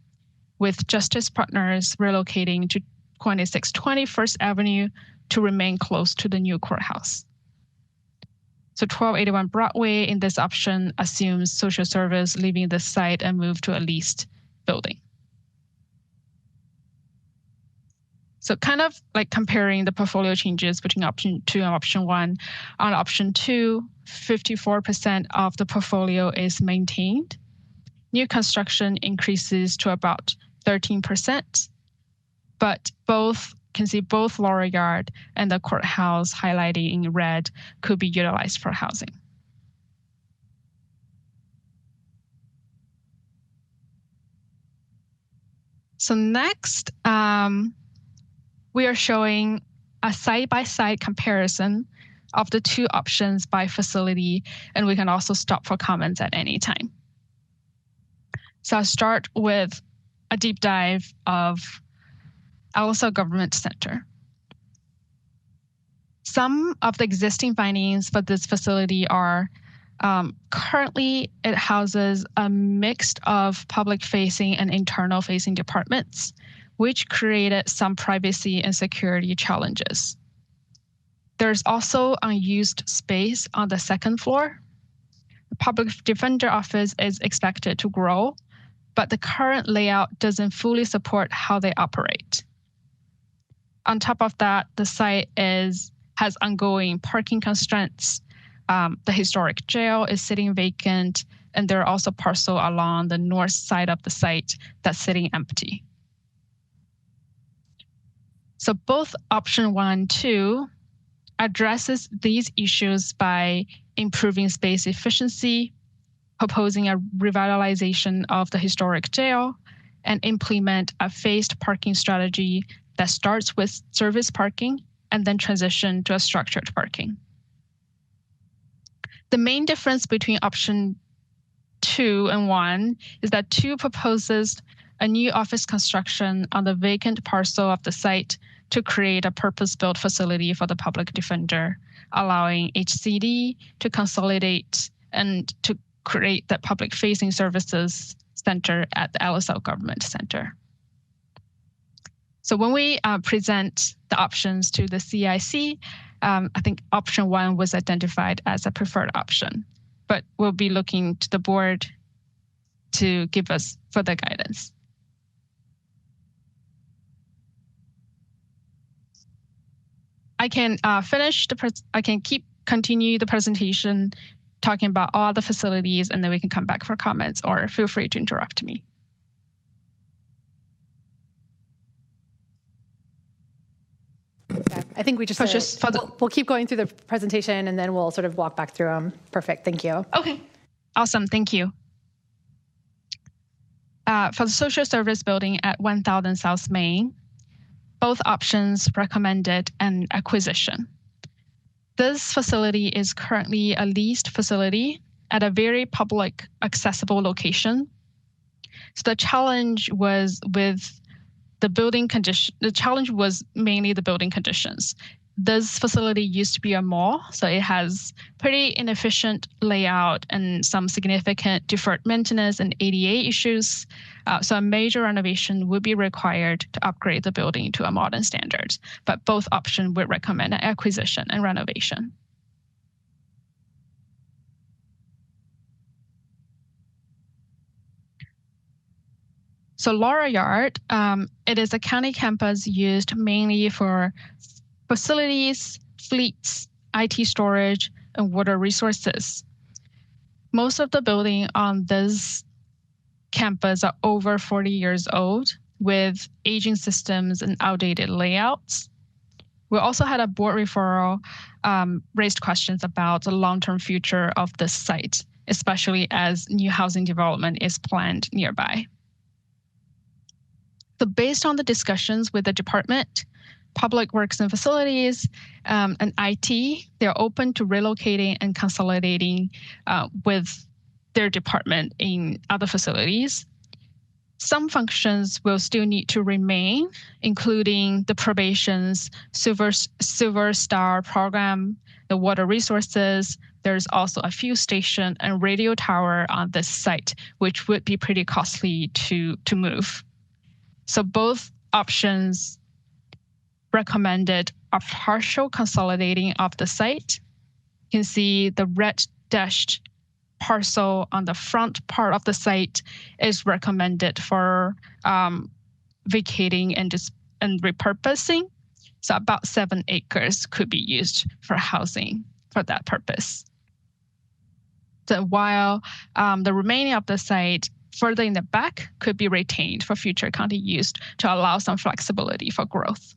S20: with Justice Partners relocating to 2620 First Avenue to remain close to the new courthouse. So 1281 Broadway in this option assumes social service leaving the site and move to a leased building. So kind of like comparing the portfolio changes between option 2 and option 1. On option 2, 54% of the portfolio is maintained. New construction increases to about 13%, but can see both Laura Yard and the courthouse highlighted in red could be utilized for housing. So next, we are showing a side-by-side comparison of the two options by facility, and we can also stop for comments at any time. So I'll start with a deep dive of LSL Government Center. Some of the existing findings for this facility are currently it houses a mix of public-facing and internal-facing departments, which created some privacy and security challenges. There's also unused space on the second floor. The public defender office is expected to grow, but the current layout doesn't fully support how they operate. On top of that, the site has ongoing parking constraints. The historic jail is sitting vacant, and there are also parcels along the north side of the site that's sitting empty. So both option 1 and 2 addresses these issues by improving space efficiency, proposing a revitalization of the historic jail, and implement a phased parking strategy that starts with service parking and then transition to a structured parking. The main difference between option 2 and 1 is that 2 proposes a new office construction on the vacant parcel of the site to create a purpose-built facility for the public defender, allowing HCD to consolidate and to create that public-facing services center at the LSL Government Center. So when we present the options to the CIC, I think option 1 was identified as a preferred option, but we'll be looking to the board to give us further guidance. I can continue the presentation talking about all the facilities, and then we can come back for comments, or feel free to interrupt me.
S1: I think we just we'll keep going through the presentation, and then we'll sort of walk back through them. Perfect. Thank you.
S20: Okay. Awesome. Thank you. For the social service building at 1000 South Main, both options recommended an acquisition. This facility is currently a leased facility at a very public accessible location. So the challenge was with the building condition. The challenge was mainly the building conditions. This facility used to be a mall, so it has pretty inefficient layout and some significant deferred maintenance and ADA issues. So a major renovation would be required to upgrade the building to a modern standard, but both options would recommend an acquisition and renovation. So Laura Yard, it is a county campus used mainly for facilities, fleets, IT storage, and water resources. Most of the buildings on this campus are over 40 years old with aging systems and outdated layouts. We also had a board referral raised questions about the long-term future of the site, especially as new housing development is planned nearby. So based on the discussions with the department, Public Works and Facilities, and IT, they're open to relocating and consolidating with their department in other facilities. Some functions will still need to remain, including the probation's Silver Star program, the water resources. There's also a fuel station and radio tower on this site, which would be pretty costly to move. So both options recommended a partial consolidating of the site. You can see the red dashed parcel on the front part of the site is recommended for vacating and repurposing. So about 7 acres could be used for housing for that purpose. So while the remaining of the site further in the back could be retained for future county use to allow some flexibility for growth.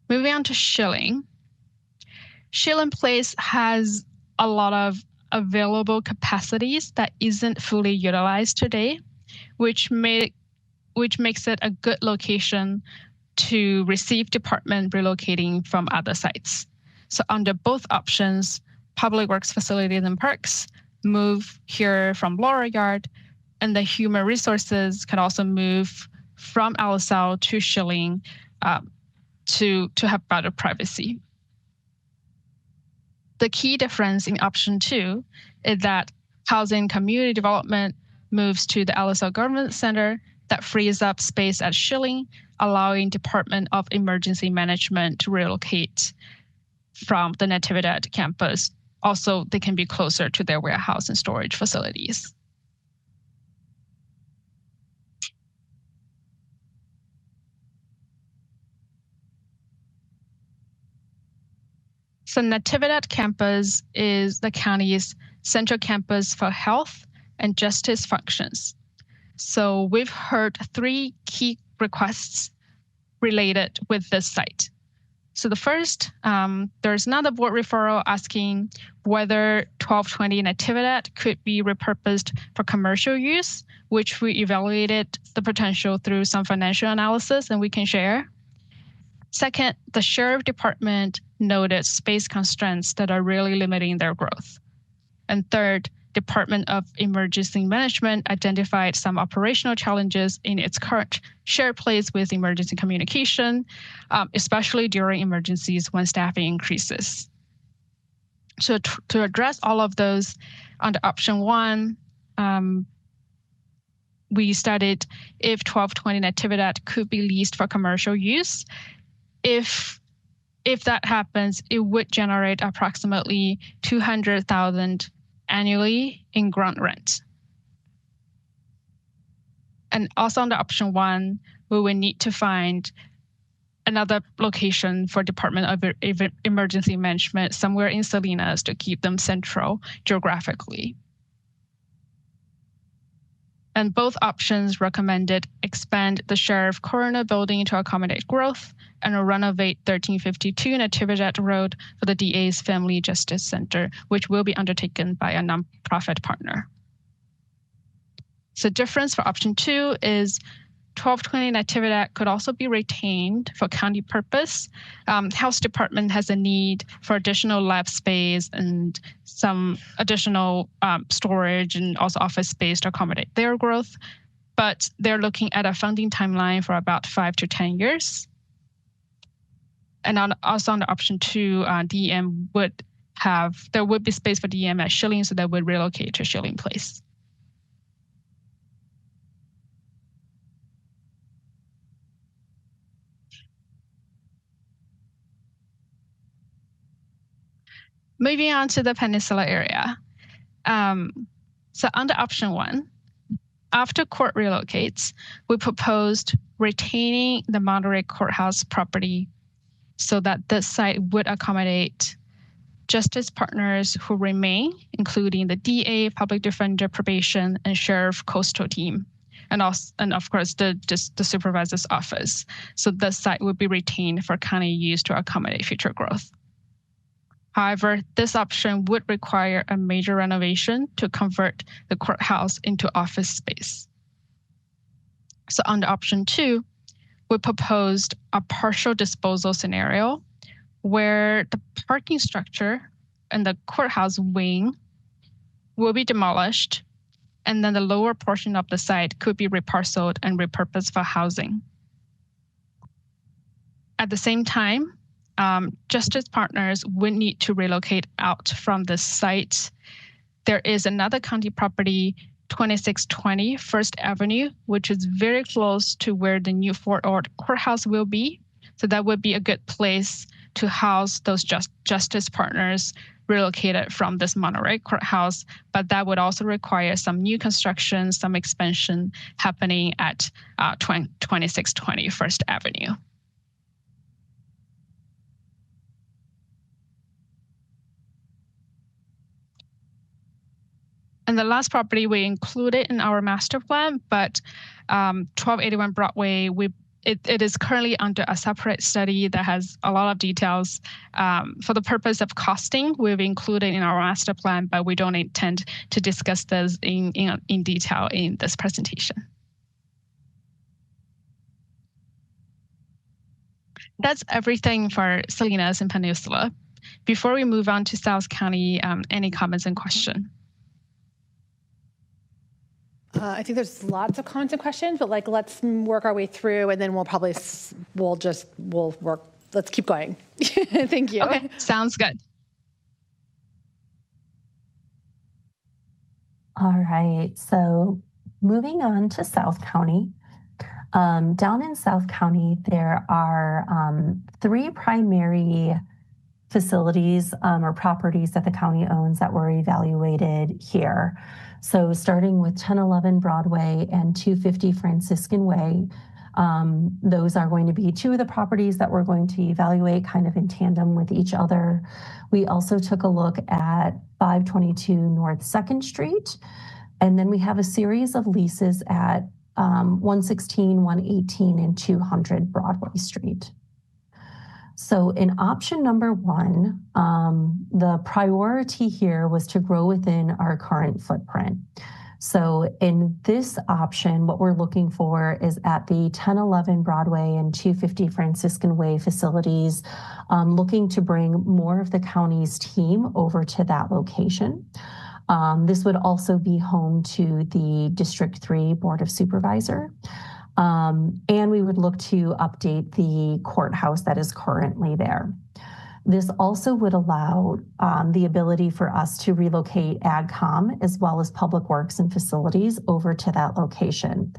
S20: Moving on to Schilling. Schilling Place has a lot of available capacities that isn't fully utilized today, which makes it a good location to receive department relocating from other sites. So under both options, Public Works Facilities and Parks move here from Laura Yard, and the Human Resources can also move from LSL to Schilling to have better privacy. The key difference in option 2 is that Housing Community Development moves to the LSL Government Center that frees up space at Schilling, allowing Department of Emergency Management to relocate from the Natividad campus. Also, they can be closer to their warehouse and storage facilities. So Natividad campus is the county's central campus for health and justice functions. So we've heard 3 key requests related with this site. So the first, there's another board referral asking whether 1220 Natividad could be repurposed for commercial use, which we evaluated the potential through some financial analysis and we can share. Second, the Sheriff Department noted space constraints that are really limiting their growth. And third, Department of Emergency Management identified some operational challenges in its current shared place with emergency communication, especially during emergencies when staffing increases. So to address all of those, under option 1, we studied if 1220 Natividad could be leased for commercial use. If that happens, it would generate approximately $200,000 annually in ground rent. And also under option 1, we will need to find another location for Department of Emergency Management somewhere in Salinas to keep them central geographically. And both options recommended expand the Sheriff Coroner building to accommodate growth and renovate 1352 Natividad Road for the DA's Family Justice Center, which will be undertaken by a nonprofit partner. So difference for option 2 is 1220 Natividad could also be retained for county purpose. Health Department has a need for additional lab space and some additional storage and also office space to accommodate their growth. But they're looking at a funding timeline for about 5 to 10 years. And also on the option 2, DEM there would be space for DEM at Schilling, so they would relocate to Schilling Place. Moving on to the Peninsula area. So under option 1, after court relocates, we proposed retaining the Monterey courthouse property so that this site would accommodate justice partners who remain, including the DA, public defender, probation, and sheriff coastal team, and of course the supervisor's office. So the site will be retained for county use to accommodate future growth. However, this option would require a major renovation to convert the courthouse into office space. So under option 2, we proposed a partial disposal scenario where the parking structure and the courthouse wing will be demolished, and then the lower portion of the site could be reparceled and repurposed for housing. At the same time, justice partners would need to relocate out from the site. There is another county property, 2620 First Avenue, which is very close to where the new Fort Ord courthouse will be. So that would be a good place to house those justice partners relocated from this Monterey courthouse, but that would also require some new construction, some expansion happening at 2620 First Avenue. And the last property we included in our master plan, but 1281 Broadway, it is currently under a separate study that has a lot of details. For the purpose of costing, we've included in our master plan, but we don't intend to discuss this in detail in this presentation. That's everything for Salinas and Peninsula. Before we move on to South County, any comments and questions?
S1: I think there's lots of comments and questions, but let's work our way through, and then we'll work. Let's keep going. Thank you.
S20: Okay, sounds good.
S3: All right, so moving on to South County. Down in South County, there are 3 primary facilities or properties that the county owns that were evaluated here. So starting with 1011 Broadway and 250 Franciscan Way, those are going to be 2 of the properties that we're going to evaluate kind of in tandem with each other. We also took a look at 522 North 2nd Street, and then we have a series of leases at 116, 118, and 200 Broadway Street. So in option number 1, the priority here was to grow within our current footprint. So in this option, what we're looking for is at the 1011 Broadway and 250 Franciscan Way facilities, looking to bring more of the county's team over to that location. This would also be home to the District 3 Board of Supervisors. And we would look to update the courthouse that is currently there. This also would allow the ability for us to relocate AgCom as well as Public Works and Facilities over to that location.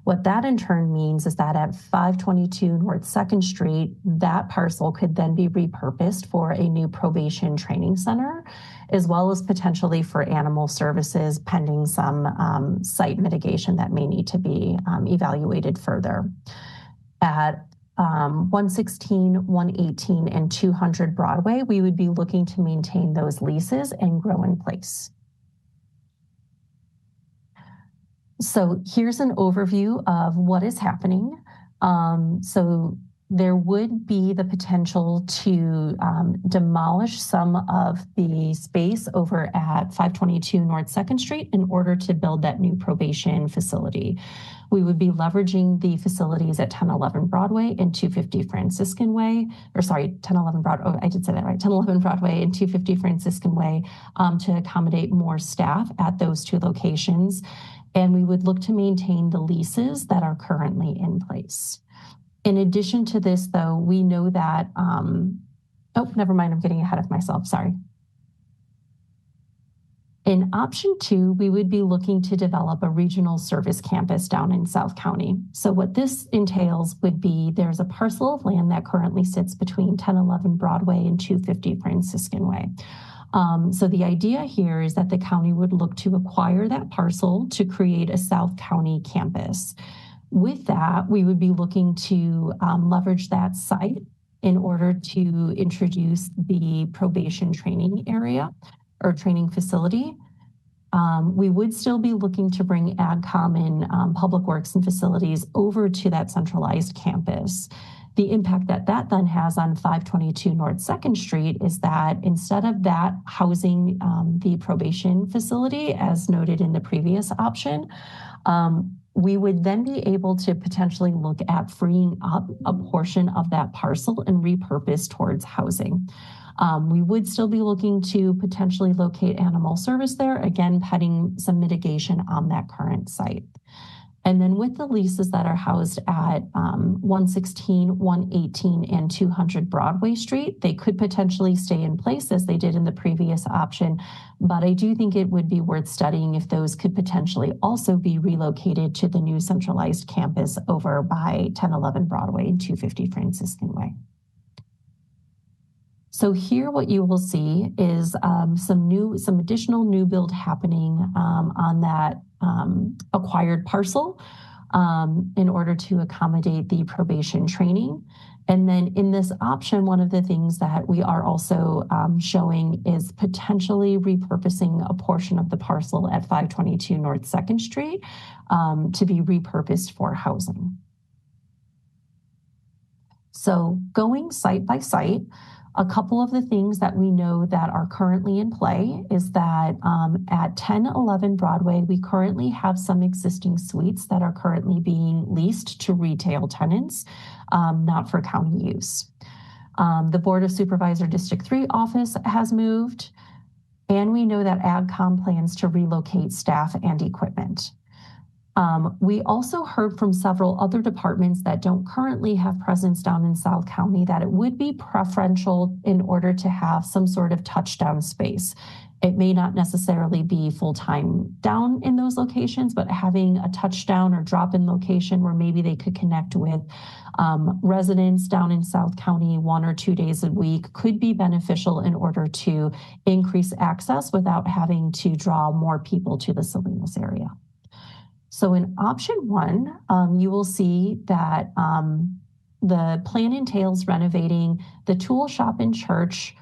S3: What that in turn means is that at 522 North 2nd Street, that parcel could then be repurposed for a new probation training center, as well as potentially for animal services, pending some site mitigation that may need to be evaluated further. At 116, 118, and 200 Broadway, we would be looking to maintain those leases and grow in place. So here's an overview of what is happening. So there would be the potential to demolish some of the space over at 522 North 2nd Street in order to build that new probation facility. We would be leveraging the facilities at 1011 Broadway and 250 Franciscan Way, or sorry, 1011 Broadway, oh, I did say that right, 1011 Broadway and 250 Franciscan Way to accommodate more staff at those 2 locations. And we would look to maintain the leases that are currently in place. In addition to this, though, we know that, oh, never mind, I'm getting ahead of myself, sorry. In option 2, we would be looking to develop a regional service campus down in South County. So what this entails would be there's a parcel of land that currently sits between 1011 Broadway and 250 Franciscan Way. So the idea here is that the county would look to acquire that parcel to create a South County campus. With that, we would be looking to leverage that site in order to introduce the probation training area or training facility. We would still be looking to bring AgCom and Public Works and Facilities over to that centralized campus. The impact that that then has on 522 North 2nd Street is that instead of that housing the probation facility, as noted in the previous option, we would then be able to potentially look at freeing up a portion of that parcel and repurpose towards housing. We would still be looking to potentially locate animal service there, again, pending some mitigation on that current site. And then with the leases that are housed at 116, 118, and 200 Broadway Street, they could potentially stay in place as they did in the previous option. But I do think it would be worth studying if those could potentially also be relocated to the new centralized campus over by 1011 Broadway and 250 Franciscan Way. So here what you will see is some additional new build happening on that acquired parcel in order to accommodate the probation training. And then in this option, one of the things that we are also showing is potentially repurposing a portion of the parcel at 522 North 2nd Street to be repurposed for housing. So going site by site, a couple of the things that we know that are currently in play is that at 1011 Broadway, we currently have some existing suites that are currently being leased to retail tenants, not for county use. The Board of Supervisor District 3 office has moved, and we know that AgCom plans to relocate staff and equipment. We also heard from several other departments that don't currently have presence down in South County that it would be preferential in order to have some sort of touchdown space. It may not necessarily be full-time down in those locations, but having a touchdown or drop-in location where maybe they could connect with residents down in South County 1 or 2 days a week could be beneficial in order to increase access without having to draw more people to the Salinas area. So in option 1, you will see that the plan entails renovating the tool shop and church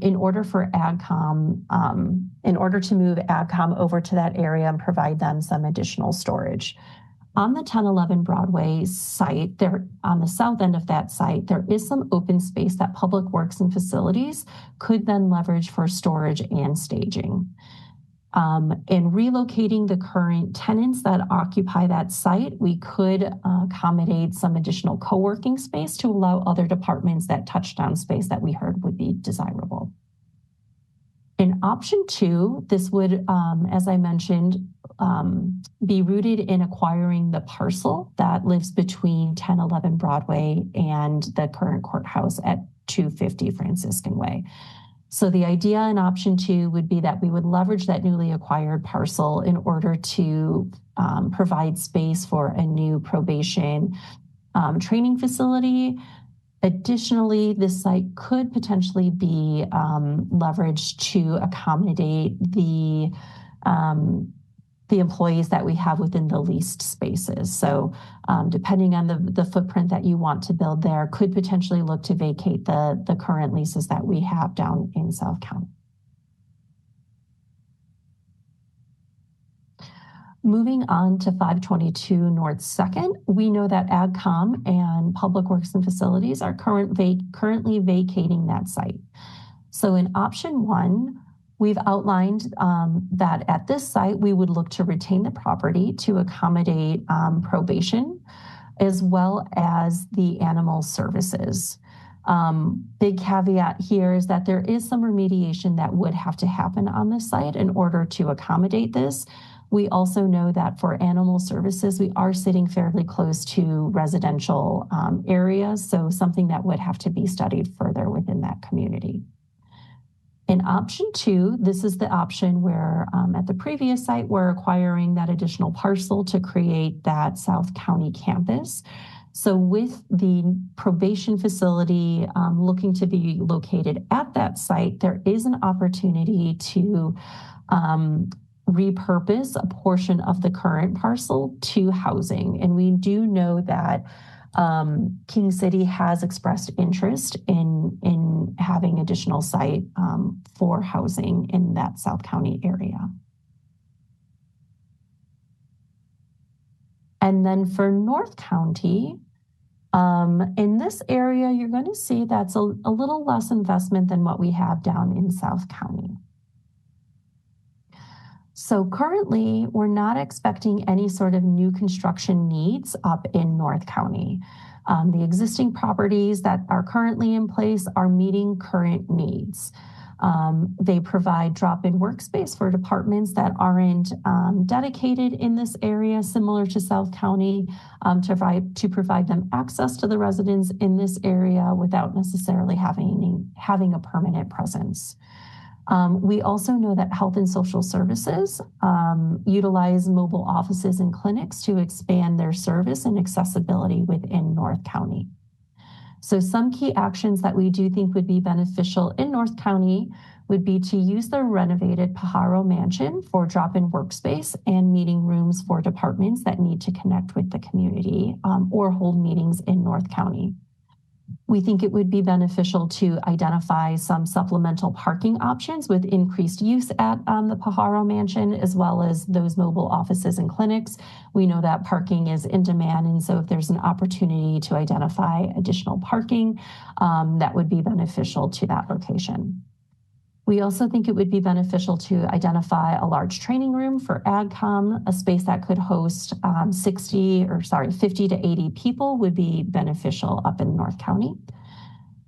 S3: in order for AgCom, in order to move AgCom over to that area and provide them some additional storage. On the 1011 Broadway site, there on the south end of that site, there is some open space that Public Works and Facilities could then leverage for storage and staging. In relocating the current tenants that occupy that site, we could accommodate some additional co-working space to allow other departments that touchdown space that we heard would be desirable. In option 2, this would, as I mentioned, be rooted in acquiring the parcel that lives between 1011 Broadway and the current courthouse at 250 Franciscan Way. So the idea in option 2 would be that we would leverage that newly acquired parcel in order to provide space for a new probation training facility. Additionally, this site could potentially be leveraged to accommodate the employees that we have within the leased spaces. So depending on the footprint that you want to build there, could potentially look to vacate the current leases that we have down in South County. Moving on to 522 North 2nd, we know that AgCom and Public Works and Facilities are currently vacating that site. So in option 1, we've outlined that at this site, we would look to retain the property to accommodate probation, as well as the animal services. Big caveat here is that there is some remediation that would have to happen on this site in order to accommodate this. We also know that for animal services, we are sitting fairly close to residential areas, so something that would have to be studied further within that community. In option 2, this is the option where at the previous site, we're acquiring that additional parcel to create that South County campus. So with the probation facility looking to be located at that site, there is an opportunity to repurpose a portion of the current parcel to housing. And we do know that King City has expressed interest in having additional site for housing in that South County area. And then for North County, in this area, you're going to see that's a little less investment than what we have down in South County. So currently, we're not expecting any sort of new construction needs up in North County. The existing properties that are currently in place are meeting current needs. They provide drop-in workspace for departments that aren't dedicated in this area, similar to South County, to provide them access to the residents in this area without necessarily having a permanent presence. We also know that Health and Social Services utilize mobile offices and clinics to expand their service and accessibility within North County. So some key actions that we do think would be beneficial in North County would be to use the renovated Pajaro Mansion for drop-in workspace and meeting rooms for departments that need to connect with the community or hold meetings in North County. We think it would be beneficial to identify some supplemental parking options with increased use at the Pajaro Mansion, as well as those mobile offices and clinics. We know that parking is in demand, and so if there's an opportunity to identify additional parking, that would be beneficial to that location. We also think it would be beneficial to identify a large training room for AgCom, a space that could host 50 to 80 people would be beneficial up in North County.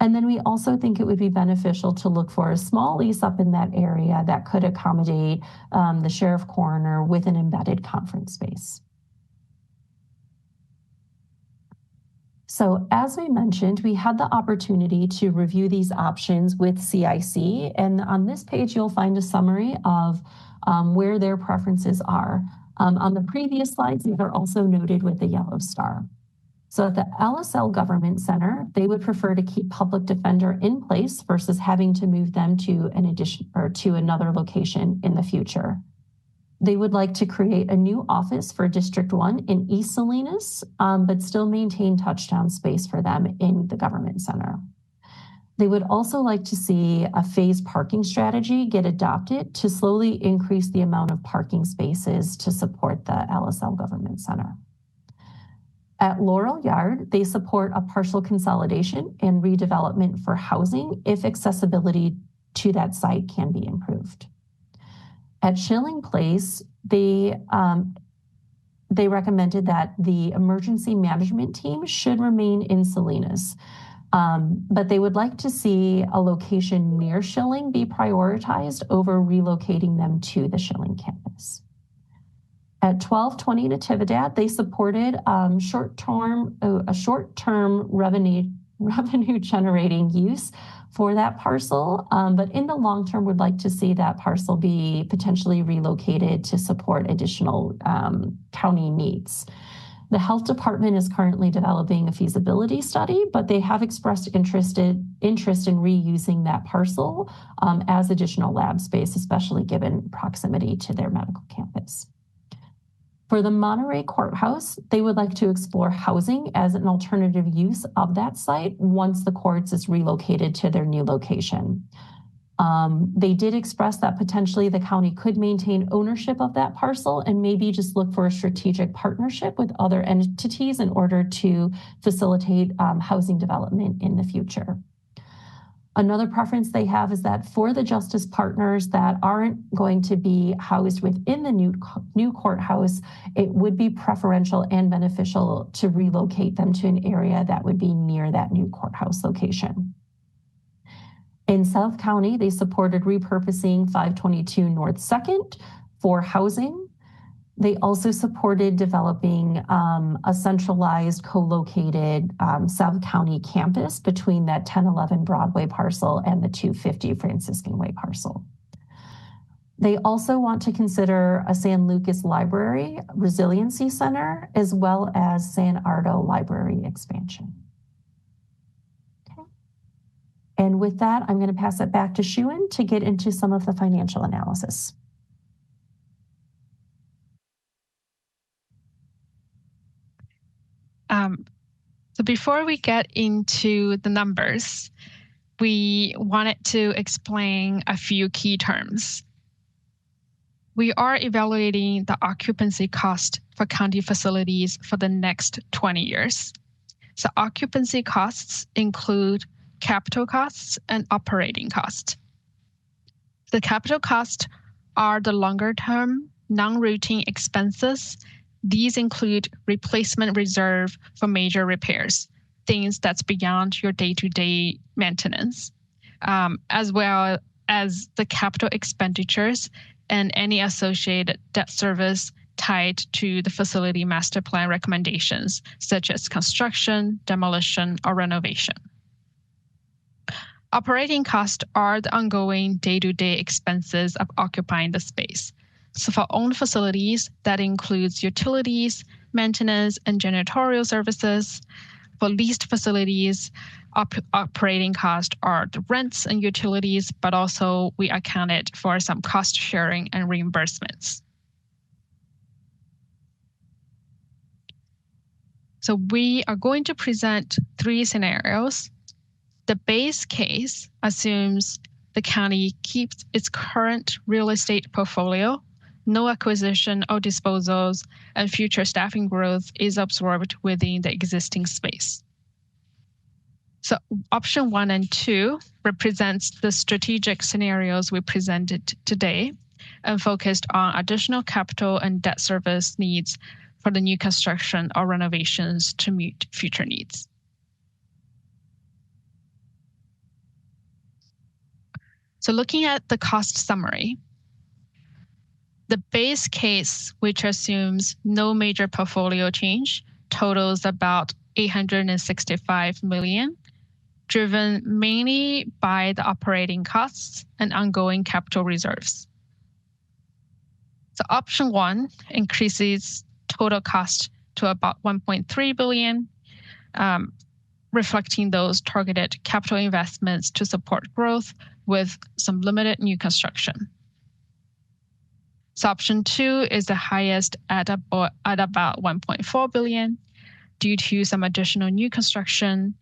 S3: And then we also think it would be beneficial to look for a small lease up in that area that could accommodate the sheriff coroner with an embedded conference space. So as we mentioned, we had the opportunity to review these options with CIC, and on this page, you'll find a summary of where their preferences are. On the previous slides, these are also noted with the yellow star. So at the LSL Government Center, they would prefer to keep public defender in place versus having to move them to another location in the future. They would like to create a new office for District 1 in East Salinas, but still maintain touchdown space for them in the Government Center. They would also like to see a phased parking strategy get adopted to slowly increase the amount of parking spaces to support the LSL Government Center. At Laurel Yard, they support a partial consolidation and redevelopment for housing if accessibility to that site can be improved. At Schilling Place, they recommended that the emergency management team should remain in Salinas, but they would like to see a location near Schilling be prioritized over relocating them to the Schilling campus. At 1220 Natividad, they supported a short-term revenue generating use for that parcel, but in the long term would like to see that parcel be potentially relocated to support additional county needs. The health department is currently developing a feasibility study, but they have expressed interest in reusing that parcel as additional lab space, especially given proximity to their medical campus. For the Monterey Courthouse, they would like to explore housing as an alternative use of that site once the courts is relocated to their new location. They did express that potentially the county could maintain ownership of that parcel and maybe just look for a strategic partnership with other entities in order to facilitate housing development in the future. Another preference they have is that for the justice partners that aren't going to be housed within the new courthouse, it would be preferential and beneficial to relocate them to an area that would be near that new courthouse location. In South County, they supported repurposing 522 North 2nd for housing. They also supported developing a centralized co-located South County campus between that 1011 Broadway parcel and the 250 Franciscan Way parcel. They also want to consider a San Lucas Library Resiliency Center as well as San Ardo Library expansion. Okay. And with that, I'm going to pass it back to Shuan to get into some of the financial analysis.
S20: So before we get into the numbers, we wanted to explain a few key terms. We are evaluating the occupancy cost for county facilities for the next 20 years. So occupancy costs include capital costs and operating costs. The capital costs are the longer-term, non-routine expenses. These include replacement reserve for major repairs, things that's beyond your day-to-day maintenance, as well as the capital expenditures and any associated debt service tied to the facility master plan recommendations, such as construction, demolition, or renovation. Operating costs are the ongoing day-to-day expenses of occupying the space. So for owned facilities, that includes utilities, maintenance, and janitorial services. For leased facilities, operating costs are the rents and utilities, but also we accounted for some cost sharing and reimbursements. So we are going to present 3 scenarios. The base case assumes the county keeps its current real estate portfolio, no acquisition or disposals, and future staffing growth is absorbed within the existing space. So option 1 and 2 represents the strategic scenarios we presented today and focused on additional capital and debt service needs for the new construction or renovations to meet future needs. So looking at the cost summary, the base case, which assumes no major portfolio change, totals about $865 million, driven mainly by the operating costs and ongoing capital reserves. So option 1 increases total cost to about $1.3 billion, reflecting those targeted capital investments to support growth with some limited new construction. So option 2 is the highest at about $1.4 billion due to some additional new construction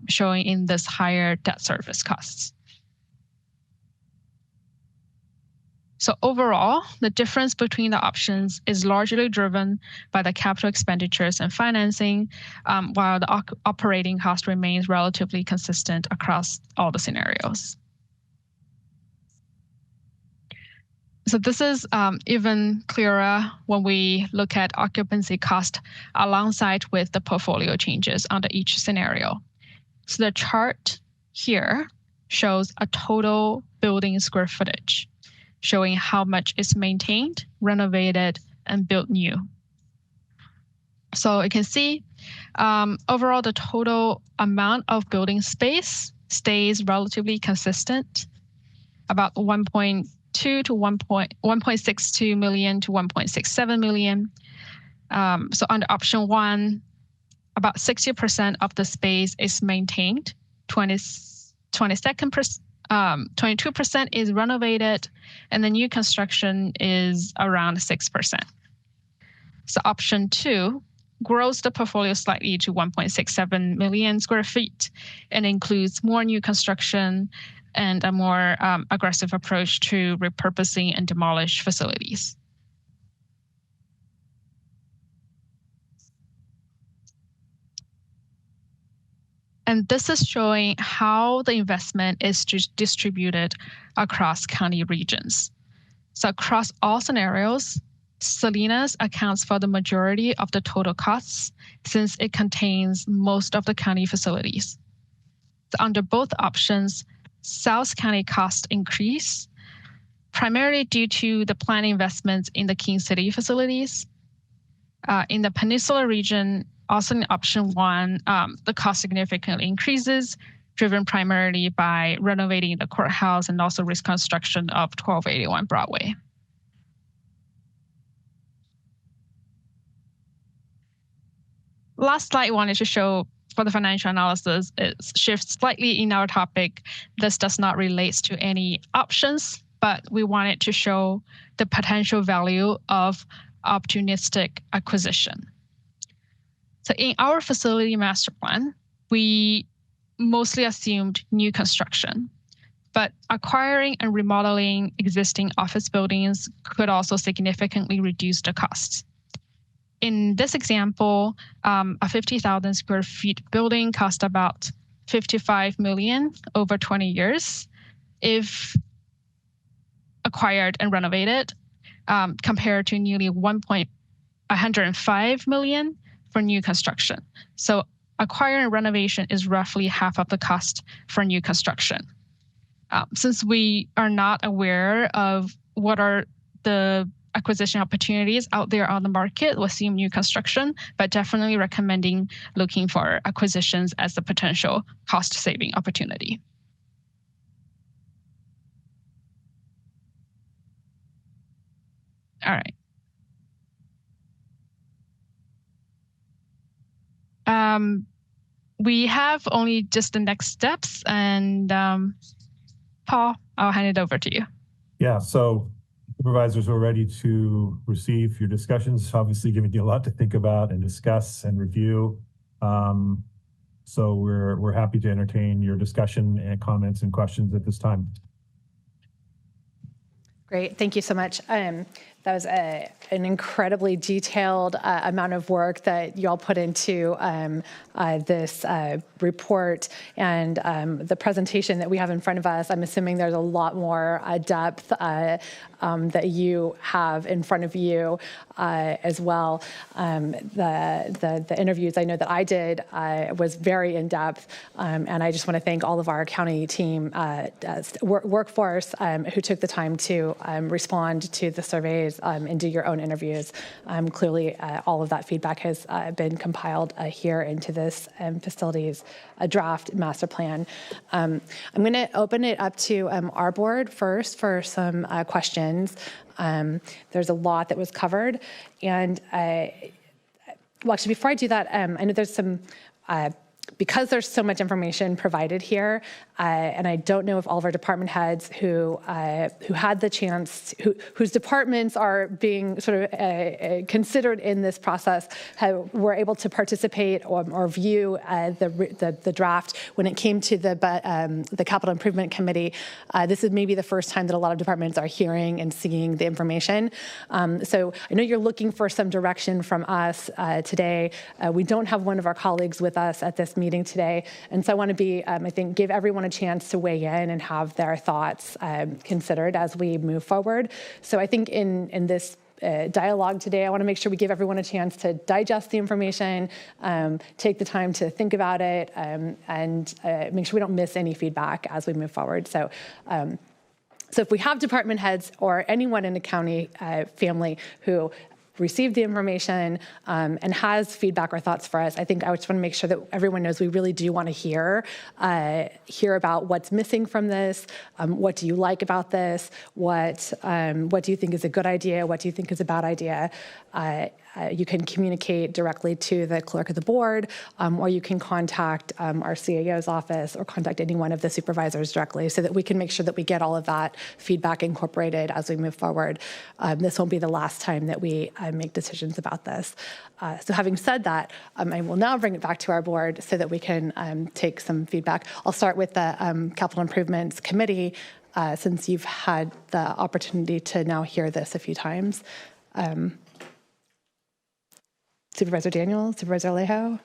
S20: showing in this higher debt service costs. So overall, the difference between the options is largely driven by the capital expenditures and financing, while the operating cost remains relatively consistent across all the scenarios. So this is even clearer when we look at occupancy cost alongside with the portfolio changes under each scenario. So the chart here shows a total building square footage, showing how much is maintained, renovated, and built new. So you can see overall the total amount of building space stays relatively consistent, about 1.2 to 1.62 million to 1.67 million. So under option 1, about 60% of the space is maintained, 22% is renovated, and the new construction is around 6%. So option 2 grows the portfolio slightly to 1.67 million square feet and includes more new construction and a more aggressive approach to repurposing and demolish facilities. And this is showing how the investment is distributed across county regions. So across all scenarios, Salinas accounts for the majority of the total costs since it contains most of the county facilities. So under both options, South County costs increase, primarily due to the planned investments in the King City facilities. In the Peninsula region, also in option 1, the cost significantly increases, driven primarily by renovating the courthouse and also reconstruction of 1281 Broadway. Last slide I wanted to show for the financial analysis is shifts slightly in our topic. This does not relate to any options, but we wanted to show the potential value of opportunistic acquisition. So in our facility master plan, we mostly assumed new construction, but acquiring and remodeling existing office buildings could also significantly reduce the costs. In this example, a 50,000 square feet building cost about $55 million over 20 years if acquired and renovated, compared to nearly $105 million for new construction. So acquire and renovation is roughly half of the cost for new construction. Since we are not aware of what are the acquisition opportunities out there on the market, we'll assume new construction, but definitely recommending looking for acquisitions as a potential cost-saving opportunity. All right. We have only just the next steps, and Paul, I'll hand it over to you.
S21: Yeah, so supervisors are ready to receive your discussions, obviously giving you a lot to think about and discuss and review. So we're happy to entertain your discussion and comments and questions at this time.
S1: Great, thank you so much. That was an incredibly detailed amount of work that y'all put into this report, and the presentation that we have in front of us. I'm assuming there's a lot more depth that you have in front of you as well. The interviews I know that I did was very in depth, and I just want to thank all of our county team workforce who took the time to respond to the surveys and do your own interviews. Clearly, all of that feedback has been compiled here into this facilities draft master plan. I'm going to open it up to our board first for some questions. There's a lot that was covered, and well, actually, before I do that, I know there's some. Because there's so much information provided here, and I don't know if all of our department heads who had the chance, whose departments are being sort of considered in this process, were able to participate or view the draft when it came to the Capital Improvement Committee. This is maybe the first time that a lot of departments are hearing and seeing the information. So I know you're looking for some direction from us today. We don't have one of our colleagues with us at this meeting today, and so I want to be, I think, give everyone a chance to weigh in and have their thoughts considered as we move forward. So I think in this dialogue today, I want to make sure we give everyone a chance to digest the information, take the time to think about it, and make sure we don't miss any feedback as we move forward. So if we have department heads or anyone in the county family who received the information and has feedback or thoughts for us, I think I just want to make sure that everyone knows we really do want to hear about what's missing from this. What do you like about this? What do you think is a good idea? What do you think is a bad idea? You can communicate directly to the clerk of the board, or you can contact our CAO's office or contact any one of the supervisors directly so that we can make sure that we get all of that feedback incorporated as we move forward. This won't be the last time that we make decisions about this. So having said that, I will now bring it back to our board so that we can take some feedback. I'll start with the Capital Improvements Committee, since you've had the opportunity to now hear this a few times. Supervisor Daniel, Supervisor Alejo.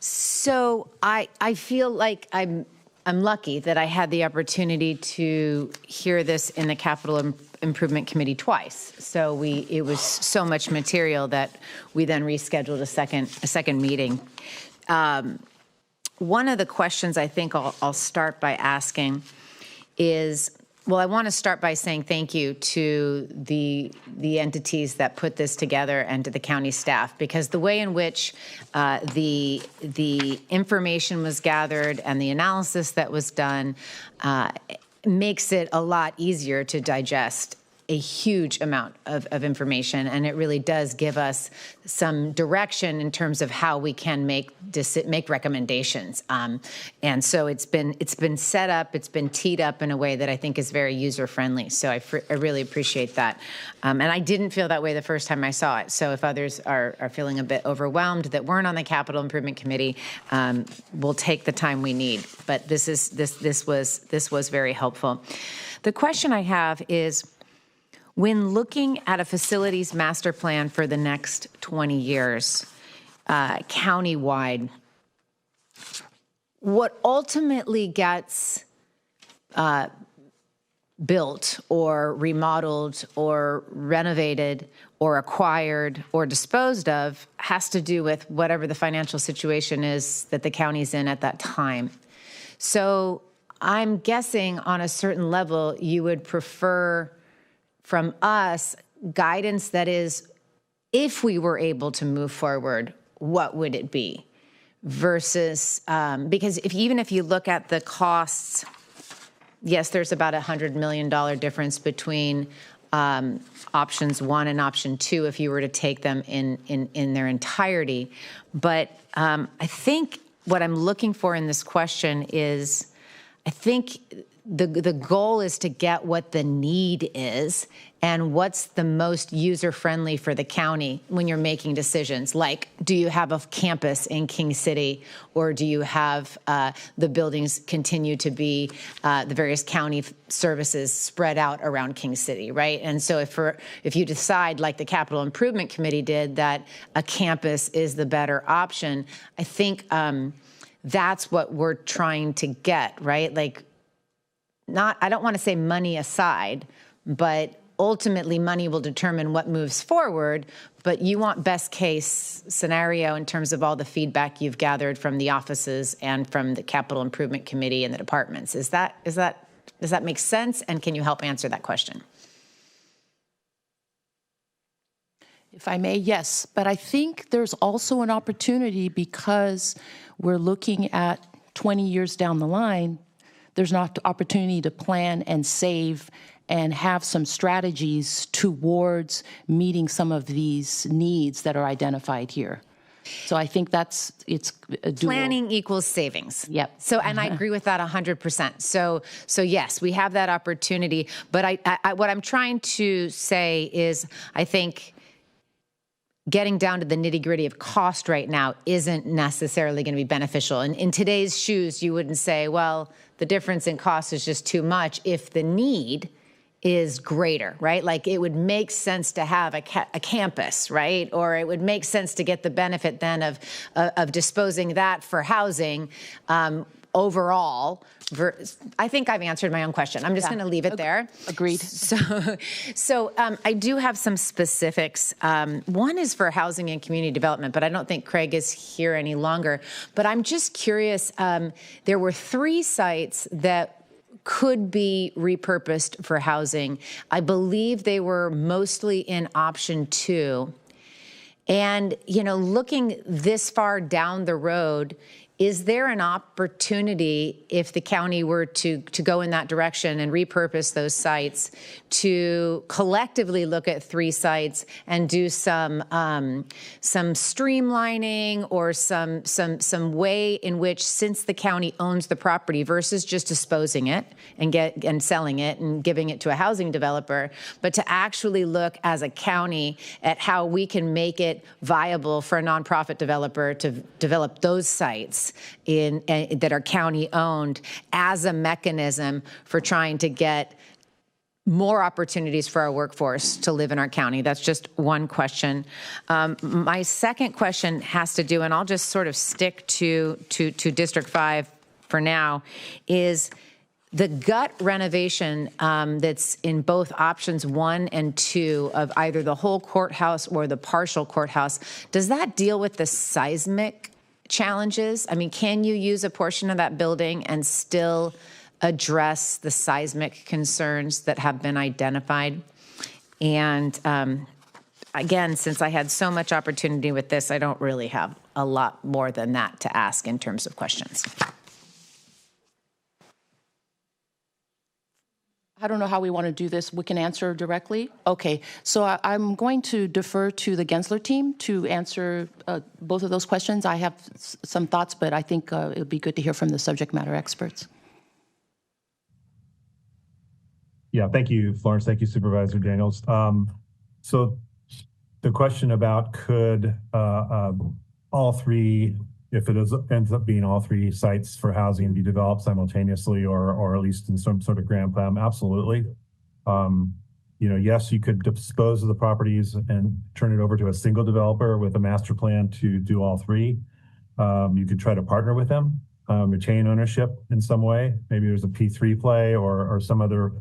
S12: So I feel like I'm lucky that I had the opportunity to hear this in the Capital Improvement Committee twice. So it was so much material that we then rescheduled a second meeting. One of the questions I think I'll start by asking is, well, I want to start by saying thank you to the entities that put this together and to the county staff, because the way in which the information was gathered and the analysis that was done makes it a lot easier to digest a huge amount of information, and it really does give us some direction in terms of how we can make recommendations. And so it's been set up, it's been teed up in a way that I think is very user friendly. So I really appreciate that. And I didn't feel that way the first time I saw it. So if others are feeling a bit overwhelmed that weren't on the Capital Improvement Committee, we'll take the time we need. But this was very helpful. The question I have is, when looking at a facilities master plan for the next 20 years, countywide, what ultimately gets built or remodeled or renovated or acquired or disposed of has to do with whatever the financial situation is that the county's in at that time. So I'm guessing on a certain level you would prefer from us guidance that is, if we were able to move forward, what would it be? Versus, because even if you look at the costs, yes, there's about $100 million difference between options 1 and option 2 if you were to take them in their entirety. But I think what I'm looking for in this question is, I think the goal is to get what the need is and what's the most user-friendly for the county when you're making decisions. Like, do you have a campus in King City, or do you have the buildings continue to be the various county services spread out around King City, right? And so if you decide, like the Capital Improvement Committee did, that a campus is the better option, I think that's what we're trying to get, right? Like, I don't want to say money aside, but ultimately money will determine what moves forward, but you want best case scenario in terms of all the feedback you've gathered from the offices and from the Capital Improvement Committee and the departments. Does that make sense? And can you help answer that question?
S19: If I may, yes. But I think there's also an opportunity, because we're looking at 20 years down the line, there's an opportunity to plan and save and have some strategies towards meeting some of these needs that are identified here. So I think it's a dual. Planning
S12: equals savings.
S19: Yep.
S12: So, and I agree with that 100%. So yes, we have that opportunity. But what I'm trying to say is, I think getting down to the nitty-gritty of cost right now isn't necessarily going to be beneficial. And in today's shoes, you wouldn't say, well, the difference in cost is just too much if the need is greater, right? Like, it would make sense to have a campus, right? Or it would make sense to get the benefit then of disposing that for housing overall. I think I've answered my own question. I'm just going to leave it there.
S19: Agreed.
S12: So I do have some specifics. One is for housing and community development, but I don't think Craig is here any longer. But I'm just curious. There were 3 sites that could be repurposed for housing. I believe they were mostly in option 2. And, looking this far down the road, is there an opportunity, if the county were to go in that direction and repurpose those sites, to collectively look at 3 sites and do some streamlining or some way in which, since the county owns the property versus just disposing it and selling it and giving it to a housing developer, but to actually look as a county at how we can make it viable for a nonprofit developer to develop those sites that are county owned as a mechanism for trying to get more opportunities for our workforce to live in our county. That's just one question. My second question has to do, and I'll just sort of stick to District 5 for now, is the gut renovation that's in both options 1 and 2 of either the whole courthouse or the partial courthouse. Does that deal with the seismic challenges? I mean, can you use a portion of that building and still address the seismic concerns that have been identified? And again, since I had so much opportunity with this, I don't really have a lot more than that to ask in terms of questions.
S19: I don't know how we want to do this. We can answer directly? Okay, so I'm going to defer to the Gensler team to answer both of those questions. I have some thoughts, but I think it would be good to hear from the subject matter experts.
S21: Yeah, thank you, Florence. Thank you, Supervisor Daniels. So the question about could all three, if it ends up being all three sites for housing be developed simultaneously or at least in some sort of grand plan, absolutely. Yes, you could dispose of the properties and turn it over to a single developer with a master plan to do all three. You could try to partner with them, retain ownership in some way. Maybe there's a P3 play or some other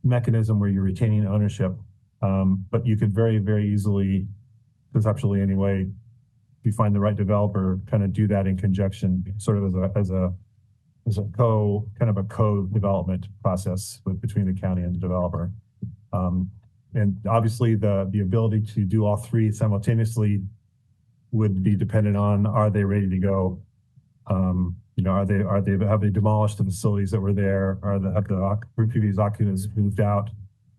S21: mechanism where you're retaining ownership. But you could very, very easily, conceptually anyway, if you find the right developer, kind of do that in conjunction, sort of as a co-development process between the county and the developer. And obviously the ability to do all three simultaneously would be dependent on, are they ready to go? Have they demolished the facilities that were there? Have the previous occupants moved out?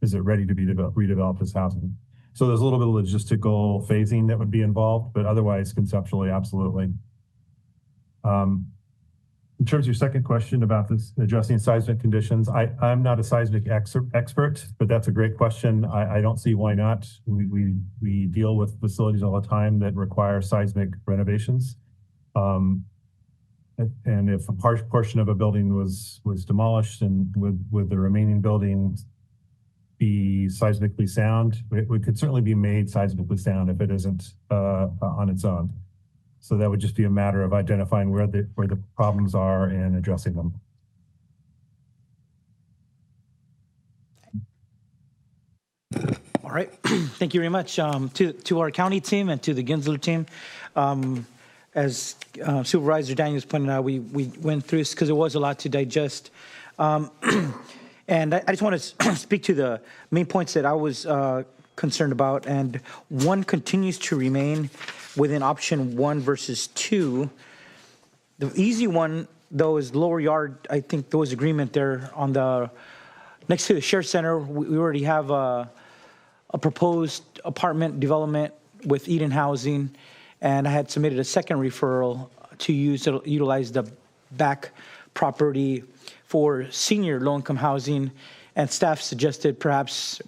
S21: Is it ready to be redeveloped as housing? So there's a little bit of logistical phasing that would be involved, but otherwise conceptually, absolutely. In terms of your second question about this addressing seismic conditions, I'm not a seismic expert, but that's a great question. I don't see why not. We deal with facilities all the time that require seismic renovations. And if a portion of a building was demolished, and would the remaining building be seismically sound? It could certainly be made seismically sound if it isn't on its own. So that would just be a matter of identifying where the problems are and addressing them.
S7: All right, thank you very much to our county team and to the Gensler team. As Supervisor Daniels pointed out, we went through this because it was a lot to digest. And I just want to speak to the main points that I was concerned about. And one continues to remain within option 1 versus 2. The easy one, though, is lower yard. I think there was agreement there on the next to the share center. We already have a proposed apartment development with Eden Housing, and I had submitted a second referral to utilize the back property for senior low-income housing, and staff suggested perhaps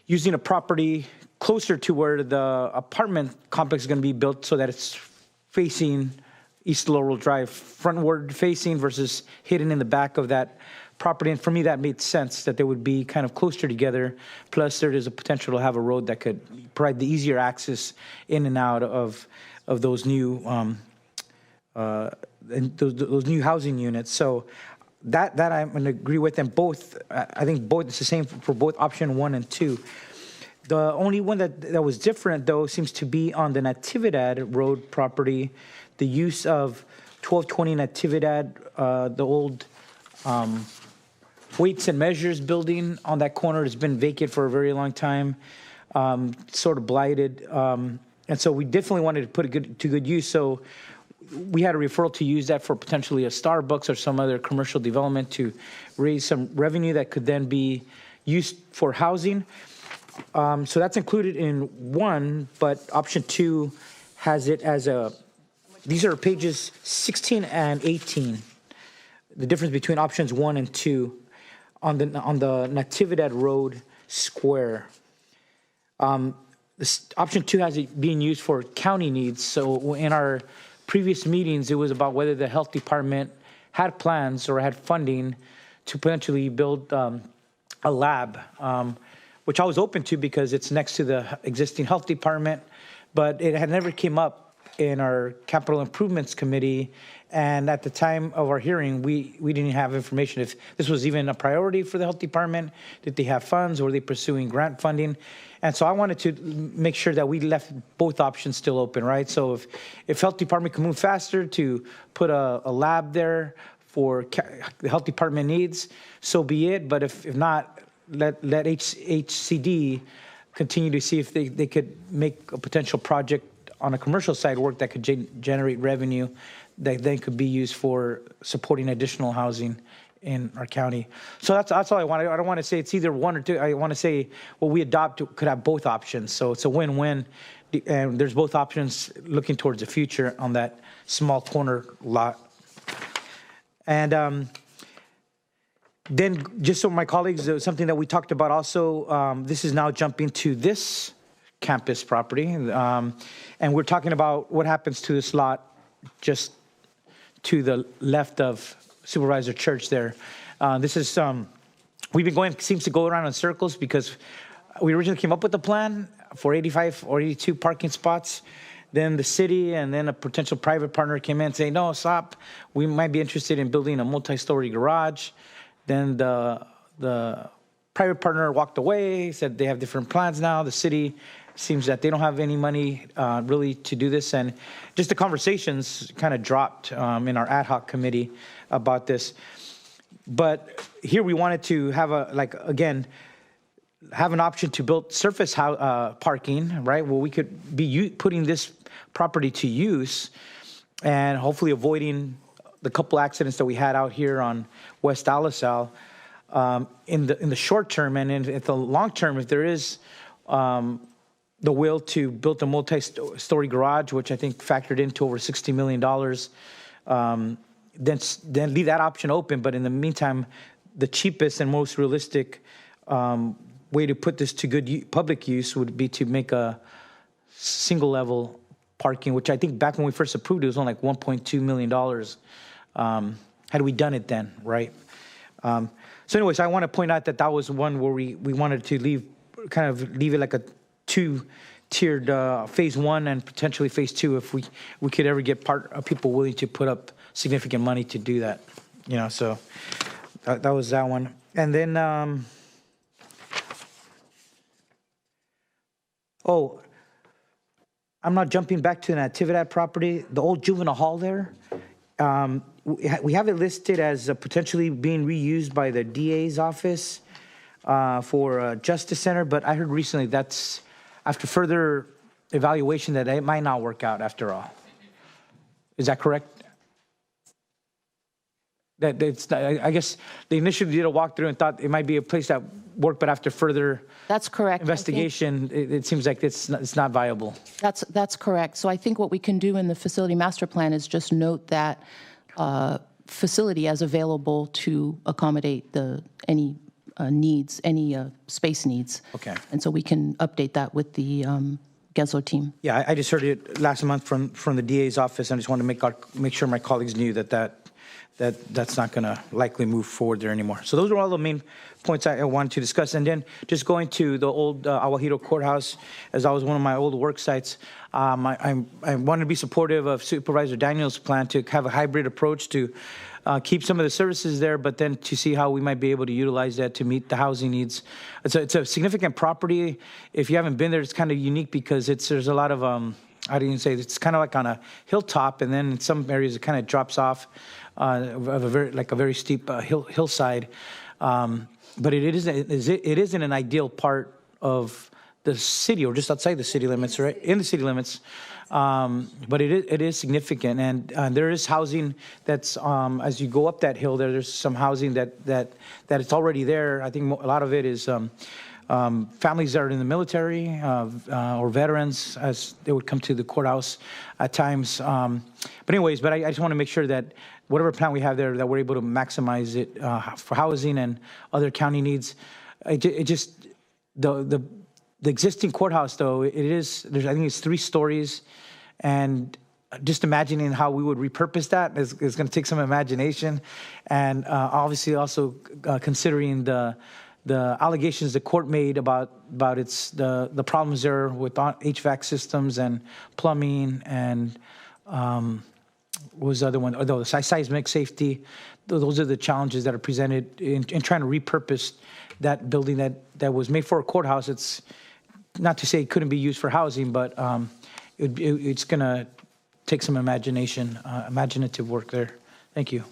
S7: using a property closer to where the apartment complex is going to be built so that it's facing East Laurel Drive, frontward facing versus hidden in the back of that property. And for me, that made sense that they would be kind of closer together. Plus, there is a potential to have a road that could provide the easier access in and out of those new those new housing units. So that I'm going to agree with. And both, I think both, it's the same for both option 1 and 2. The only one that was different, though, seems to be on the Natividad Road property. The use of 1220 Natividad, the old Weights and Measures building on that corner has been vacant for a very long time, sort of blighted. And so we definitely wanted to put it to good use. So we had a referral to use that for potentially a Starbucks or some other commercial development to raise some revenue that could then be used for housing. So that's included in 1, but option 2 has it as these are pages 16 and 18. The difference between options 1 and 2 on the Natividad Road Square. This option 2 has it being used for county needs. So in our previous meetings, it was about whether the health department had plans or had funding to potentially build a lab, which I was open to because it's next to the existing health department, but it had never came up in our capital improvements committee. And at the time of our hearing, we didn't have information if this was even a priority for the health department. Did they have funds? Or were they pursuing grant funding? And so I wanted to make sure that we left both options still open, right? So if health department can move faster to put a lab there for the health department needs, so be it. But if not, let HCD continue to see if they could make a potential project on a commercial side work that could generate revenue that then could be used for supporting additional housing in our county. So that's all I want. I don't want to say it's either one or two. I want to say what we adopt could have both options. So it's a win-win, and there's both options looking towards the future on that small corner lot. And then just so my colleagues, something that we talked about also, this is now jumping to this campus property. And we're talking about what happens to this lot just to the left of Supervisor Church there. This is, we've been going, seems to go around in circles because we originally came up with the plan for 85 or 82 parking spots. Then the city and then a potential private partner came in saying, no, stop. We might be interested in building a multi-story garage. Then the private partner walked away, said they have different plans now. The city seems that they don't have any money really to do this. And just the conversations kind of dropped in our ad hoc committee about this. But here we wanted to have have an option to build surface parking, right? Well, we could be putting this property to use and hopefully avoiding the couple accidents that we had out here on West Alisal in the short term. And in the long term, if there is the will to build a multi-story garage, which I think factored into over $60 million, then leave that option open. But in the meantime, the cheapest and most realistic way to put this to good public use would be to make a single level parking, which I think back when we first approved it was only like $1.2 million. Had we done it then, right? So anyways, I want to point out that that was one where we wanted to leave it like a two-tiered phase one and potentially phase two if we could ever get people willing to put up significant money to do that, so that was that one. And then, I'm not jumping back to the Natividad property, the old juvenile hall there. We have it listed as potentially being reused by the DA's office for a justice center, but I heard recently that's after further evaluation that it might not work out after all. Is that correct? I guess they initially did a walkthrough and thought it might be a place that worked, but after further
S19: that's correct
S7: investigation, it seems like it's not viable.
S19: That's correct. So I think what we can do in the facility master plan is just note that facility as available to accommodate any needs, any space needs.
S7: Okay.
S19: And so we can update that with the Gensler team.
S7: Yeah, I just heard it last month from the DA's office. I just wanted to make sure my colleagues knew that's not going to likely move forward there anymore. So those are all the main points I wanted to discuss. And then just going to the old Aguajiro Courthouse, as I was one of my old work sites, I wanted to be supportive of Supervisor Daniel's plan to have a hybrid approach to keep some of the services there, but then to see how we might be able to utilize that to meet the housing needs. It's a significant property. If you haven't been there, it's kind of unique because there's a lot of, how do you say, it's kind of like on a hilltop, and then in some areas it kind of drops off of a very steep hillside. But it isn't an ideal part of the city or just outside the city limits, right? In the city limits. But it is significant, and there is housing that's as you go up that hill there's some housing that it's already there. I think a lot of it is families that are in the military or veterans, as they would come to the courthouse at times. But I just want to make sure that whatever plan we have there, that we're able to maximize it for housing and other county needs. The existing courthouse, though, I think it's 3 stories, and just imagining how we would repurpose that is going to take some imagination, and obviously also considering the allegations the court made about the problems there with HVAC systems and plumbing and what was the other one? The seismic safety. Those are the challenges that are presented in trying to repurpose that building that was made for a courthouse. It's not to say it couldn't be used for housing, but it's going to take some imaginative work there. Thank you.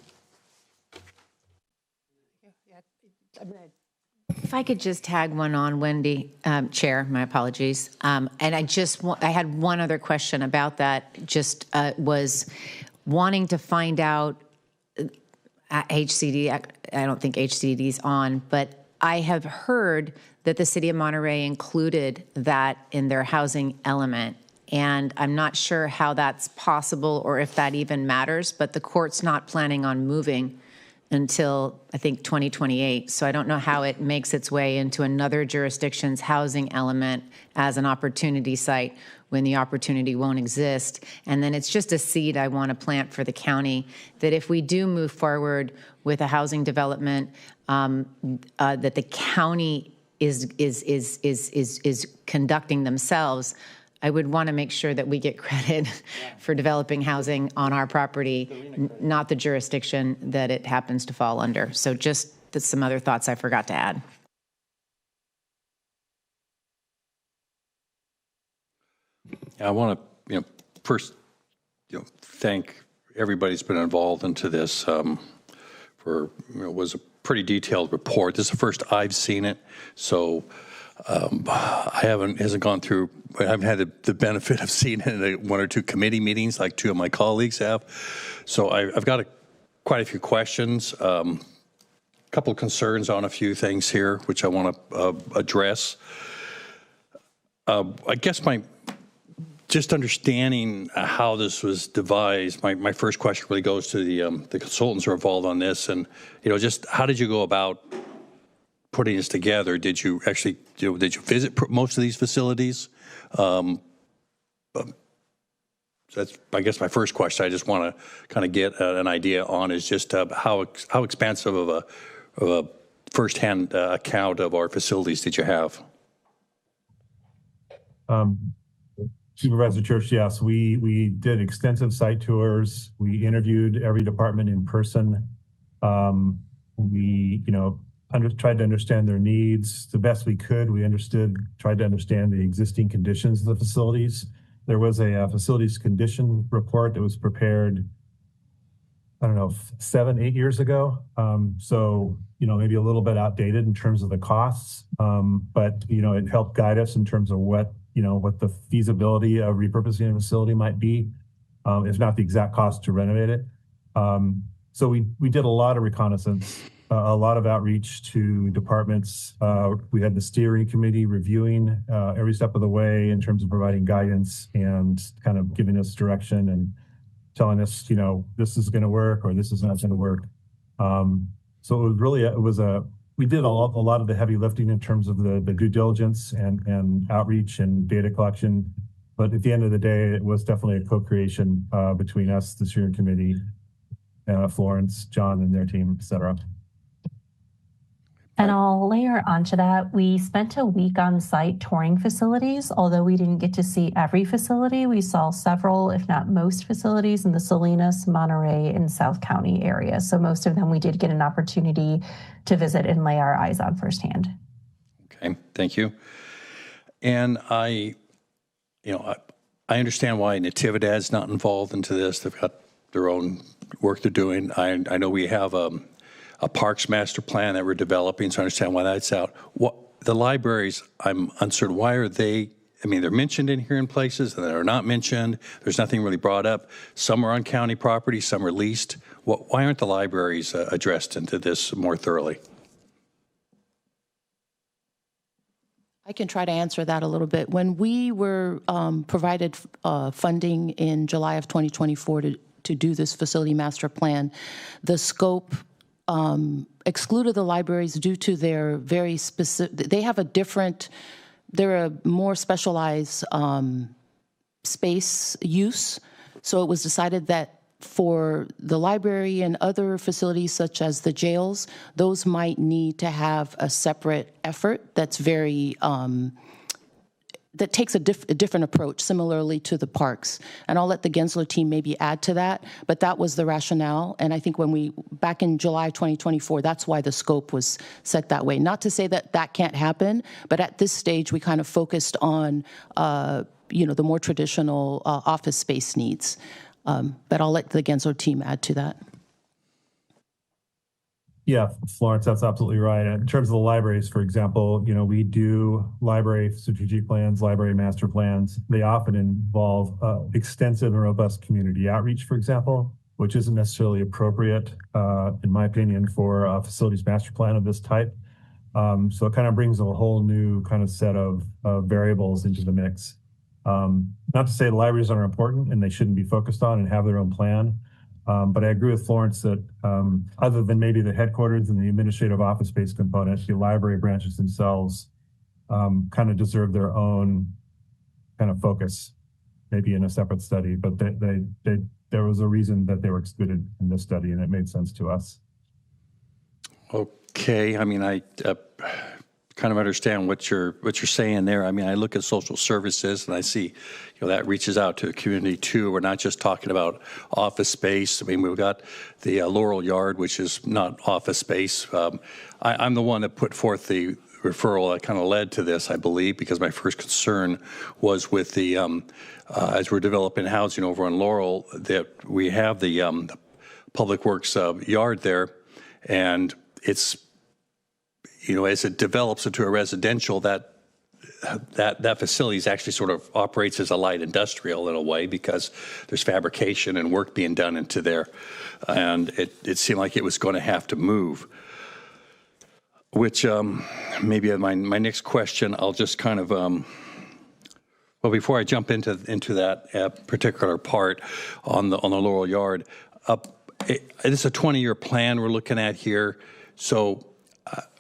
S12: If I could just tag one on, Wendy, Chair, my apologies. And I had one other question about that, was wanting to find out HCD I don't think HCD's on, but I have heard that the city of Monterey included that in their housing element. And I'm not sure how that's possible or if that even matters, but the court's not planning on moving until, I think, 2028. So I don't know how it makes its way into another jurisdiction's housing element as an opportunity site when the opportunity won't exist. And then it's just a seed I want to plant for the county that if we do move forward with a housing development, that the county is conducting themselves, I would want to make sure that we get credit for developing housing on our property, not the jurisdiction that it happens to fall under. So just some other thoughts I forgot to add.
S13: I want to, first, thank everybody who's been involved into this. For it was a pretty detailed report. This is the first I've seen it, so I haven't gone through. I haven't had the benefit of seeing it in one or two committee meetings like two of my colleagues have. So I've got quite a few questions, a couple of concerns on a few things here, which I want to address. I guess just understanding how this was devised, my first question really goes to the consultants who are involved on this, and just how did you go about putting this together? Did you actually did you visit most of these facilities? That's, I guess, my first question. I just want to kind of get an idea on is just how expansive of a firsthand account of our facilities did you have?
S21: Supervisor Church, yes, we did extensive site tours. We interviewed every department in person. We, tried to understand their needs the best we could. We tried to understand the existing conditions of the facilities. There was a facilities condition report that was prepared, I don't know, 7, 8 years ago. So, maybe a little bit outdated in terms of the costs, but, it helped guide us in terms of what the feasibility of repurposing a facility might be, if not the exact cost to renovate it. So we did a lot of reconnaissance, a lot of outreach to departments. We had the steering committee reviewing every step of the way in terms of providing guidance and kind of giving us direction and telling us, this is going to work or this is not going to work. So it was really, we did a lot of the heavy lifting in terms of the due diligence and outreach and data collection. But at the end of the day, it was definitely a co-creation between us, the steering committee, Florence, John, and their team, et cetera.
S3: And I'll layer onto that. We spent a week on site touring facilities. Although we didn't get to see every facility, we saw several, if not most facilities in the Salinas, Monterey, and South County area. So most of them we did get an opportunity to visit and lay our eyes on firsthand.
S13: Okay, thank you. And I understand why Natividad's not involved into this. They've got their own work they're doing. I know we have a parks master plan that we're developing, so I understand why that's out. The libraries, I'm uncertain, why are they, they're mentioned in here in places and they're not mentioned. There's nothing really brought up. Some are on county property, some are leased. Why aren't the libraries addressed into this more thoroughly?
S19: I can try to answer that a little bit. When we were provided funding in July of 2024 to do this facility master plan, the scope excluded the libraries due to their very specific, they're a more specialized space use. So it was decided that for the library and other facilities such as the jails, those might need to have a separate effort that's very, that takes a different approach, similarly to the parks. And I'll let the Gensler team maybe add to that, but that was the rationale. And I think back in July 2024, that's why the scope was set that way. Not to say that that can't happen, but at this stage, we kind of focused on, the more traditional office space needs. But I'll let the Gensler team add to that.
S21: Yeah, Florence, that's absolutely right. In terms of the libraries, for example, we do library strategic plans, library master plans. They often involve extensive and robust community outreach, for example. which isn't necessarily appropriate, in my opinion, for a facilities master plan of this type. So it kind of brings a whole new kind of set of variables into the mix. Not to say the libraries aren't important and they shouldn't be focused on and have their own plan, but I agree with Florence that other than maybe the headquarters and the administrative office space component, the library branches themselves kind of deserve their own kind of focus, maybe in a separate study, but there was a reason that they were excluded in this study, and it made sense to us.
S13: Okay, I mean, I kind of understand what you're saying there. I mean, I look at social services and I see, that reaches out to the community too. We're not just talking about office space. I mean, we've got the Laurel Yard, which is not office space. I'm the one that put forth the referral that kind of led to this, I believe, because my first concern was with the, as we're developing housing over on Laurel, that we have the Public Works yard there, and it's, as it develops into a residential, that facility actually sort of operates as a light industrial in a way, because there's fabrication and work being done into there, and it seemed like it was going to have to move. Which maybe my next question, I'll just kind of, well, before I jump into that particular part on the Laurel Yard, it's a 20-year plan we're looking at here. So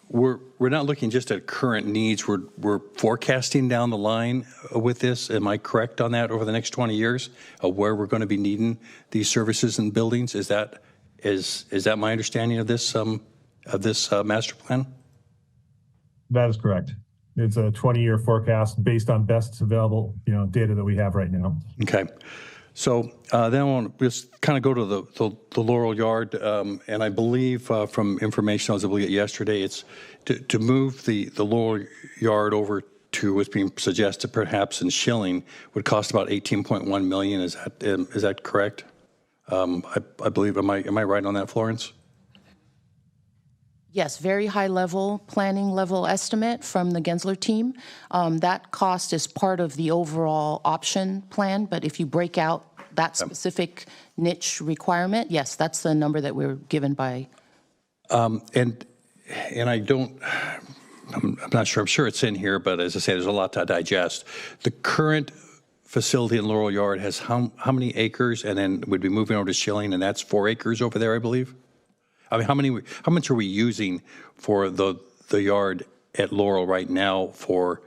S13: we're not looking just at current needs. We're forecasting down the line with this. Am I correct on that? Over the next 20 years, of where we're going to be needing these services and buildings? Is that my understanding of this master plan?
S21: That is correct. It's a 20-year forecast based on best available, data that we have right now.
S13: Okay. So then I want to just kind of go to the Laurel Yard, and I believe from information I was able to get yesterday, it's to move the Laurel Yard over to what's being suggested perhaps in Schilling would cost about $18.1 million. Is that correct? I believe. Am I right on that, Florence?
S19: Yes, very high level, planning level estimate from the Gensler team. That cost is part of the overall option plan, but if you break out that specific niche requirement, yes, that's the number that we're given by.
S13: And I'm not sure, I'm sure it's in here, but as I say, there's a lot to digest. The current facility in Laurel Yard has how many acres, and then would be moving over to Schilling, and that's 4 acres over there, I believe? I mean, how much are we using for the yard at Laurel right now for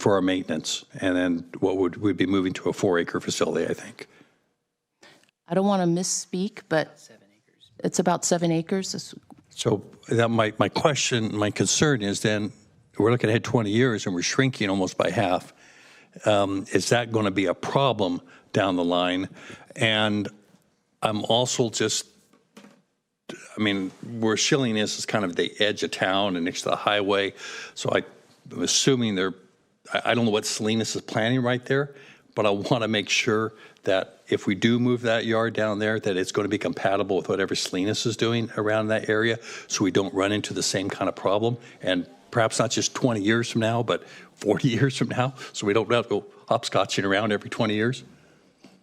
S13: our maintenance? And then what would we be moving to a 4-acre facility, I think?
S19: I don't want to misspeak, but it's about 7 acres.
S13: So that my concern is then we're looking ahead 20 years and we're shrinking almost by half. Is that going to be a problem down the line? And I'm also where Schilling is kind of the edge of town and next to the highway. So I'm assuming I don't know what Salinas is planning right there, but I want to make sure that if we do move that yard down there, that it's going to be compatible with whatever Salinas is doing around that area, so we don't run into the same kind of problem. And perhaps not just 20 years from now, but 40 years from now, so we don't have to go hopscotching around every 20 years.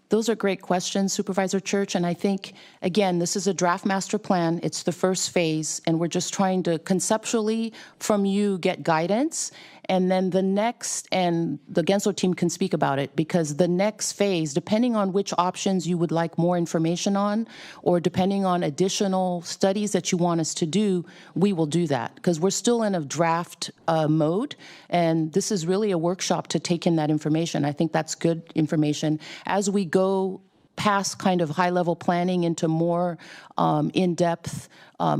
S19: Those are great questions, Supervisor Church, and I think, again, this is a draft master plan. It's the first phase, and we're just trying to conceptually from you get guidance, and then the next, and the Gensler team can speak about it, because the next phase, depending on which options you would like more information on, or depending on additional studies that you want us to do, we will do that, because we're still in a draft mode, and this is really a workshop to take in that information. I think that's good information. As we go past kind of high-level planning into more in-depth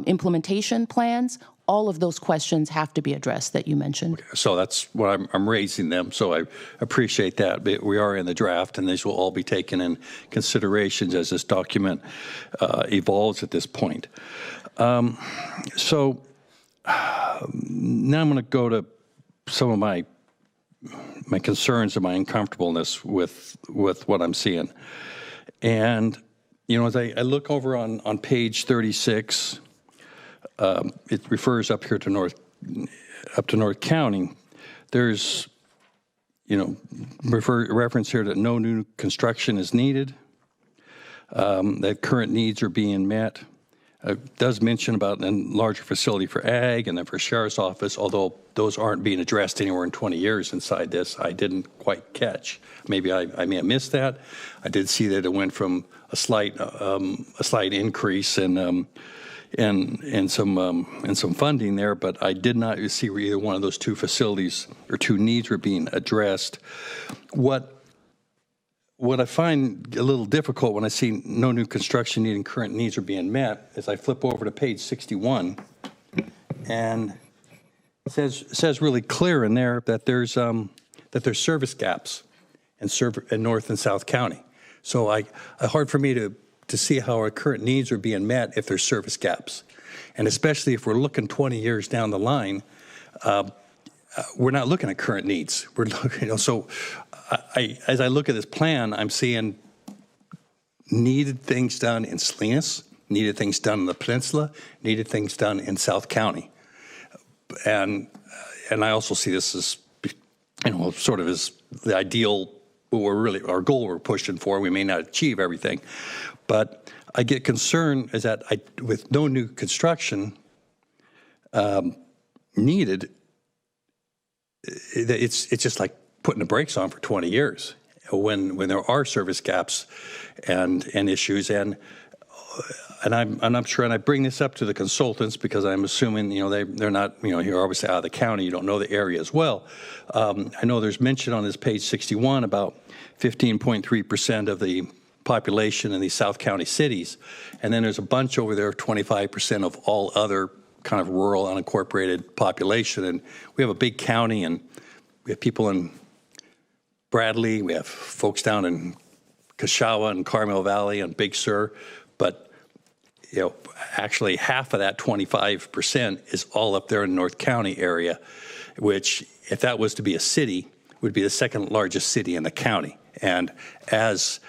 S19: implementation plans, all of those questions have to be addressed that you mentioned.
S13: Okay, so that's what I'm raising them, so I appreciate that. But we are in the draft, and these will all be taken in considerations as this document evolves at this point. So now I'm going to go to some of my concerns and my uncomfortableness with what I'm seeing. And, as I look over on page 36, it refers up here to North County. There's, reference here that no new construction is needed. that current needs are being met. It does mention about a larger facility for ag and then for sheriff's office, although those aren't being addressed anywhere in 20 years inside this. I didn't quite catch. Maybe I may have missed that. I did see that it went from a slight increase in some funding there, but I did not see where either one of those two facilities or two needs were being addressed. What I find a little difficult when I see no new construction needing current needs are being met is I flip over to page 61, and it says really clear in there that there's service gaps in North and South County. So hard for me to see how our current needs are being met if there's service gaps, and especially if we're looking 20 years down the line. We're not looking at current needs. We're looking, so. As I look at this plan, I'm seeing needed things done in Salinas, needed things done in the peninsula, needed things done in South County. And I also see this as, sort of as the ideal, our goal we're pushing for. We may not achieve everything, but I get concerned is that with no new construction needed, it's just like putting the brakes on for 20 years when there are service gaps and issues. And I'm sure, and I bring this up to the consultants because I'm assuming, they're not, you're obviously out of the county, you don't know the area as well. I know there's mention on this page 61 about 15.3% of the population in these South County cities. And then there's a bunch over there, 25% of all other kind of rural unincorporated population. And we have a big county, and we have people in Bradley, we have folks down in Kashawa and Carmel Valley and Big Sur, but actually half of that 25% is all up there in the North County area, which if that was to be a city, would be the second largest city in the county. And as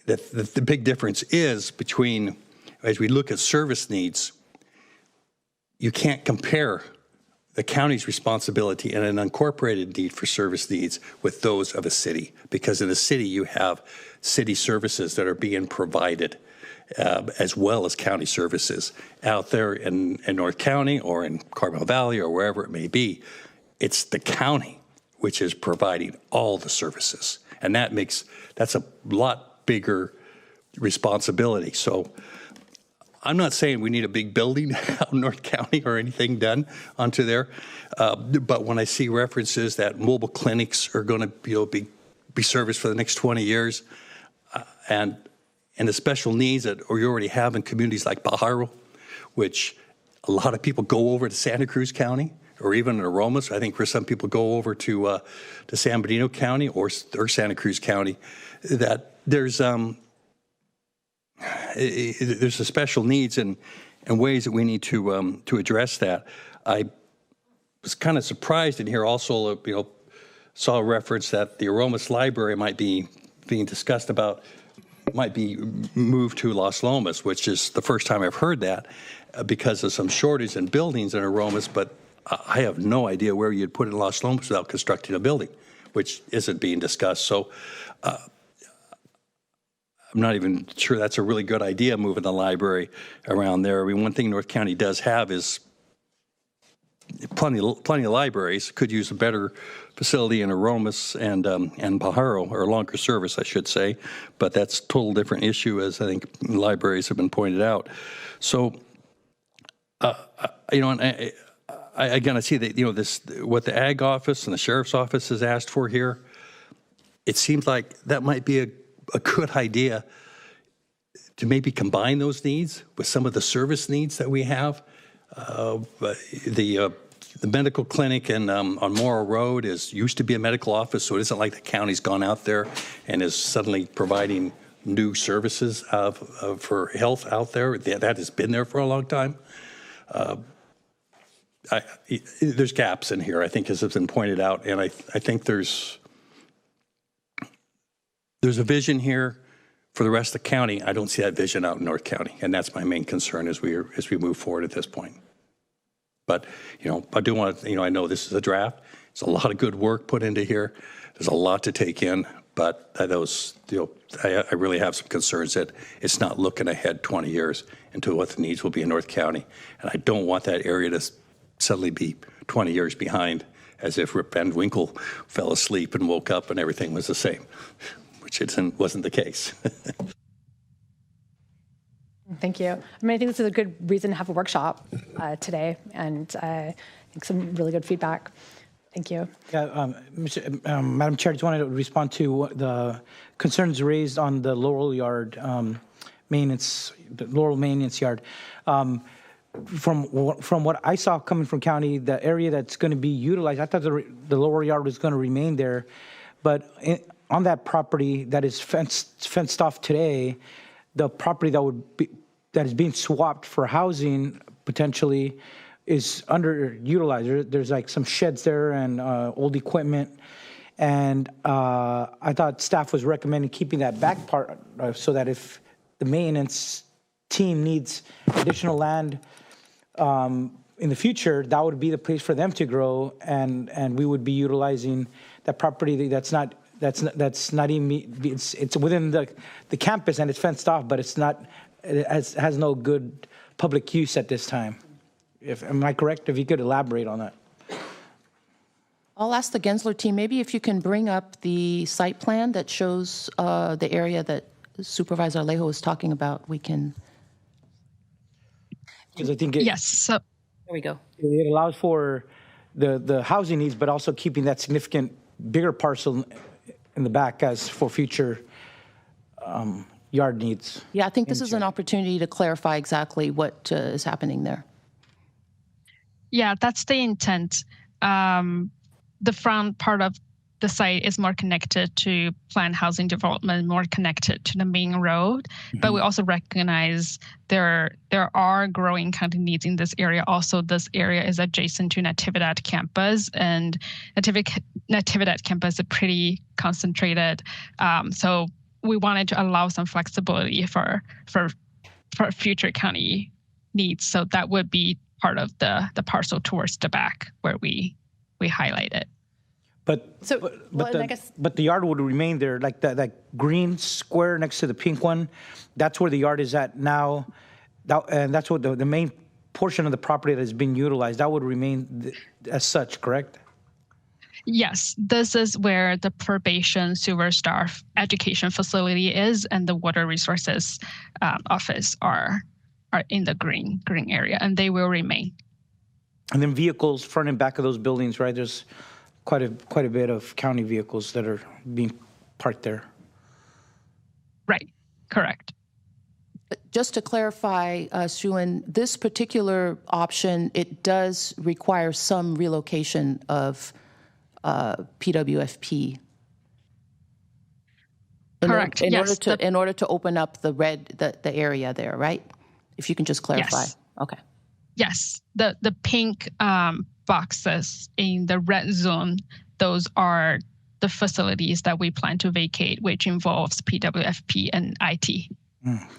S13: the big difference is between, as we look at service needs, you can't compare the county's responsibility and an unincorporated need for service needs with those of a city, because in a city you have city services that are being provided as well as county services. Out there in North County or in Carmel Valley or wherever it may be, it's the county which is providing all the services, and that's a lot bigger responsibility. So I'm not saying we need a big building out in North County or anything done onto there, but when I see references that mobile clinics are going to be serviced for the next 20 years, and the special needs that you already have in communities like Pajaro, which a lot of people go over to Santa Cruz County or even in Aromas. I think for some people go over to San Bernardino County or Santa Cruz County, that there's the special needs and ways that we need to address that. I was kind of surprised in here also, saw a reference that the Aromas Library might be being discussed about, might be moved to Las Lomas, which is the first time I've heard that because of some shortage in buildings in Aromas, but I have no idea where you'd put it in Las Lomas without constructing a building, which isn't being discussed. So I'm not even sure that's a really good idea, moving the library around there. I mean, one thing North County does have is plenty of libraries. Could use a better facility in Aromas and Pajaro, or longer service, I should say. But that's a total different issue, as I think libraries have been pointed out. So, and I see that this what the ag office and the sheriff's office has asked for here. It seems like that might be a good idea to maybe combine those needs with some of the service needs that we have. The medical clinic on Morrow Road used to be a medical office, so it isn't like the county's gone out there and is suddenly providing new services for health out there. That has been there for a long time. There's gaps in here, I think, as has been pointed out, and I think there's a vision here for the rest of the county. I don't see that vision out in North County, and that's my main concern as we move forward at this point. But I do want to, I know this is a draft. There's a lot of good work put into here. There's a lot to take in, but those, I really have some concerns that it's not looking ahead 20 years into what the needs will be in North County. And I don't want that area to suddenly be 20 years behind, as if Rip Van Winkle fell asleep and woke up and everything was the same, which wasn't the case.
S1: Thank you. I mean, I think this is a good reason to have a workshop today, and I think some really good feedback. Thank you.
S7: Yeah, Madam Chair, I just wanted to respond to the concerns raised on the Laurel Yard maintenance, the Laurel maintenance yard. From what I saw coming from county, the area that's going to be utilized, I thought the Laurel Yard was going to remain there, but on that property that is fenced off today, the property that is being swapped for housing potentially is underutilized. There's like some sheds there and old equipment. And I thought staff was recommending keeping that back part so that if the maintenance team needs additional land in the future, that would be the place for them to grow, and we would be utilizing that property that's not even, it's within the campus and it's fenced off, but it has no good public use at this time. Am I correct? If you could elaborate on that.
S19: I'll ask the Gensler team, maybe if you can bring up the site plan that shows the area that Supervisor Alejo was talking about, we can.
S7: Because I think
S20: yes. So
S19: there we go.
S7: It allows for the housing needs, but also keeping that significant bigger parcel in the back as for future yard needs.
S19: Yeah, I think this is an opportunity to clarify exactly what is happening there.
S20: yeah, that's the intent. The front part of the site is more connected to planned housing development, more connected to the main road. Mm-hmm. But we also recognize there are growing county needs in this area. Also, this area is adjacent to Natividad campus, and Natividad campus is pretty concentrated. So we wanted to allow some flexibility for future county needs. So that would be part of the parcel towards the back where we highlight it.
S7: But the yard would remain there, like that green square next to the pink one. That's where the yard is at now, and that's what the main portion of the property that is being utilized. That would remain as such, correct?
S20: Yes, this is where the probation sewer staff education facility is, and the water resources office are in the green area, and they will remain.
S7: And then vehicles front and back of those buildings, right? There's quite a bit of county vehicles that are being parked there.
S20: Right, correct.
S19: Just to clarify, Shuan, this particular option, it does require some relocation of PWFP.
S20: Correct.
S19: In order to open up the area there, right? If you can just clarify.
S20: Yes.
S19: Okay.
S20: Yes, the pink boxes in the red zone, those are the facilities that we plan to vacate, which involves PWFP and IT.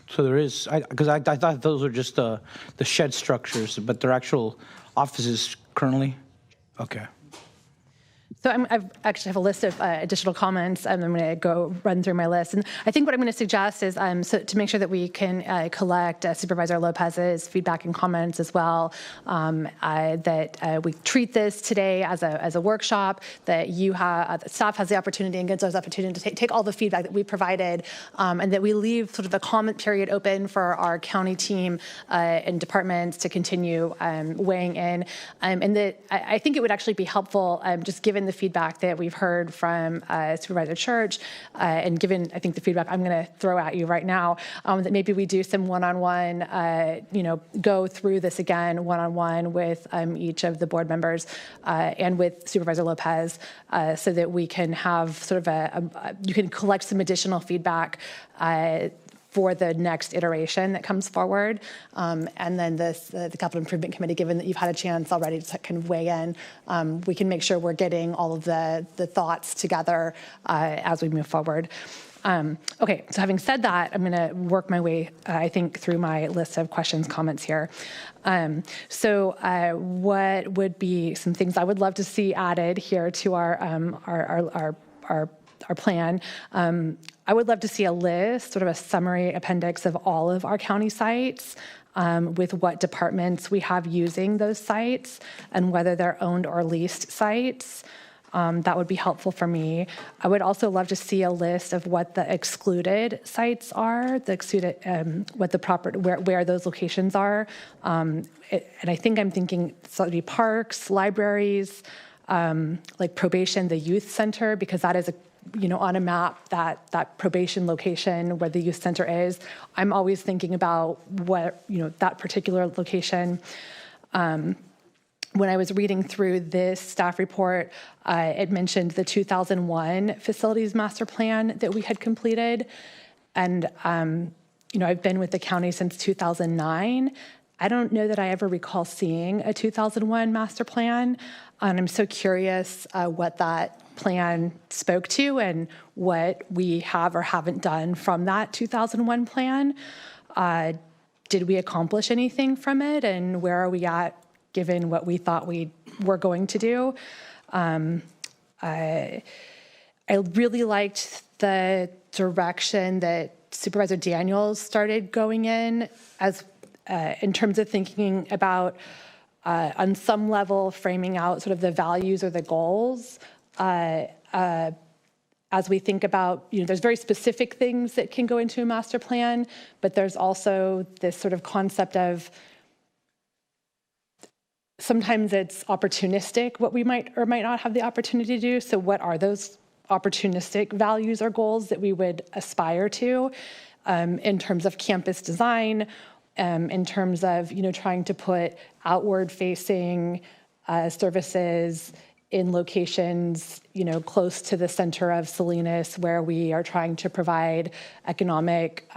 S7: So there is, because I thought those were just the shed structures, but they're actual offices currently? Okay.
S1: So I actually have a list of additional comments, and I'm going to go run through my list. And I think what I'm going to suggest is so to make sure that we can collect Supervisor Lopez's feedback and comments as well, that we treat this today as a workshop, that the staff has the opportunity and gives us the opportunity to take all the feedback that we provided, and that we leave sort of the comment period open for our county team and departments to continue weighing in. And that I think it would actually be helpful, just given the feedback that we've heard from Supervisor Church, and given, I think, the feedback I'm going to throw at you right now, that maybe we do some one-on-one, go through this again one-on-one with each of the board members and with Supervisor Lopez, so that we can have sort of you can collect some additional feedback for the next iteration that comes forward. And then the Capital Improvement Committee, given that you've had a chance already to kind of weigh in, we can make sure we're getting all of the thoughts together as we move forward. Okay, so having said that, I'm going to work my way, I think, through my list of questions, comments here. So what would be some things I would love to see added here to our our plan. I would love to see a list, sort of a summary appendix of all of our county sites with what departments we have using those sites and whether they're owned or leased sites. That would be helpful for me. I would also love to see a list of what the excluded sites are, the excluded, what the proper, where those locations are. And I think I'm thinking so it'd be parks, libraries, like probation, the youth center, because that is a, on a map, that probation location where the youth center is. I'm always thinking about what, that particular location. When I was reading through this staff report, it mentioned the 2001 facilities master plan that we had completed. And, I've been with the county since 2009. I don't know that I ever recall seeing a 2001 master plan. And I'm so curious what that plan spoke to and what we have or haven't done from that 2001 plan. Did we accomplish anything from it? And where are we at given what we thought we were going to do? I really liked the direction that Supervisor Daniels started going in in terms of thinking about, on some level, framing out sort of the values or the goals. As we think about, there's very specific things that can go into a master plan, but there's also this sort of concept of sometimes it's opportunistic what we might or might not have the opportunity to do. So what are those opportunistic values or goals that we would aspire to in terms of campus design, in terms of, trying to put outward-facing services in locations, close to the center of Salinas, where we are trying to provide economic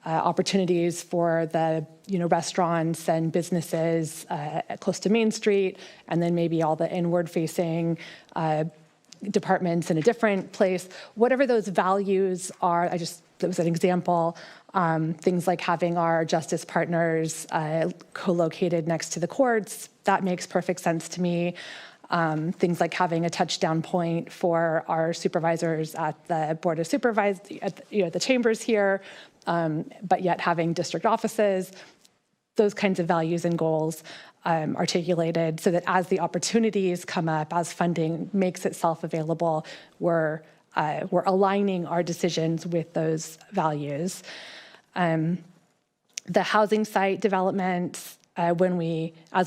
S1: opportunities for the restaurants and businesses close to Main Street, and then maybe all the inward-facing departments in a different place. Whatever those values are, that was an example. Things like having our justice partners co-located next to the courts, that makes perfect sense to me. Things like having a touchdown point for our supervisors at the Board of Supervisors, at the chambers here, but yet having district offices, those kinds of values and goals articulated so that as the opportunities come up, as funding makes itself available, we're aligning our decisions with those values. The housing site development, as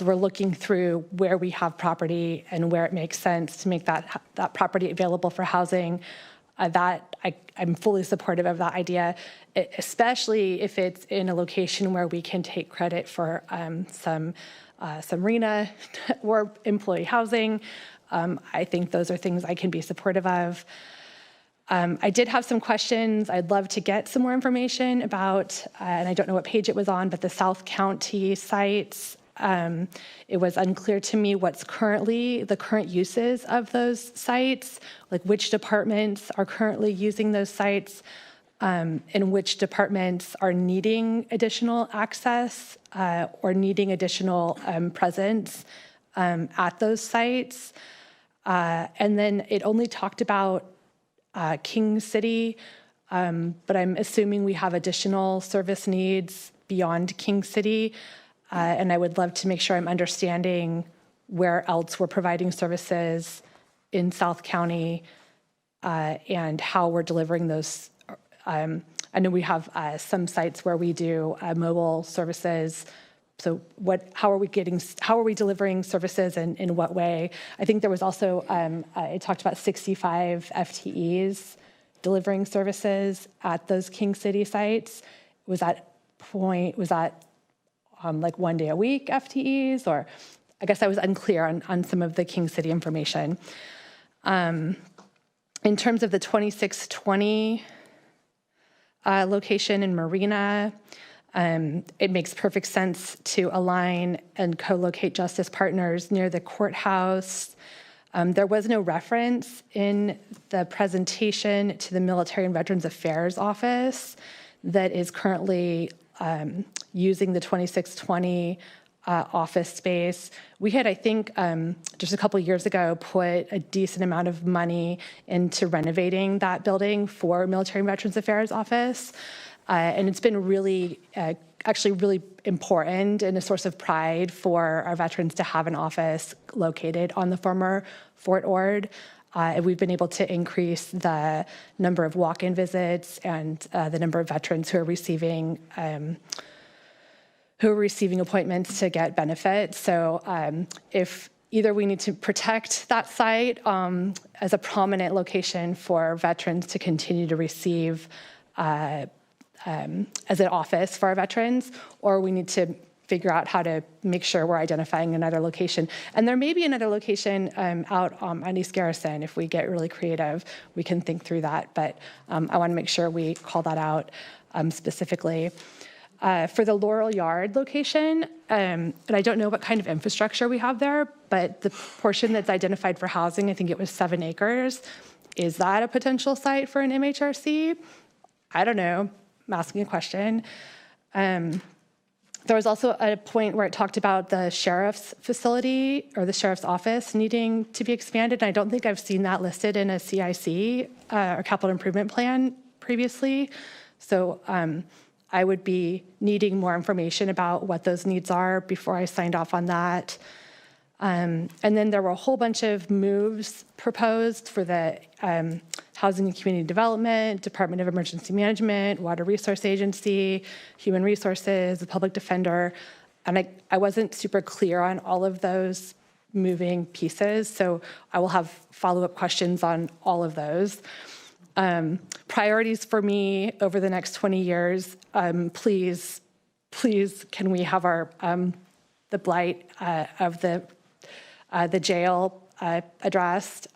S1: we're looking through where we have property and where it makes sense to make that property available for housing, I'm fully supportive of that idea, especially if it's in a location where we can take credit for some RENA or employee housing. I think those are things I can be supportive of. I did have some questions. I'd love to get some more information about, and I don't know what page it was on, but the South County sites. It was unclear to me what's the current uses of those sites, like which departments are currently using those sites, and which departments are needing additional access or needing additional presence at those sites. And then it only talked about King City, but I'm assuming we have additional service needs beyond King City. And I would love to make sure I'm understanding where else we're providing services in South County and how we're delivering those. I know we have some sites where we do mobile services. So how are we delivering services and in what way? I think there was also, it talked about 65 FTEs delivering services at those King City sites. Was that like 1 day a week FTEs? Or I guess I was unclear on some of the King City information. In terms of the 2620 location in Marina, it makes perfect sense to align and co-locate justice partners near the courthouse. There was no reference in the presentation to the Military and Veterans Affairs Office that is currently using the 2620 office space. We had, I think, just a couple of years ago, put a decent amount of money into renovating that building for Military and Veterans Affairs office. And it's been really, actually really important and a source of pride for our veterans to have an office located on the former Fort Ord. And we've been able to increase the number of walk-in visits and the number of veterans who are receiving appointments to get benefits. So if either we need to protect that site as a prominent location for veterans to continue to receive as an office for our veterans, or we need to figure out how to make sure we're identifying another location. And there may be another location out on East Garrison. If we get really creative, we can think through that. But I want to make sure we call that out specifically. For the Laurel Yard location, and I don't know what kind of infrastructure we have there, but the portion that's identified for housing, I think it was 7 acres. Is that a potential site for an MHRC? I don't know. I'm asking a question. There was also a point where it talked about the sheriff's facility or the sheriff's office needing to be expanded. And I don't think I've seen that listed in a CIC or capital improvement plan previously. So I would be needing more information about what those needs are before I signed off on that. And then there were a whole bunch of moves proposed for the Housing and Community Development, Department of Emergency Management, Water Resource Agency, Human Resources, the Public Defender. And I wasn't super clear on all of those moving pieces, so I will have follow-up questions on all of those. Priorities for me over the next 20 years, please, can we have our the blight of the jail addressed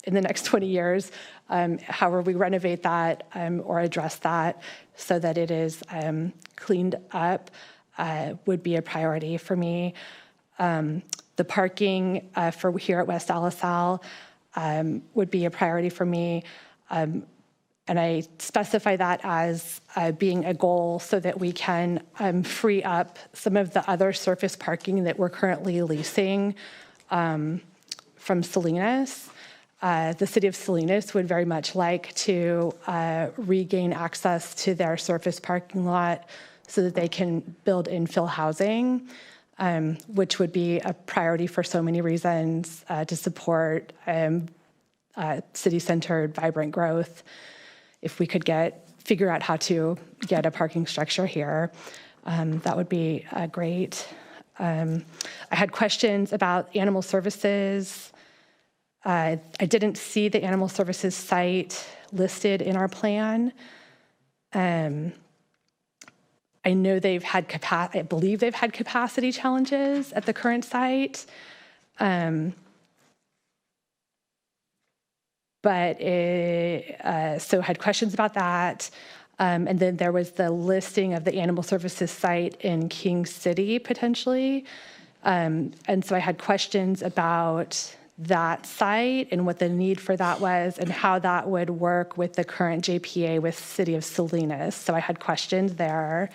S1: in the next 20 years, however we renovate that or address that so that it is cleaned up would be a priority for me. The parking for here at West Alisal would be a priority for me. And I specify that as being a goal so that we can free up some of the other surface parking that we're currently leasing from Salinas. The city of Salinas would very much like to regain access to their surface parking lot so that they can build infill housing, which would be a priority for so many reasons to support city-centered, vibrant growth. If we could figure out how to get a parking structure here, that would be great. I had questions about animal services. I didn't see the animal services site listed in our plan. I know I believe they've had capacity challenges at the current site. So had questions about that. And then there was the listing of the animal services site in King City, potentially. And so I had questions about that site and what the need for that was and how that would work with the current JPA with City of Salinas. So I had questions there.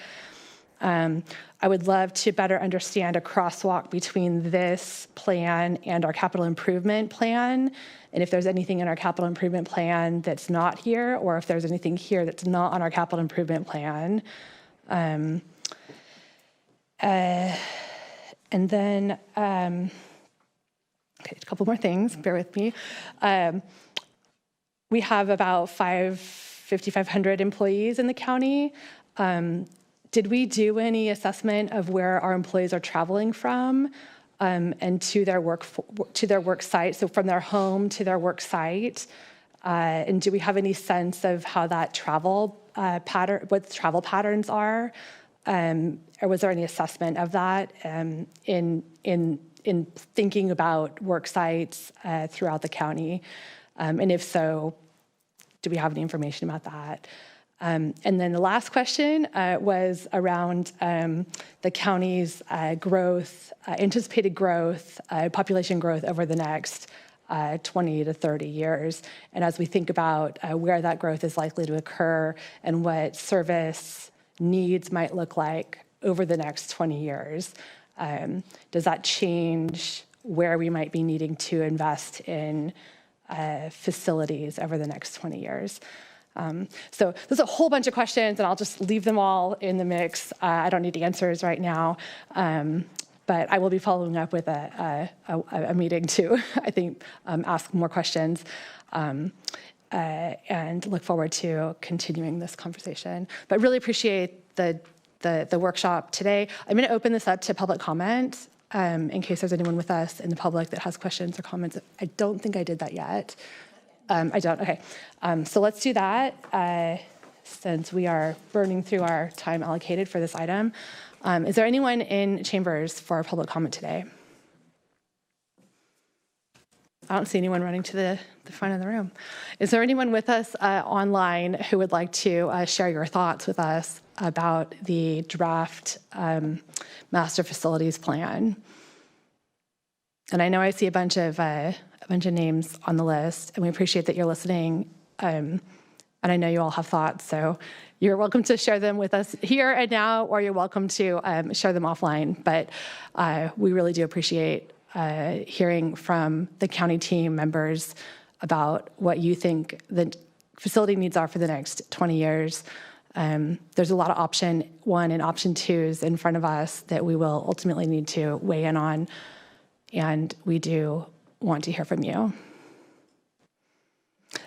S1: I would love to better understand a crosswalk between this plan and our capital improvement plan. And if there's anything in our capital improvement plan that's not here, or if there's anything here that's not on our capital improvement plan. And then, okay, a couple more things, bear with me. We have about 5,500 employees in the county. Did we do any assessment of where our employees are traveling from and to their work site, so from their home to their work site? And do we have any sense of how that travel what the travel patterns are? Or was there any assessment of that in thinking about work sites throughout the county? And if so, do we have any information about that? And then the last question was around the county's growth, anticipated growth, population growth over the next 20 to 30 years. And as we think about where that growth is likely to occur and what service needs might look like over the next 20 years, Does that change where we might be needing to invest in facilities over the next 20 years? So there's a whole bunch of questions, and I'll just leave them all in the mix. I don't need the answers right now, but I will be following up with a meeting to, I think, ask more questions, and look forward to continuing this conversation. But really appreciate the workshop today. I'm going to open this up to public comment in case there's anyone with us in the public that has questions or comments. I don't think I did that yet. I don't, okay. So let's do that since we are burning through our time allocated for this item. Is there anyone in chambers for public comment today? I don't see anyone running to the front of the room. Is there anyone with us online who would like to share your thoughts with us about the draft master facilities plan? And I know I see a bunch of names on the list, and we appreciate that you're listening. And I know you all have thoughts, so you're welcome to share them with us here and now, or you're welcome to share them offline. But we really do appreciate hearing from the county team members about what you think the facility needs are for the next 20 years. There's a lot of option 1 and option 2s in front of us that we will ultimately need to weigh in on, and we do want to hear from you.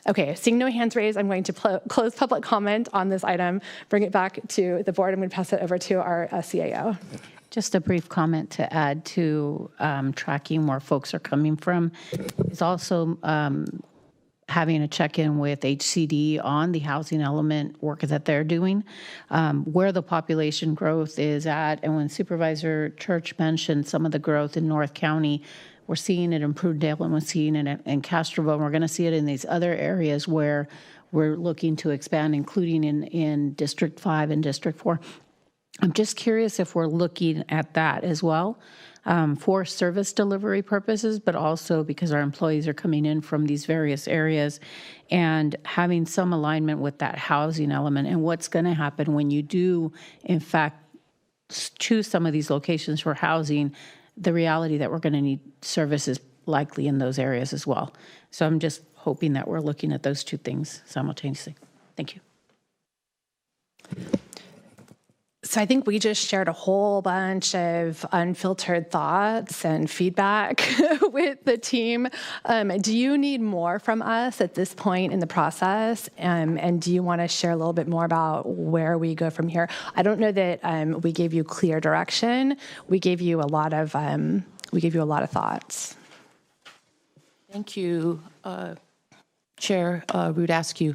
S1: Okay, seeing no hands raised, I'm going to close public comment on this item, bring it back to the board. I'm going to pass it over to our CAO.
S5: Just a brief comment to add to tracking where folks are coming from is also having a check-in with HCD on the housing element work that they're doing, where the population growth is at. And when Supervisor Church mentioned some of the growth in North County, we're seeing it in Prudendale, and we're seeing it in Castroville, and we're going to see it in these other areas where we're looking to expand, including in District 5 and District 4. I'm just curious if we're looking at that as well for service delivery purposes, but also because our employees are coming in from these various areas and having some alignment with that housing element and what's going to happen when you do, in fact, choose some of these locations for housing, the reality that we're going to need services likely in those areas as well. So I'm just hoping that we're looking at those two things simultaneously. Thank you.
S1: So I think we just shared a whole bunch of unfiltered thoughts and feedback with the team. Do you need more from us at this point in the process? And do you want to share a little bit more about where we go from here? I don't know that we gave you clear direction. We gave you a lot of thoughts.
S19: Thank you, Chair Rude Askew.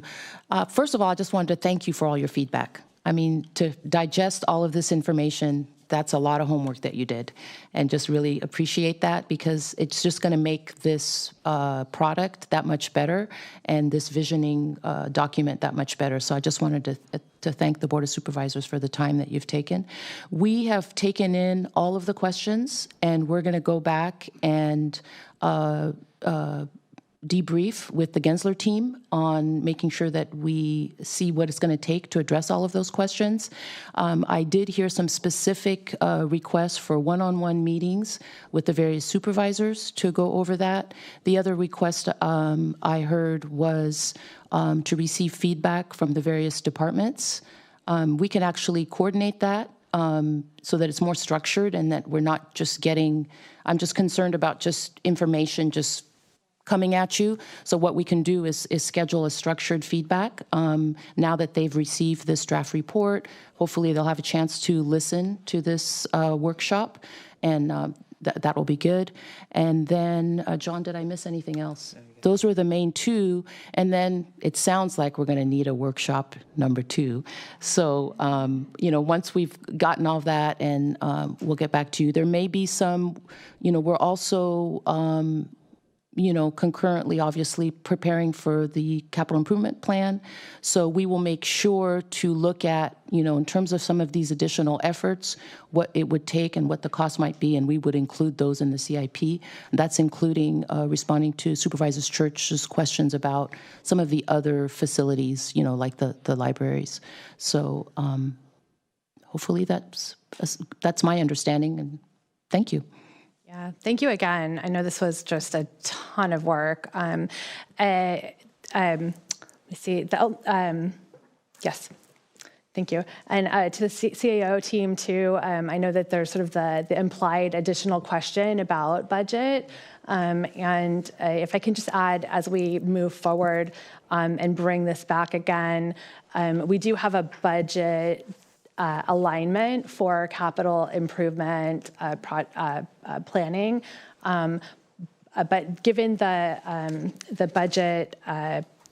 S19: First of all, I just wanted to thank you for all your feedback. I mean, to digest all of this information, that's a lot of homework that you did, and just really appreciate that, because it's just going to make this product that much better and this visioning document that much better. So I just wanted to thank the Board of Supervisors for the time that you've taken. We have taken in all of the questions, and we're going to go back and debrief with the Gensler team on making sure that we see what it's going to take to address all of those questions. I did hear some specific requests for one-on-one meetings with the various supervisors to go over that. The other request I heard was to receive feedback from the various departments. We can actually coordinate that so that it's more structured and that we're not just getting, I'm just concerned about just information just coming at you. So what we can do is schedule a structured feedback. Now that they've received this draft report, hopefully they'll have a chance to listen to this workshop, and that will be good. And then, John, did I miss anything else? Those were the main two. And then it sounds like we're going to need a workshop number 2. So, once we've gotten all that, and we'll get back to you. There may be some, we're also concurrently, obviously, preparing for the capital improvement plan. So we will make sure to look at, in terms of some of these additional efforts, what it would take and what the cost might be, and we would include those in the CIP. That's including responding to Supervisors Church's questions about some of the other facilities, like the libraries. So hopefully that's my understanding, and Thank you.
S1: Yeah, thank you again. I know this was just a ton of work. Let me see. Yes. Thank you. And to the CAO team too, I know that there's sort of the implied additional question about budget. And if I can just add, as we move forward and bring this back again, we do have a budget alignment for capital improvement planning. But given the budget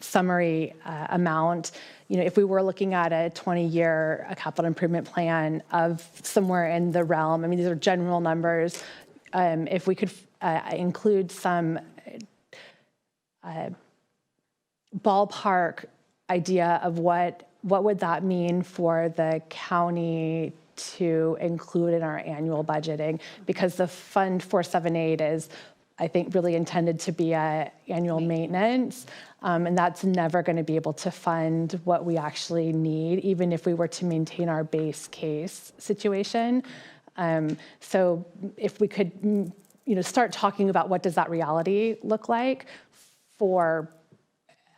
S1: summary amount, if we were looking at a 20-year capital improvement plan of somewhere in the realm, I mean, these are general numbers, if we could include some ballpark idea of what would that mean for the county to include in our annual budgeting, because the Fund 478 is, I think, really intended to be a annual maintenance, and that's never going to be able to fund what we actually need, even if we were to maintain our base case situation. So if we could, start talking about what does that reality look like for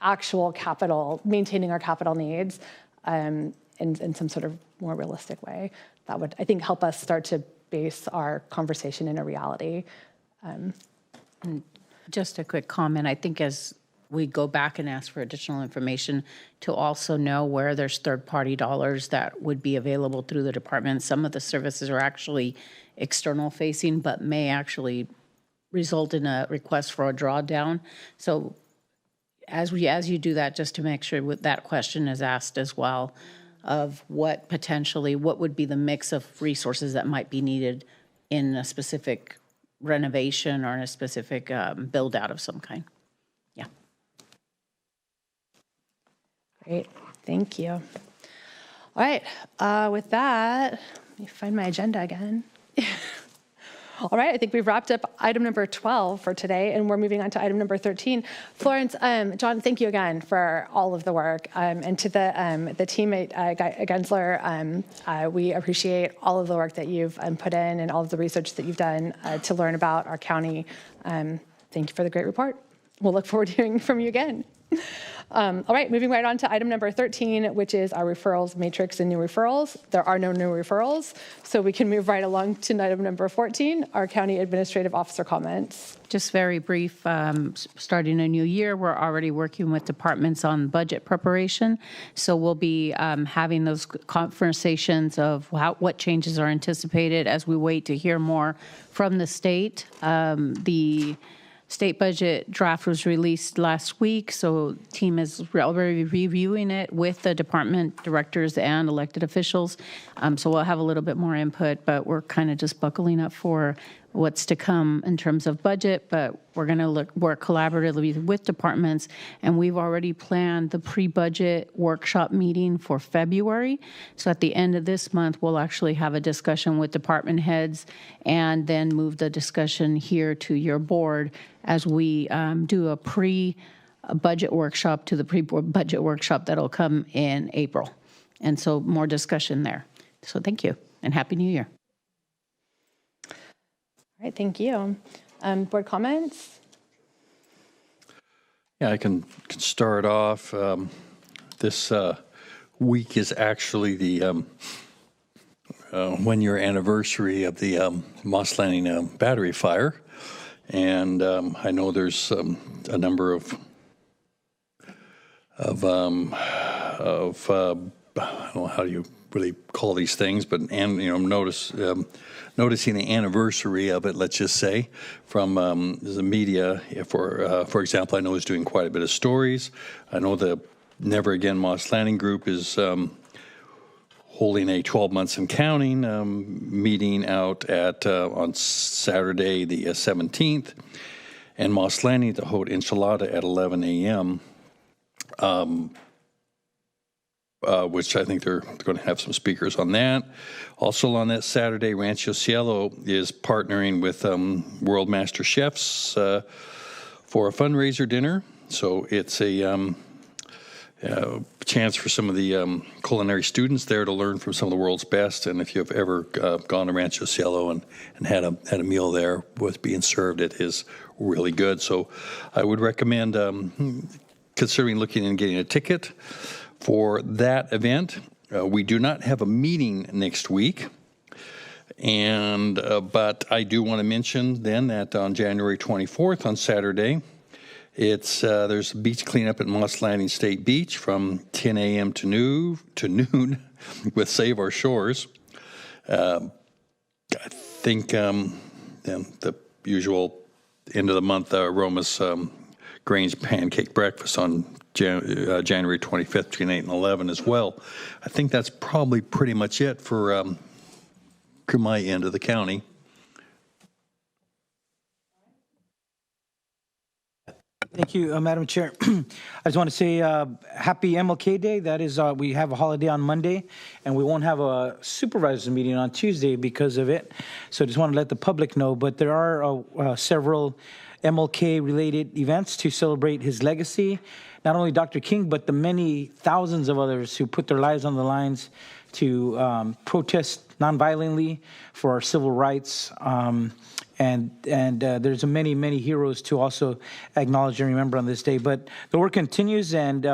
S1: actual capital, maintaining our capital needs in some sort of more realistic way, that would, I think, help us start to base our conversation in a reality.
S5: Just a quick comment. I think as we go back and ask for additional information, to also know where there's third-party dollars that would be available through the department. Some of the services are actually external facing, but may actually result in a request for a drawdown. So as you do that, just to make sure that question is asked as well, of what would be the mix of resources that might be needed in a specific renovation or in a specific build out of some kind. Yeah.
S1: Great, thank you. All right, with that, let me find my agenda again. All right, I think we've wrapped up item number 12 for today, and we're moving on to item number 13. Florence, John, thank you again for all of the work, and to the team at Gensler, we appreciate all of the work that you've put in and all of the research that you've done to learn about our county. Thank you for the great report. We'll look forward to hearing from you again. All right, moving right on to item number 13, which is our referrals matrix and new referrals. There are no new referrals, so we can move right along to item number 14, our county administrative officer comments.
S5: Just very brief, starting a new year, we're already working with departments on budget preparation. So we'll be having those conversations of what changes are anticipated as we wait to hear more from the state. The state budget draft was released last week, so team is already reviewing it with the department directors and elected officials. So we'll have a little bit more input, but we're kind of just buckling up for what's to come in terms of budget, but we're going to work collaboratively with departments, and we've already planned the pre-budget workshop meeting for February. So at the end of this month, we'll actually have a discussion with department heads and then move the discussion here to your board as we do a pre-budget workshop to the pre-budget workshop that'll come in April. And so more discussion there. So thank you, and Happy New Year.
S1: All right, thank you. Board comments?
S13: Yeah, I can start off. This week is actually the 1-year anniversary of the Moss Landing battery fire. And I know there's a number of I don't know how you really call these things, but noticing the anniversary of it, let's just say, from the media. For example, I know it's doing quite a bit of stories. I know the Never Again Moss Landing group is holding a 12 months and counting meeting out at on Saturday the 17th, and Moss Landing to hold enchilada at 11 a.m. Which I think they're going to have some speakers on that. Also on that Saturday, Rancho Cielo is partnering with World Master Chefs for a fundraiser dinner. So it's a chance for some of the culinary students there to learn from some of the world's best. And if you've ever gone to Rancho Cielo and had a meal there with being served, it is really good. So I would recommend considering looking and getting a ticket for that event. We do not have a meeting next week. And but I do want to mention then that on January 24th, on Saturday, there's a beach cleanup at Moss Landing State Beach from 10 a.m. to noon with Save Our Shores. I think the usual end of the month Aroma's Grange Pancake Breakfast on January 25th between 8 and 11 as well. I think that's probably pretty much it for my end of the county.
S7: Thank you, Madam Chair. I just want to say happy MLK Day. That is, we have a holiday on Monday, and we won't have a supervisors meeting on Tuesday because of it. So I just want to let the public know. But there are several MLK-related events to celebrate his legacy. Not only Dr. King, but the many thousands of others who put their lives on the lines to protest nonviolently for our civil rights. And there's many, many heroes to also acknowledge and remember on this day. But the work continues, and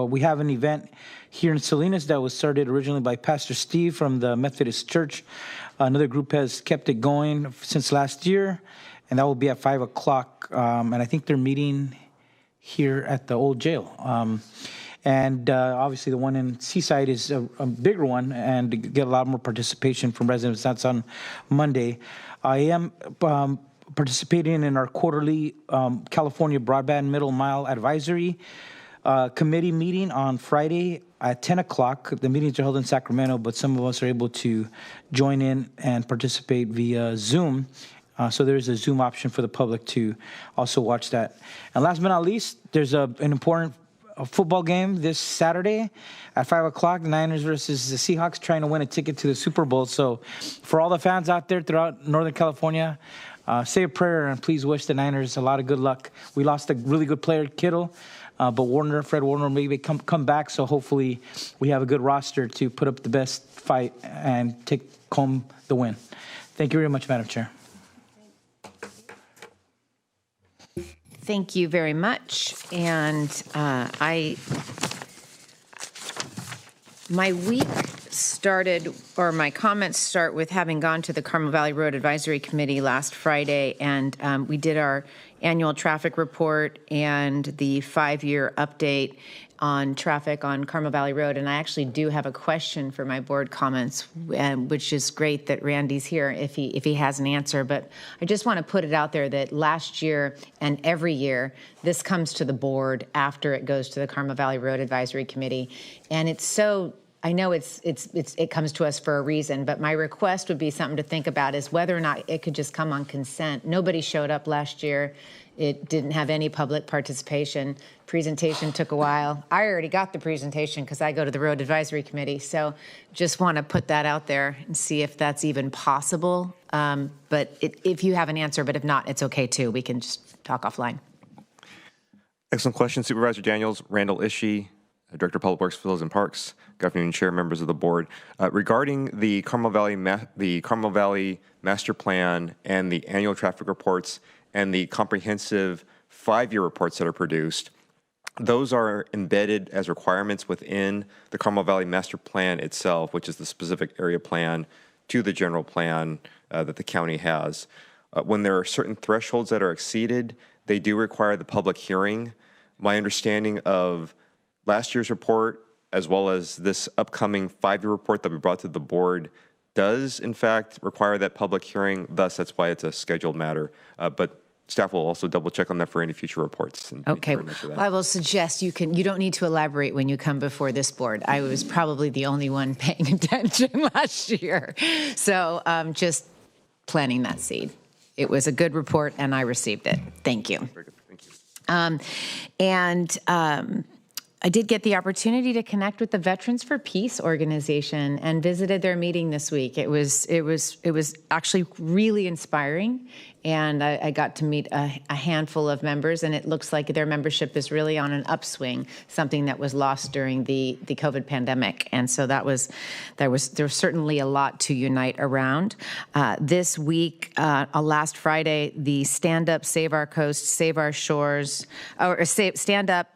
S7: we have an event here in Salinas that was started originally by Pastor Steve from the Methodist Church. Another group has kept it going since last year, and that will be at 5 o'clock. And I think they're meeting here at the old jail. And obviously the one in Seaside is a bigger one and to get a lot more participation from residents. That's on Monday. I am participating in our quarterly California Broadband Middle Mile Advisory Committee meeting on Friday at 10 o'clock. The meetings are held in Sacramento, but some of us are able to join in and participate via Zoom. So there's a Zoom option for the public to also watch that. And last but not least, there's an important football game this Saturday at 5 o'clock, the Niners versus the Seahawks, trying to win a ticket to the Super Bowl. So for all the fans out there throughout Northern California, say a prayer and please wish the Niners a lot of good luck. We lost a really good player, Kittle, but Fred Warner, maybe come back. So hopefully we have a good roster to put up the best fight and take home the win. Thank you very much, Madam Chair.
S12: Thank you very much. And my week started, or my comments start with having gone to the Carmel Valley Road Advisory Committee last Friday, and we did our annual traffic report and the 5-year update on traffic on Carmel Valley Road. And I actually do have a question for my board comments, which is great that Randy's here if he has an answer. But I just want to put it out there that last year and every year, this comes to the board after it goes to the Carmel Valley Road Advisory Committee. And it's so, I know it comes to us for a reason, but my request would be something to think about is whether or not it could just come on consent. Nobody showed up last year. It didn't have any public participation. Presentation took a while. I already got the presentation because I go to the Road Advisory Committee. So just want to put that out there and see if that's even possible. But if you have an answer, but if not, it's okay too. We can just talk offline.
S4: Excellent question, Supervisor Daniels. Randall Ishii, Director of Public Works, Facilities and Parks. Good afternoon, Chair, members of the board. Regarding the Carmel Valley Master Plan and the annual traffic reports and the comprehensive 5-year reports that are produced, those are embedded as requirements within the Carmel Valley Master Plan itself, which is the specific area plan to the general plan that the county has. When there are certain thresholds that are exceeded, they do require the public hearing. My understanding of last year's report, as well as this upcoming 5-year report that we brought to the board, does in fact require that public hearing. Thus, that's why it's a scheduled matter. But staff will also double check on that for any future reports.
S12: Okay. Well, I will suggest you don't need to elaborate when you come before this board. I was probably the only one paying attention last year. So just planting that seed. It was a good report and I received it. Thank you.
S4: Very good. Thank you.
S12: I did get the opportunity to connect with the Veterans for Peace organization and visited their meeting this week. It was actually really inspiring, and I got to meet a handful of members, and it looks like their membership is really on an upswing, something that was lost during the COVID pandemic. And so there was certainly a lot to unite around. This week, last Friday, the Stand Up, Save Our Coast, Save Our Shores, or Stand Up,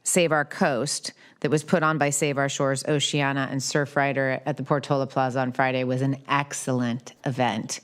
S12: Save Our Coast that was put on by Save Our Shores, Oceana, and Surfrider at the Portola Plaza on Friday was an excellent event.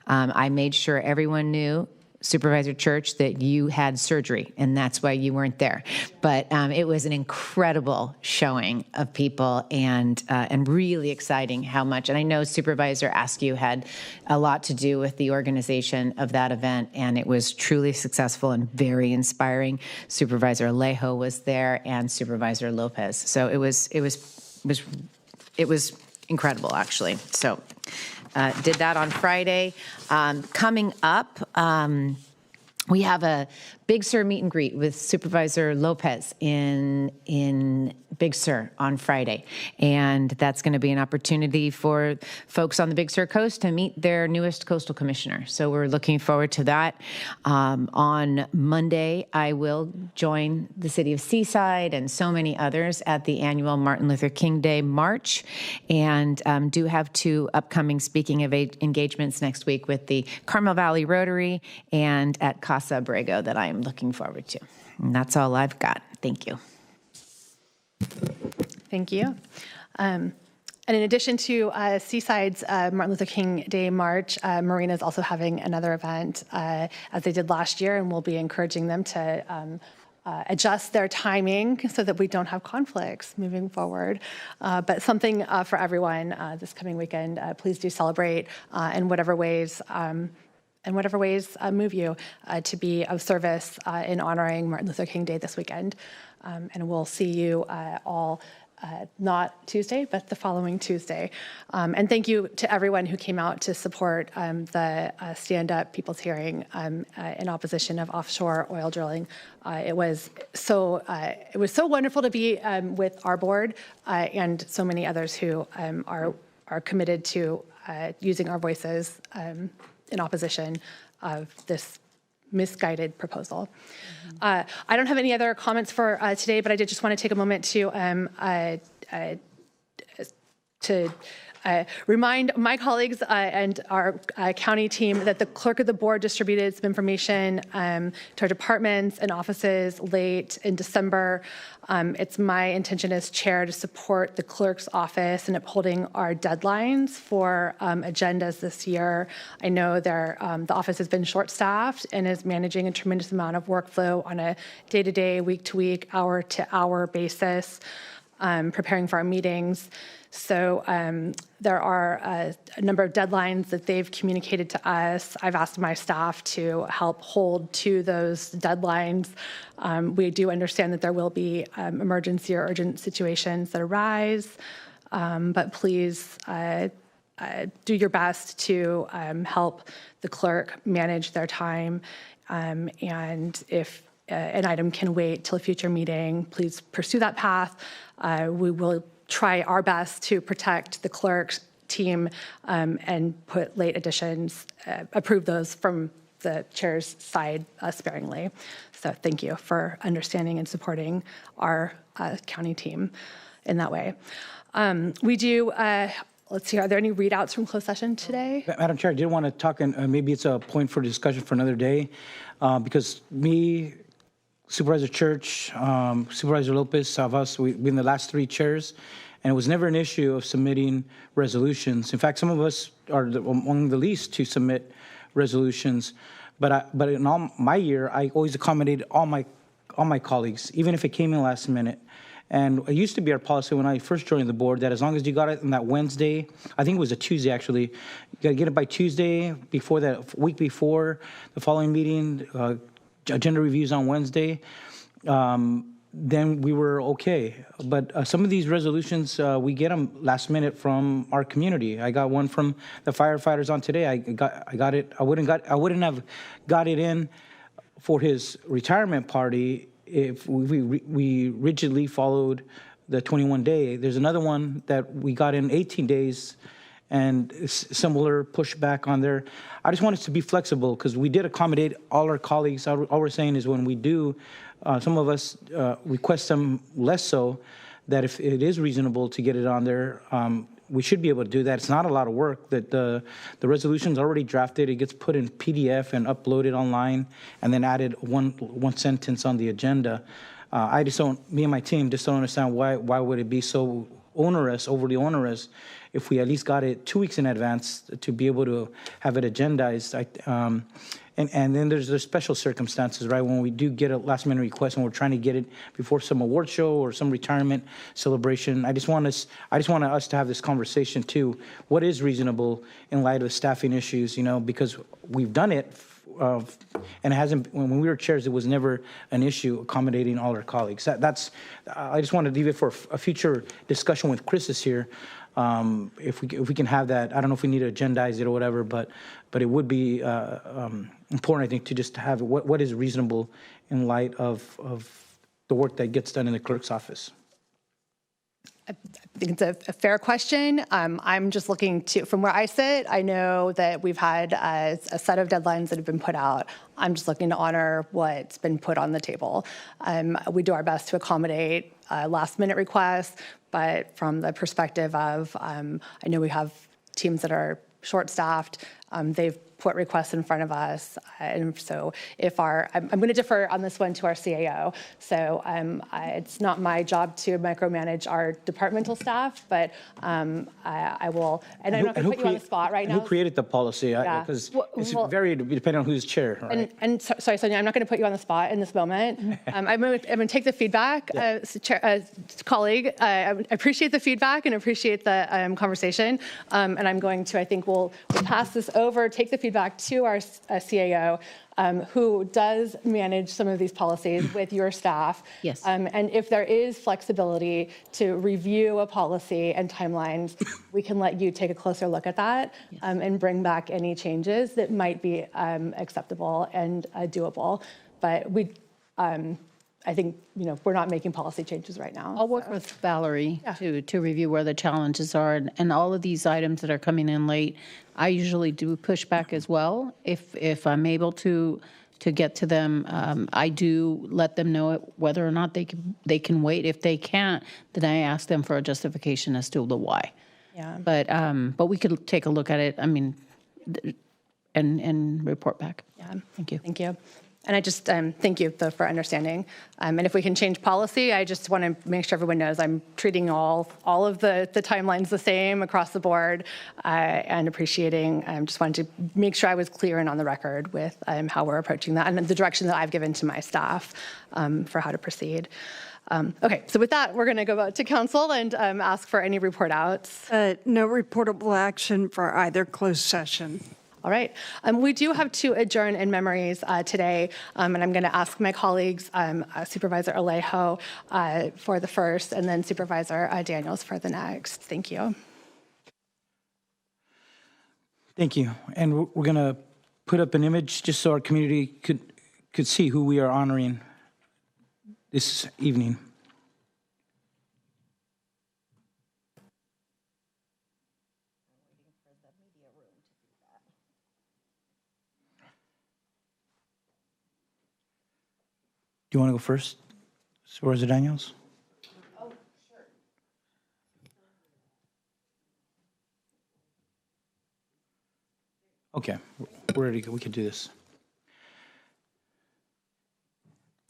S12: I made sure everyone knew, Supervisor Church, that you had surgery, and that's why you weren't there. But it was an incredible showing of people, and really exciting how much. And I know Supervisor Askew had a lot to do with the organization of that event, and it was truly successful and very inspiring. Supervisor Alejo was there, and Supervisor Lopez. So it was incredible, actually. So. Did that on Friday. Coming up, we have a Big Sur meet and greet with Supervisor Lopez in Big Sur on Friday. And that's going to be an opportunity for folks on the Big Sur coast to meet their newest coastal commissioner. So we're looking forward to that. On Monday, I will join the city of Seaside and so many others at the annual Martin Luther King Day March, and do have 2 upcoming speaking engagements next week with the Carmel Valley Rotary and at Casa Abrego that I am looking forward to. And that's all I've got. Thank you.
S1: Thank you. And in addition to Seaside's Martin Luther King Day March, Marina is also having another event as they did last year, and we'll be encouraging them to adjust their timing so that we don't have conflicts moving forward. But something for everyone this coming weekend. Please do celebrate in whatever ways move you to be of service in honoring Martin Luther King Day this weekend. And we'll see you all not Tuesday, but the following Tuesday. And thank you to everyone who came out to support the Stand Up People's Hearing in opposition of offshore oil drilling. It was so wonderful to be with our board and so many others who are committed to using our voices in opposition of this misguided proposal. I don't have any other comments for today, but I did just want to take a moment to remind my colleagues and our county team that the clerk of the board distributed some information to our departments and offices late in December. It's my intention as chair to support the clerk's office in upholding our deadlines for agendas this year. I know the office has been short-staffed and is managing a tremendous amount of workflow on a day-to-day, week-to-week, hour-to-hour basis, preparing for our meetings. So there are a number of deadlines that they've communicated to us. I've asked my staff to help hold to those deadlines. We do understand that there will be emergency or urgent situations that arise, but please do your best to help the clerk manage their time. And if an item can wait till a future meeting, please pursue that path. We will try our best to protect the clerk's team and put late additions, approve those from the chair's side sparingly. So thank you for understanding and supporting our county team in that way. We do, let's see, are there any readouts from closed session today?
S7: Madam Chair, I did want to talk, and maybe it's a point for discussion for another day, because me, Supervisor Church, Supervisor Lopez, Savas, we've been the last 3 chairs, and it was never an issue of submitting resolutions. In fact, some of us are among the least to submit resolutions. But in all my year, I always accommodated all my colleagues, even if it came in last minute. And it used to be our policy when I first joined the board that as long as you got it on that Wednesday, I think it was a Tuesday actually, you got to get it by Tuesday before that week before the following meeting. Agenda reviews on Wednesday, then we were okay. But some of these resolutions, we get them last minute from our community. I got one from the firefighters on today. I got it. I wouldn't have got it in for his retirement party if we rigidly followed the 21-day. There's another one that we got in 18 days and similar pushback on there. I just want us to be flexible because we did accommodate all our colleagues. All we're saying is when we do, some of us request them less so, that if it is reasonable to get it on there, we should be able to do that. It's not a lot of work. That the resolution's already drafted. It gets put in PDF and uploaded online, and then added one sentence on the agenda. I just don't. Me and my team just don't understand why would it be so onerous, overly onerous, if we at least got it 2 weeks in advance to be able to have it agendized. And then there's the special circumstances, right? When we do get a last-minute request and we're trying to get it before some award show or some retirement celebration. I just want us to have this conversation too. What is reasonable in light of staffing issues? You know, because we've done it, and it hasn't. When we were chairs, it was never an issue accommodating all our colleagues. That's. I just want to leave it for a future discussion with Chris is here. If we can have that, I don't know if we need to agendize it or whatever, but it would be important, I think, to just have what is reasonable in light of the work that gets done in the clerk's office.
S1: I think it's a fair question. I'm just looking to, from where I sit, I know that we've had a set of deadlines that have been put out. I'm just looking to honor what's been put on the table. We do our best to accommodate last-minute requests, but from the perspective of, I know we have teams that are short-staffed. They've put requests in front of us. And so if I'm going to defer on this one to our CAO. So it's not my job to micromanage our departmental staff, but I will, and I'm not going to put you on the spot right now.
S7: Who created the policy? Because it's very dependent on who's chair. Right?
S1: And sorry, Sonia, I'm not going to put you on the spot in this moment. I'm going to take the feedback, colleague. I appreciate the feedback and appreciate the conversation. And I'm going to, I think we'll pass this over, take the feedback to our CAO, who does manage some of these policies with your staff.
S5: Yes.
S1: And if there is flexibility to review a policy and timelines, we can let you take a closer look at that, yes, and bring back any changes that might be acceptable and doable. But I think, we're not making policy changes right now.
S5: I'll work with Valerie to review where the challenges are, and all of these items that are coming in late. I usually do push back as well if I'm able to get to them. I do let them know whether or not they can wait. If they can't, then I ask them for a justification as to the why.
S1: Yeah.
S5: But we could take a look at it. I mean, and report back.
S1: Yeah.
S5: Thank you.
S1: Thank you. And I just thank you, though, for understanding. And if we can change policy, I just want to make sure everyone knows I'm treating all of the timelines the same across the board, and appreciating. Just wanted to make sure I was clear and on the record with how we're approaching that and the direction that I've given to my staff for how to proceed. Okay, so with that, we're going to go out to council and ask for any report outs.
S2: No reportable action for either closed session.
S1: All right. We do have 2 adjourn in memories today, and I'm going to ask my colleagues, Supervisor Alejo for the first, and then Supervisor Daniels for the next. Thank you.
S7: Thank you. And we're going to put up an image just so our community could see who we are honoring this evening. Do you want to go first, Supervisor Daniels?
S1: Oh, sure.
S7: Okay, we're ready. We can do this.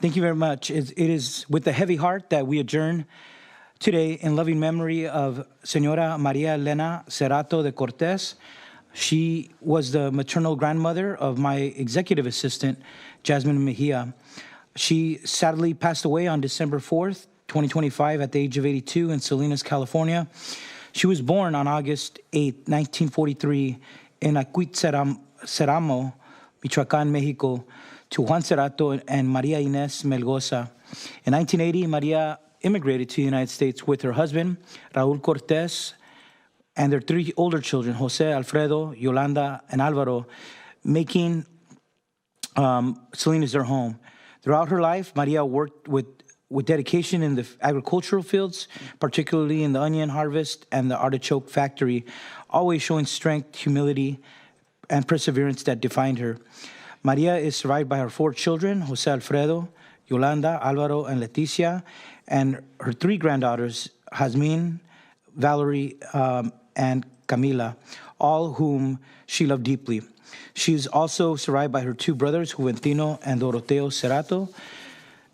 S7: Thank you very much. It is with a heavy heart that we adjourn today in loving memory of Señora María Elena Cerrato de Cortés. She was the maternal grandmother of my executive assistant, Jasmine Mejia. She sadly passed away on December 4th, 2025, at the age of 82 in Salinas, California. She was born on August 8, 1943, in Acuitzeramo, Michoacán, Mexico, to Juan Cerrato and María Inés Melgoza. In 1980, María immigrated to the United States with her husband, Raúl Cortés, and their 3 older children, José, Alfredo, Yolanda, and Álvaro, making Salinas their home. Throughout her life, Maria worked with dedication in the agricultural fields, particularly in the onion harvest and the artichoke factory, always showing strength, humility, and perseverance that defined her. Maria is survived by her 4 children, Jose Alfredo, Yolanda, Alvaro, and Leticia, and her 3 granddaughters, Jasmine, Valerie, and Camila, all whom she loved deeply. She is also survived by her 2 brothers, Juventino and Doroteo Cerato.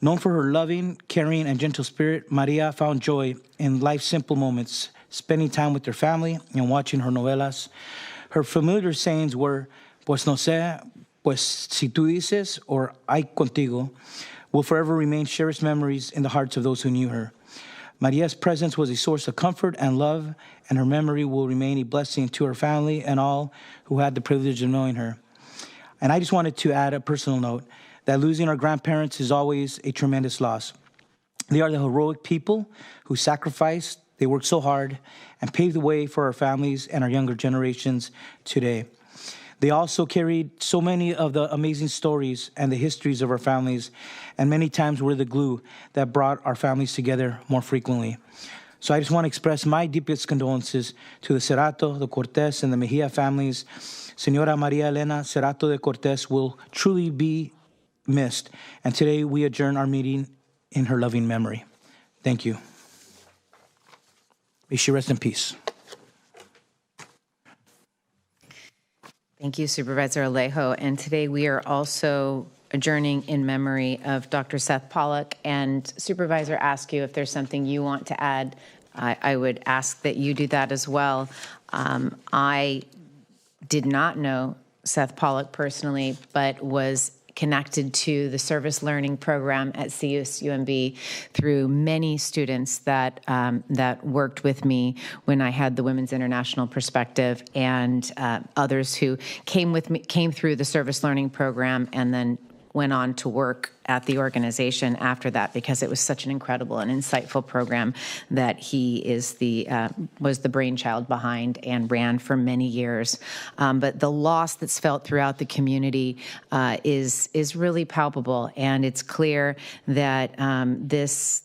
S7: Known for her loving, caring, and gentle spirit, Maria found joy in life's simple moments, spending time with her family and watching her novelas. Her familiar sayings were, pues no sé, pues si tú dices, or ay contigo, will forever remain cherished memories in the hearts of those who knew her. Maria's presence was a source of comfort and love, and her memory will remain a blessing to her family and all who had the privilege of knowing her. And I just wanted to add a personal note that losing our grandparents is always a tremendous loss. They are the heroic people who sacrificed, they worked so hard, and paved the way for our families and our younger generations today. They also carried so many of the amazing stories and the histories of our families, and many times were the glue that brought our families together more frequently. So I just want to express my deepest condolences to the Cerato, the Cortez, and the Mejia families. Senora Maria Elena Cerato de Cortez will truly be missed, and today we adjourn our meeting in her loving memory. Thank you. May she rest in peace.
S12: Thank you, Supervisor Alejo. And today we are also adjourning in memory of Dr. Seth Pollock. And Supervisor asks you if there's something you want to add. I would ask that you do that as well. I did not know Seth Pollock personally, but was connected to the service learning program at CSUMB through many students that that worked with me when I had the Women's International Perspective, and others who came through the service learning program and then went on to work at the organization after that, because it was such an incredible and insightful program that he is was the brainchild behind and ran for many years. But the loss that's felt throughout the community is really palpable, and it's clear that this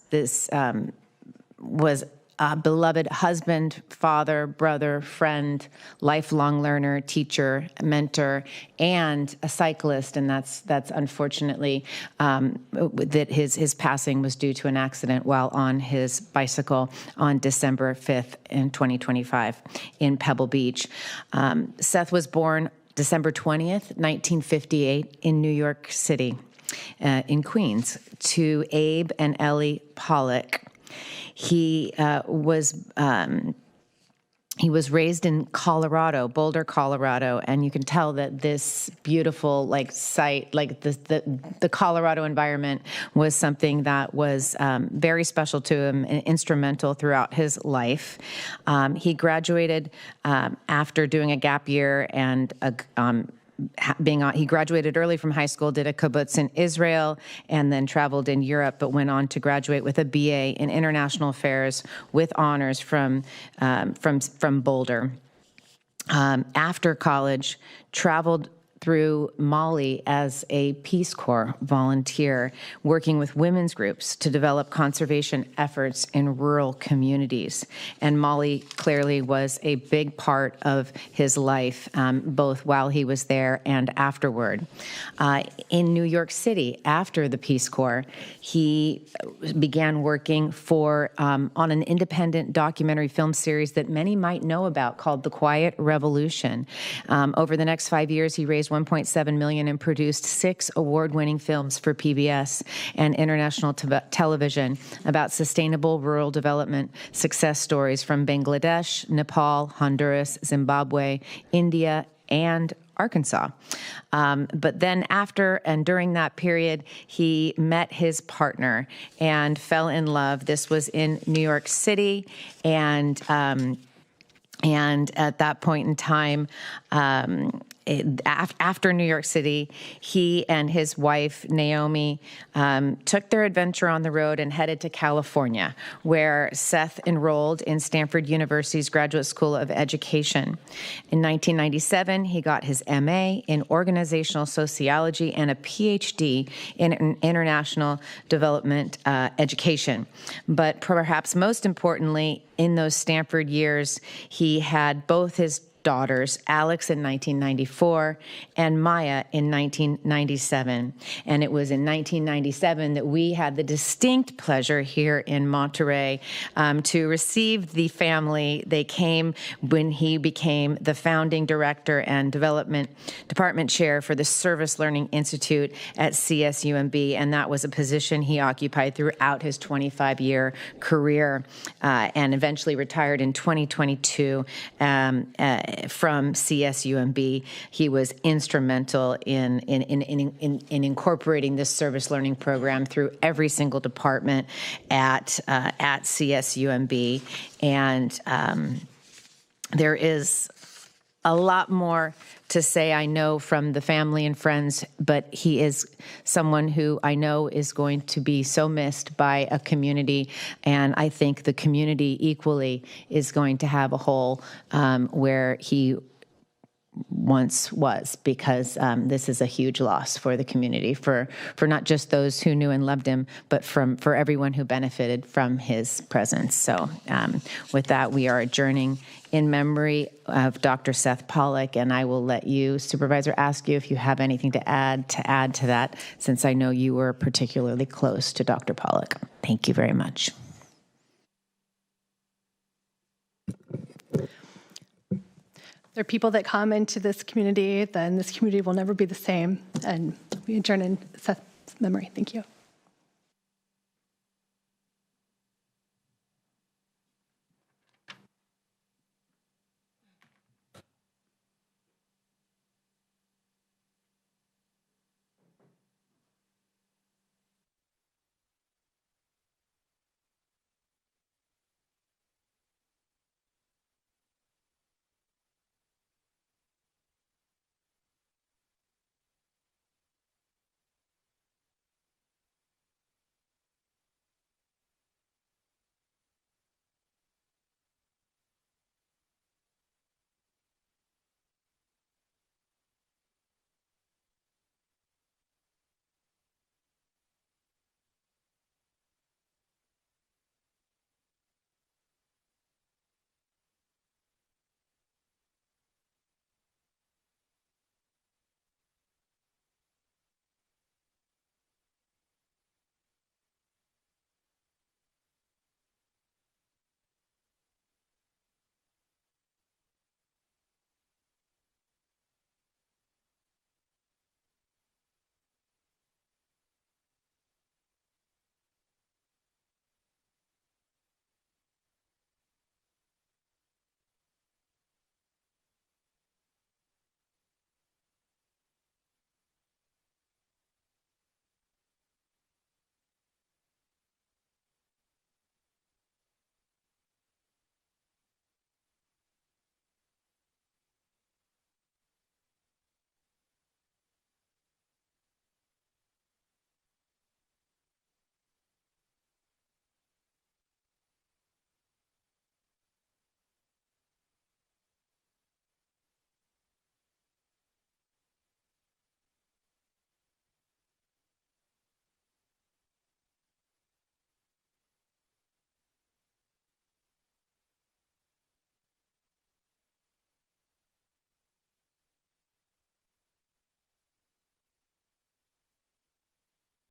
S12: was a beloved husband, father, brother, friend, lifelong learner, teacher, mentor, and a cyclist. And that's unfortunately that his passing was due to an accident while on his bicycle on December 5th in 2025 in Pebble Beach. Seth was born December 20th, 1958 in New York City, in Queens, to Abe and Ellie Pollock. He was raised in Colorado, Boulder, Colorado, and you can tell that this beautiful site, the Colorado environment, was something that was very special to him and instrumental throughout his life. He graduated after doing a gap year and he graduated early from high school, did a kibbutz in Israel, and then traveled in Europe, but went on to graduate with a BA in International Affairs with honors from Boulder. After college, traveled through Mali as a Peace Corps volunteer, working with women's groups to develop conservation efforts in rural communities. And Mali clearly was a big part of his life, both while he was there and afterward. In New York City, after the Peace Corps, he began working on an independent documentary film series that many might know about called The Quiet Revolution. Over the next 5 years, he raised $1.7 million and produced 6 award-winning films for PBS and international television about sustainable rural development success stories from Bangladesh, Nepal, Honduras, Zimbabwe, India, and Arkansas. But then after and during that period, he met his partner and fell in love. This was in New York City, and at that point in time, after New York City, he and his wife, Naomi, took their adventure on the road and headed to California, where Seth enrolled in Stanford University's Graduate School of Education. In 1997, he got his MA in Organizational Sociology and a PhD in International Development Education. But perhaps most importantly, in those Stanford years, he had both his daughters, Alex in 1994 and Maya in 1997. And it was in 1997 that we had the distinct pleasure here in Monterey to receive the family. They came when he became the founding director and department chair for the Service Learning Institute at CSUMB. And that was a position he occupied throughout his 25-year career and eventually retired in 2022 from CSUMB. He was instrumental in incorporating this service learning program through every single department at CSUMB. And there is a lot more to say, I know, from the family and friends, but he is someone who I know is going to be so missed by a community, and I think the community equally is going to have a hole where he once was, because this is a huge loss for the community, for not just those who knew and loved him, but for everyone who benefited from his presence. So with that, we are adjourning in memory of Dr. Seth Pollack, and I will let you, Supervisor, ask you if you have anything to add to that, since I know you were particularly close to Dr. Pollack. Thank you very much.
S1: There are people that come into this community, then this community will never be the same. And we adjourn in Seth's memory. Thank you.